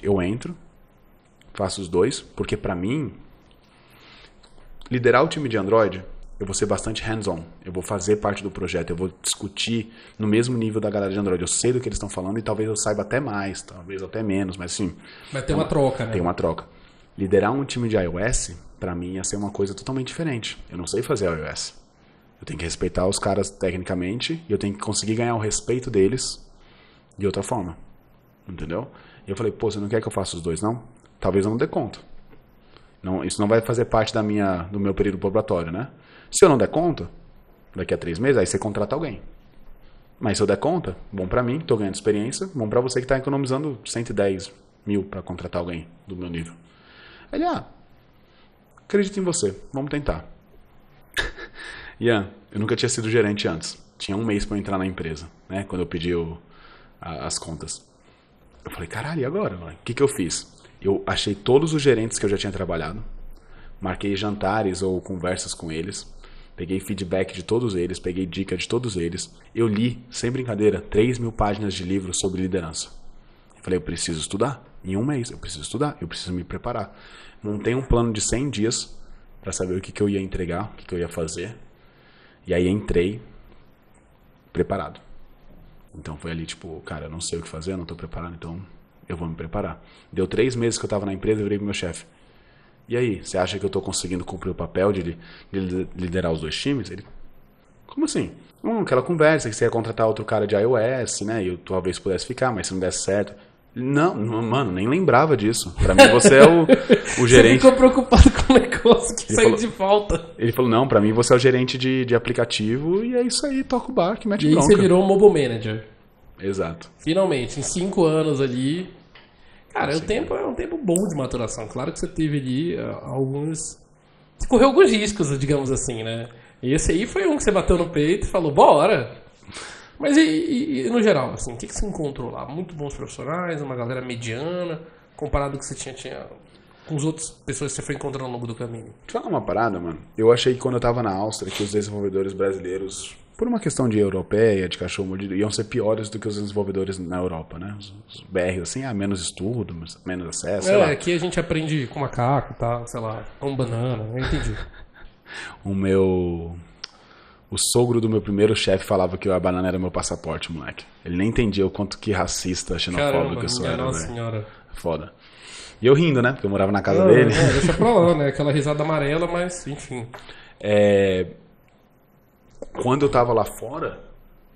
Eu entro, faço os dois, porque pra mim, liderar o time de Android, eu vou ser bastante hands-on. Eu vou fazer parte do projeto, eu vou discutir no mesmo nível da galera de Android. Eu sei do que eles estão falando e talvez eu saiba até mais, talvez até menos, mas assim... Vai ter uma troca, né? Tem uma troca. Liderar um time de iOS, pra mim, ia ser uma coisa totalmente diferente. Eu não sei fazer iOS. Eu tenho que respeitar os caras tecnicamente e eu tenho que conseguir ganhar o respeito deles de outra forma. Entendeu? E eu falei, pô, você não quer que eu faça os dois, não? Talvez eu não dê conta. Não, isso não vai fazer parte do meu período probatório, né? Se eu não der conta, daqui a 3 meses, aí você contrata alguém. Mas se eu der conta, bom pra mim, tô ganhando experiência, bom pra você que tá economizando 110 mil pra contratar alguém do meu nível. Ele, acredito em você, vamos tentar. Ian, eu nunca tinha sido gerente antes. Tinha 1 mês pra eu entrar na empresa, né? Quando eu pedi as contas. Eu falei, caralho, e agora? O que eu fiz? Eu achei todos os gerentes que eu já tinha trabalhado, marquei jantares ou conversas com eles, peguei feedback de todos eles, peguei dica de todos eles. Eu li, sem brincadeira, 3.000 páginas de livros sobre liderança. Eu falei, eu preciso estudar. Em 1 mês, eu preciso estudar, eu preciso me preparar. Montei um plano de 100 dias para saber o que eu ia entregar, o que eu ia fazer. E aí entrei preparado. Então foi ali, tipo, cara, eu não sei o que fazer, eu não tô preparado, então eu vou me preparar. Deu 3 meses que eu tava na empresa, eu virei pro meu chefe. E aí, você acha que eu tô conseguindo cumprir o papel de liderar os 2 times? Ele, como assim? Aquela conversa que você ia contratar outro cara de iOS, né? E eu talvez pudesse ficar, mas se não desse certo... Não, mano, nem lembrava disso. Pra mim você é o gerente. Você ficou preocupado com o negócio que saiu de falta. Ele falou, não, pra mim você é o gerente de aplicativo e é isso aí, toca o barco, mete bronca. E aí você virou um mobile manager. Exato. Finalmente, em 5 anos ali. Cara, o tempo é um tempo bom de maturação. Claro que você teve ali alguns... Você correu alguns riscos, digamos assim, né? E esse aí foi um que você bateu no peito e falou, bora! Mas e no geral, assim, o que você encontrou lá? Muito bons profissionais, uma galera mediana, comparado com o que você tinha com as outras pessoas que você foi encontrando ao longo do caminho? Deixa eu falar uma parada, mano. Eu achei que quando eu tava na Áustria, que os desenvolvedores brasileiros, por uma questão de europeia, de cachorro mordido, iam ser piores do que os desenvolvedores na Europa, né? Os BRs, assim, menos estudo, menos acesso, sei lá. Aqui a gente aprende com macaco, tá? Sei lá, com banana, eu entendi. O sogro do meu primeiro chefe falava que a banana era meu passaporte, moleque. Ele nem entendia o quanto que racista, xenofóbico eu sou. Nossa senhora. Foda. E eu rindo, né? Porque eu morava na casa dele. Deixa pra lá, né? Aquela risada amarela, mas enfim. Quando eu tava lá fora,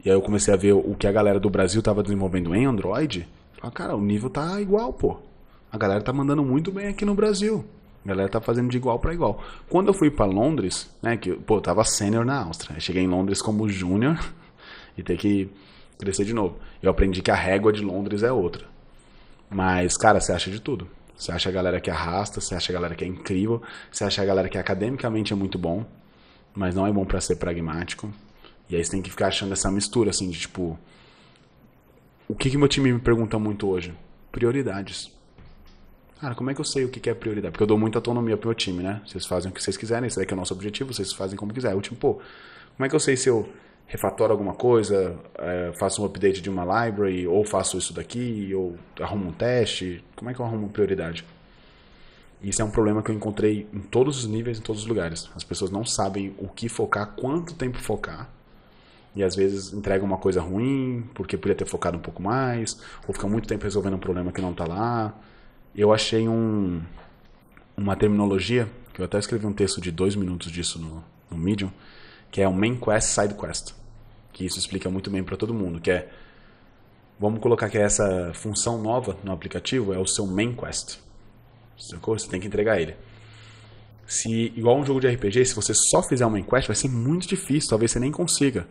e aí eu comecei a ver o que a galera do Brasil tava desenvolvendo em Android, eu falei, cara, o nível tá igual, pô. A galera tá mandando muito bem aqui no Brasil. A galera tá fazendo de igual para igual. Quando eu fui para Londres, né, que eu tava sênior na Áustria. Eu cheguei em Londres como júnior e ter que crescer de novo. Eu aprendi que a régua de Londres é outra. Mas, cara, você acha de tudo. Você acha a galera que arrasta, você acha a galera que é incrível, você acha a galera que academicamente é muito bom, mas não é bom para ser pragmático. E aí você tem que ficar achando essa mistura, assim, de tipo... O que meu time me pergunta muito hoje? Prioridades. Cara, como é que eu sei o que é prioridade? Porque eu dou muita autonomia pro meu time, né? Vocês fazem o que vocês quiserem, esse daqui é o nosso objetivo, vocês fazem como quiser. Eu, tipo, pô, como é que eu sei se eu refatoro alguma coisa, faço um update de uma library, ou faço isso daqui, ou arrumo um teste? Como é que eu arrumo prioridade? Isso é um problema que eu encontrei em todos os níveis, em todos os lugares. As pessoas não sabem o que focar, quanto tempo focar. E às vezes entregam uma coisa ruim, porque podia ter focado um pouco mais, ou fica muito tempo resolvendo um problema que não tá lá. Eu achei uma terminologia, que eu até escrevi um texto de 2 minutos disso no Medium, que é o Main Quest, Side Quest. Que isso explica muito bem para todo mundo, que é, vamos colocar que essa função nova no aplicativo é o seu Main Quest. Você tem que entregar ele. Igual um jogo de RPG, se você só fizer um Main Quest, vai ser muito difícil, talvez você nem consiga.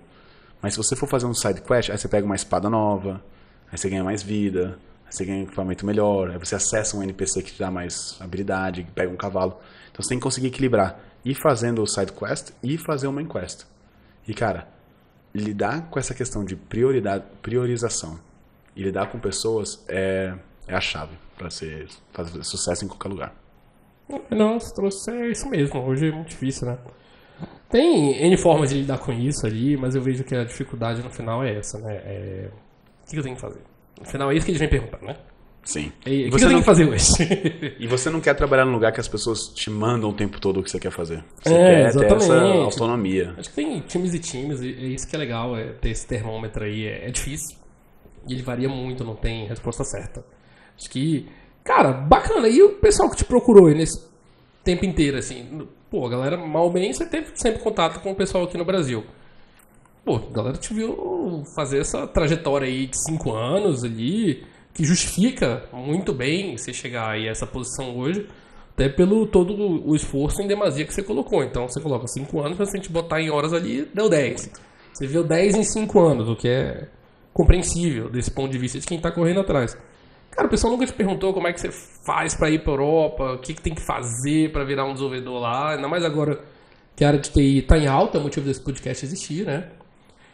Mas se você for fazer um Side Quest, aí você pega uma espada nova, aí você ganha mais vida... Você ganha um equipamento melhor, aí você acessa um NPC que te dá mais habilidade, pega um cavalo. Então você tem que conseguir equilibrar. Ir fazendo o side quest e fazer o main quest. E cara, lidar com essa questão de priorização e lidar com pessoas é a chave para fazer sucesso em qualquer lugar. Não, você trouxe, é isso mesmo. Hoje é muito difícil, né? Tem N formas de lidar com isso ali, mas eu vejo que a dificuldade no final é essa, né? O que eu tenho que fazer? No final é isso que eles vêm perguntar, né? Sim. O que eu tenho que fazer hoje? E você não quer trabalhar num lugar que as pessoas te mandam o tempo todo o que você quer fazer. Você quer ter essa autonomia. Acho que tem times e times, e é isso que é legal, ter esse termômetro aí. É difícil. E ele varia muito, não tem resposta certa. Acho que, cara, bacana. E o pessoal que te procurou aí nesse tempo inteiro, assim? Pô, a galera, mal ou bem, você teve sempre contato com o pessoal aqui no Brasil. Pô, a galera te viu fazer essa trajetória aí de 5 anos ali, que justifica muito bem você chegar aí a essa posição hoje, até pelo todo o esforço em demasia que você colocou. Então, você coloca 5 anos, mas se a gente botar em horas ali, deu 10. Você viu 10 em 5 anos, o que é compreensível desse ponto de vista de quem tá correndo atrás. Cara, o pessoal nunca te perguntou como é que você faz pra ir pra Europa, o que tem que fazer pra virar um desenvolvedor lá, ainda mais agora que a área de TI tá em alta, é o motivo desse podcast existir, né?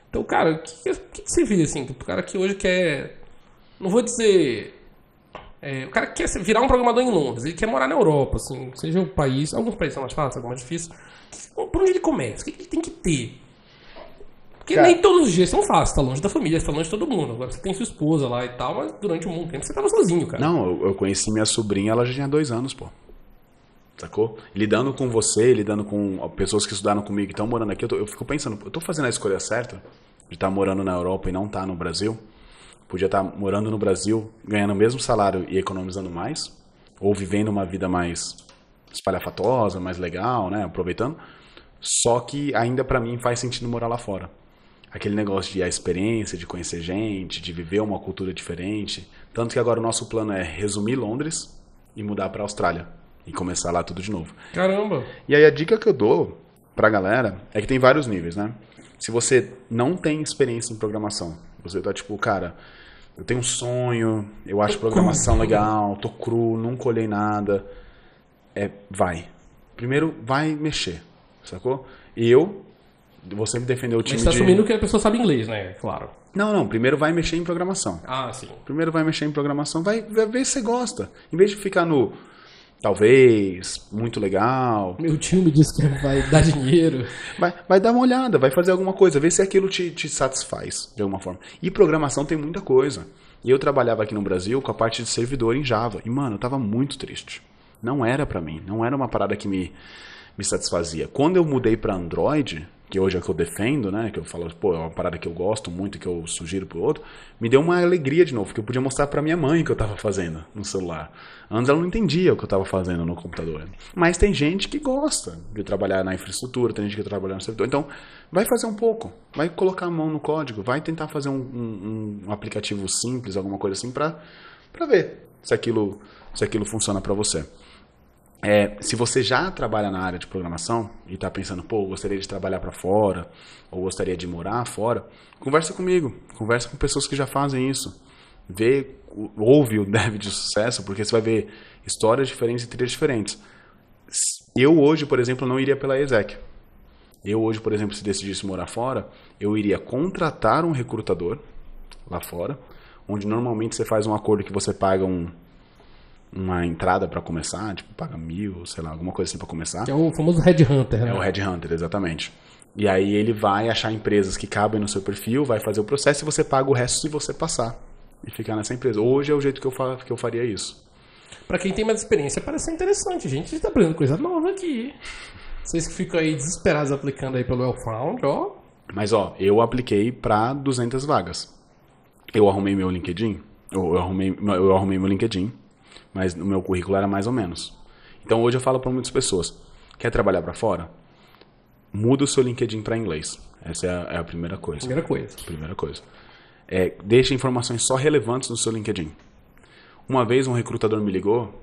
Então, cara, o que você vê, assim, o cara que hoje quer, não vou dizer, o cara quer virar um programador em Londres, ele quer morar na Europa, assim, seja o país, alguns países são mais fáceis, alguns mais difíceis, por onde ele começa? O que ele tem que ter? Porque cara, nem todos os dias são fáceis, tá longe da família, tá longe de todo mundo. Agora você tem sua esposa lá e tal, mas durante um bom tempo você tava sozinho, cara. Não, eu conheci minha sobrinha, ela já tinha 2 anos, pô. Sacou? Lidando com você, lidando com pessoas que estudaram comigo e estão morando aqui, eu fico pensando, eu tô fazendo a escolha certa de estar morando na Europa e não estar no Brasil? Podia estar morando no Brasil, ganhando o mesmo salário e economizando mais, ou vivendo uma vida mais espalhafatosa, mais legal, né, aproveitando. Só que ainda pra mim faz sentido morar lá fora. Aquele negócio de a experiência, de conhecer gente, de viver uma cultura diferente. Tanto que agora o nosso plano é resumir Londres e mudar pra Austrália. E começar lá tudo de novo. Caramba! E aí a dica que eu dou pra galera é que tem vários níveis, né? Se você não tem experiência em programação, você tá tipo, cara, eu tenho um sonho, eu acho programação legal, tô cru, nunca olhei nada. Vai. Primeiro, vai mexer, sacou? E eu vou sempre defender o time de... Mas você tá assumindo que a pessoa sabe inglês, né? Claro. Não. Primeiro vai mexer em programação. Ah, sim. Primeiro vai mexer em programação, vai ver se você gosta. Em vez de ficar no... Talvez, muito legal. Meu tio me disse que vai dar dinheiro. Vai dar uma olhada, vai fazer alguma coisa, ver se aquilo te satisfaz de alguma forma. E programação tem muita coisa. E eu trabalhava aqui no Brasil com a parte de servidor em Java. E, mano, eu tava muito triste. Não era pra mim, não era uma parada que me satisfazia. Quando eu mudei pra Android, que hoje é o que eu defendo, né, que eu falo, pô, é uma parada que eu gosto muito, que eu sugiro pro outro, me deu uma alegria de novo, porque eu podia mostrar pra minha mãe o que eu tava fazendo no celular. Antes ela não entendia o que eu tava fazendo no computador. Mas tem gente que gosta de trabalhar na infraestrutura, tem gente que trabalha no servidor. Então, vai fazer um pouco, vai colocar a mão no código, vai tentar fazer um aplicativo simples, alguma coisa assim, pra ver se aquilo funciona pra você. Se você já trabalha na área de programação e está pensando, pô, gostaria de trabalhar para fora, ou gostaria de morar fora, conversa comigo, conversa com pessoas que já fazem isso. Ouve o Dev de Sucesso, porque você vai ver histórias diferentes e trilhas diferentes. Eu hoje, por exemplo, não iria pela ESEC. Eu hoje, por exemplo, se decidisse morar fora, eu iria contratar um recrutador lá fora, onde normalmente você faz um acordo que você paga uma entrada para começar, tipo, paga 1.000, sei lá, alguma coisa assim para começar. Que é o famoso Headhunter, né? É o Headhunter, exatamente. E aí ele vai achar empresas que cabem no seu perfil, vai fazer o processo e você paga o resto se você passar e ficar nessa empresa. Hoje é o jeito que eu faria isso. Para quem tem mais experiência, parece interessante, gente. A gente tá aprendendo coisa nova aqui. Vocês que ficam aí desesperados aplicando aí pelo Wellfound, ó. Mas, ó, eu apliquei para 200 vagas. Eu arrumei meu LinkedIn, eu arrumei meu LinkedIn, mas o meu currículo era mais ou menos. Então hoje eu falo para muitas pessoas, quer trabalhar para fora? Muda o seu LinkedIn para inglês. Essa é a primeira coisa. Primeira coisa. Deixa informações só relevantes no seu LinkedIn. Uma vez um recrutador me ligou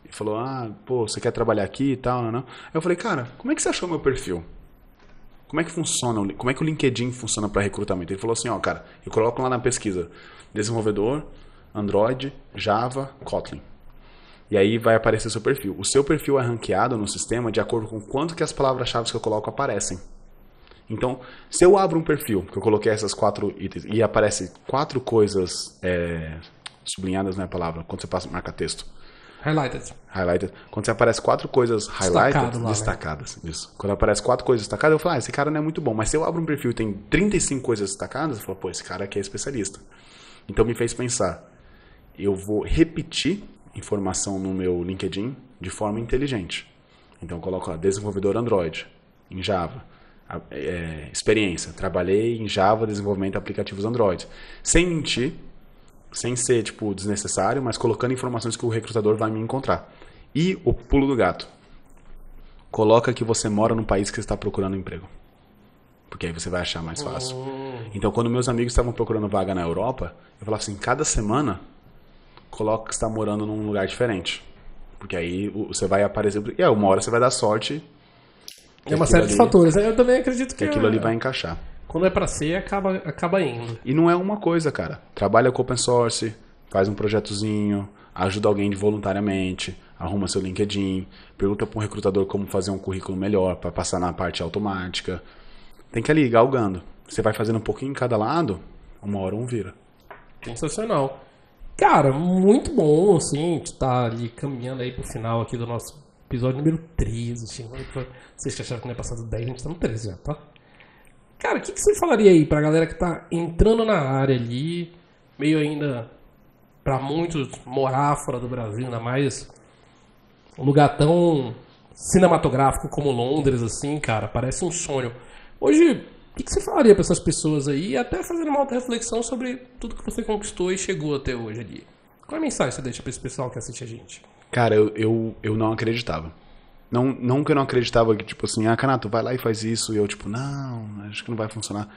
e falou, pô, você quer trabalhar aqui e tal, não? Eu falei, cara, como é que você achou meu perfil? Como é que funciona? Como é que o LinkedIn funciona para recrutamento? Ele falou assim, ó, cara, eu coloco lá na pesquisa, desenvolvedor, Android, Java, Kotlin. E aí vai aparecer seu perfil. O seu perfil é ranqueado no sistema de acordo com quanto que as palavras-chave que eu coloco aparecem. Então, se eu abro um perfil, que eu coloquei essas 4 itens, e aparece 4 coisas sublinhadas na palavra, quando você marca texto. Highlighted. Quando você aparece 4 coisas highlighted, destacadas. Né? Isso. Quando aparece 4 coisas destacadas, eu falo, esse cara não é muito bom. Mas se eu abro um perfil e tem 35 coisas destacadas, eu falo, pô, esse cara aqui é especialista. Então me fez pensar, eu vou repetir informação no meu LinkedIn de forma inteligente. Então eu coloco lá, desenvolvedor Android, em Java. Experiência, trabalhei em Java, desenvolvimento de aplicativos Android. Sem mentir, sem ser tipo desnecessário, mas colocando informações que o recrutador vai me encontrar. E o pulo do gato. Coloca que você mora num país que você está procurando emprego. Porque aí você vai achar mais fácil. Então, quando meus amigos estavam procurando vaga na Europa, eu falava assim, cada semana, coloca que você está morando num lugar diferente. Porque aí você vai aparecer... E aí, uma hora você vai dar sorte. É uma série de fatores. Eu também acredito que aquilo ali vai encaixar. Quando é pra ser, acaba indo. E não é uma coisa, cara. Trabalha com open source, faz um projetozinho, ajuda alguém voluntariamente, arruma seu LinkedIn, pergunta para um recrutador como fazer um currículo melhor para passar na parte automática. Tem que ali, galgando. Você vai fazendo um pouquinho em cada lado, uma hora um vira. Sensacional. Cara, muito bom, assim, tu tá ali caminhando aí pro final aqui do nosso episódio número 13. Vocês acharam que não ia passar do 10, a gente tá no 13 já, tá? Cara, o que você falaria aí pra galera que tá entrando na área ali, meio ainda, pra muitos, morar fora do Brasil, ainda mais um lugar tão cinematográfico como Londres, assim, cara, parece um sonho. Hoje, o que você falaria pra essas pessoas aí, até fazendo uma auto-reflexão sobre tudo que você conquistou e chegou até hoje ali? Qual a mensagem você deixa pra esse pessoal que assiste a gente? Cara, eu não acreditava. Não que eu não acreditava que, tipo assim, Canato, vai lá e faz isso. E eu, tipo, não, acho que não vai funcionar.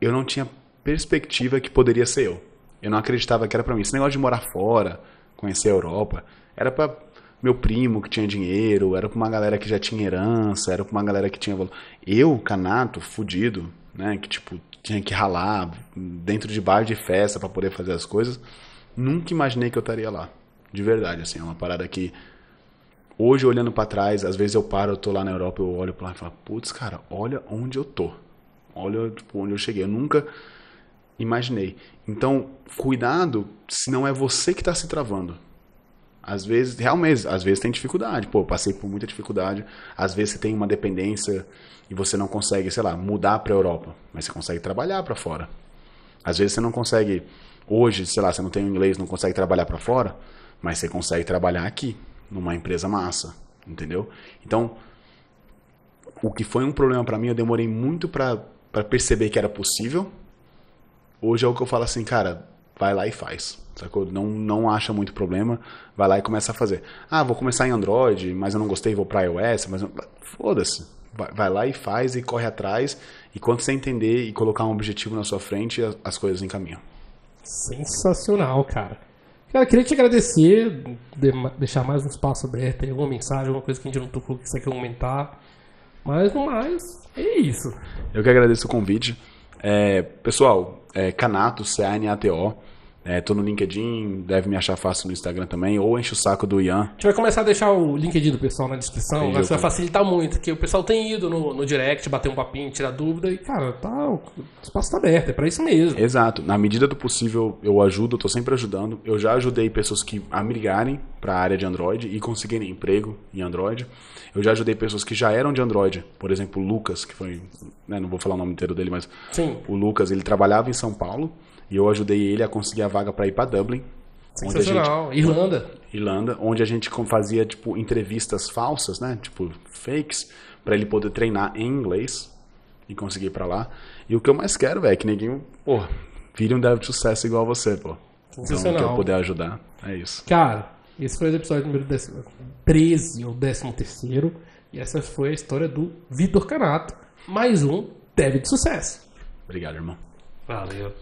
Eu não tinha perspectiva que poderia ser eu. Eu não acreditava que era pra mim. Esse negócio de morar fora, conhecer a Europa, era pra meu primo que tinha dinheiro, era pra uma galera que já tinha herança, era pra uma galera que tinha valor. Eu, Canato, fudido, né, que, tipo, tinha que ralar dentro de bar de festa pra poder fazer as coisas, nunca imaginei que eu estaria lá. De verdade, assim, é uma parada que... Hoje, olhando pra trás, às vezes eu paro, eu tô lá na Europa, eu olho pra lá e falo, putz, cara, olha onde eu tô. Olha, tipo, onde eu cheguei. Eu nunca imaginei. Então, cuidado se não é você que tá se travando. Às vezes, realmente, às vezes tem dificuldade. Pô, eu passei por muita dificuldade. Às vezes você tem uma dependência e você não consegue, sei lá, mudar pra Europa. Mas você consegue trabalhar pra fora. Às vezes você não consegue, hoje, sei lá, você não tem o inglês, não consegue trabalhar pra fora, mas você consegue trabalhar aqui. Numa empresa massa, entendeu? Então, o que foi um problema pra mim, eu demorei muito pra perceber que era possível. Hoje é o que eu falo assim, cara, vai lá e faz, sacou? Não acha muito problema, vai lá e começa a fazer. Vou começar em Android, mas eu não gostei, vou pra iOS, mas foda-se. Vai lá e faz e corre atrás, e quando você entender e colocar um objetivo na sua frente, as coisas encaminham. Sensacional, cara. Cara, queria te agradecer, deixar mais um espaço aberto, tem alguma mensagem, alguma coisa que a gente não tocou que você quer comentar. Mas no mais, é isso. Eu que agradeço o convite. Pessoal, Canato, C-A-N-A-T-O. Tô no LinkedIn, deve me achar fácil no Instagram também, ou enche o saco do Ian. A gente vai começar a deixar o LinkedIn do pessoal na descrição, isso vai facilitar muito, porque o pessoal tem ido no direct, bater um papinho, tirar dúvida, e cara, o espaço tá aberto, é pra isso mesmo. Exato, na medida do possível eu ajudo, tô sempre ajudando. Eu já ajudei pessoas que a migrarem pra área de Android e conseguirem emprego em Android. Eu já ajudei pessoas que já eram de Android, por exemplo, o Lucas, que foi, não vou falar o nome inteiro dele, mas sim. O Lucas, ele trabalhava em São Paulo, e eu ajudei ele a conseguir a vaga para ir para Dublin. Sensacional. Irlanda, onde a gente fazia tipo entrevistas falsas, né? Tipo fakes, para ele poder treinar em inglês e conseguir ir para lá. E o que eu mais quero, velho, é que ninguém, vire um dev de sucesso igual você, pô. Sensacional. Então, que eu puder ajudar, é isso. Cara, esse foi o episódio número 13 ou 13º, e essa foi a história do Vitor Canato, mais um dev de sucesso. Obrigado, irmão. Valeu.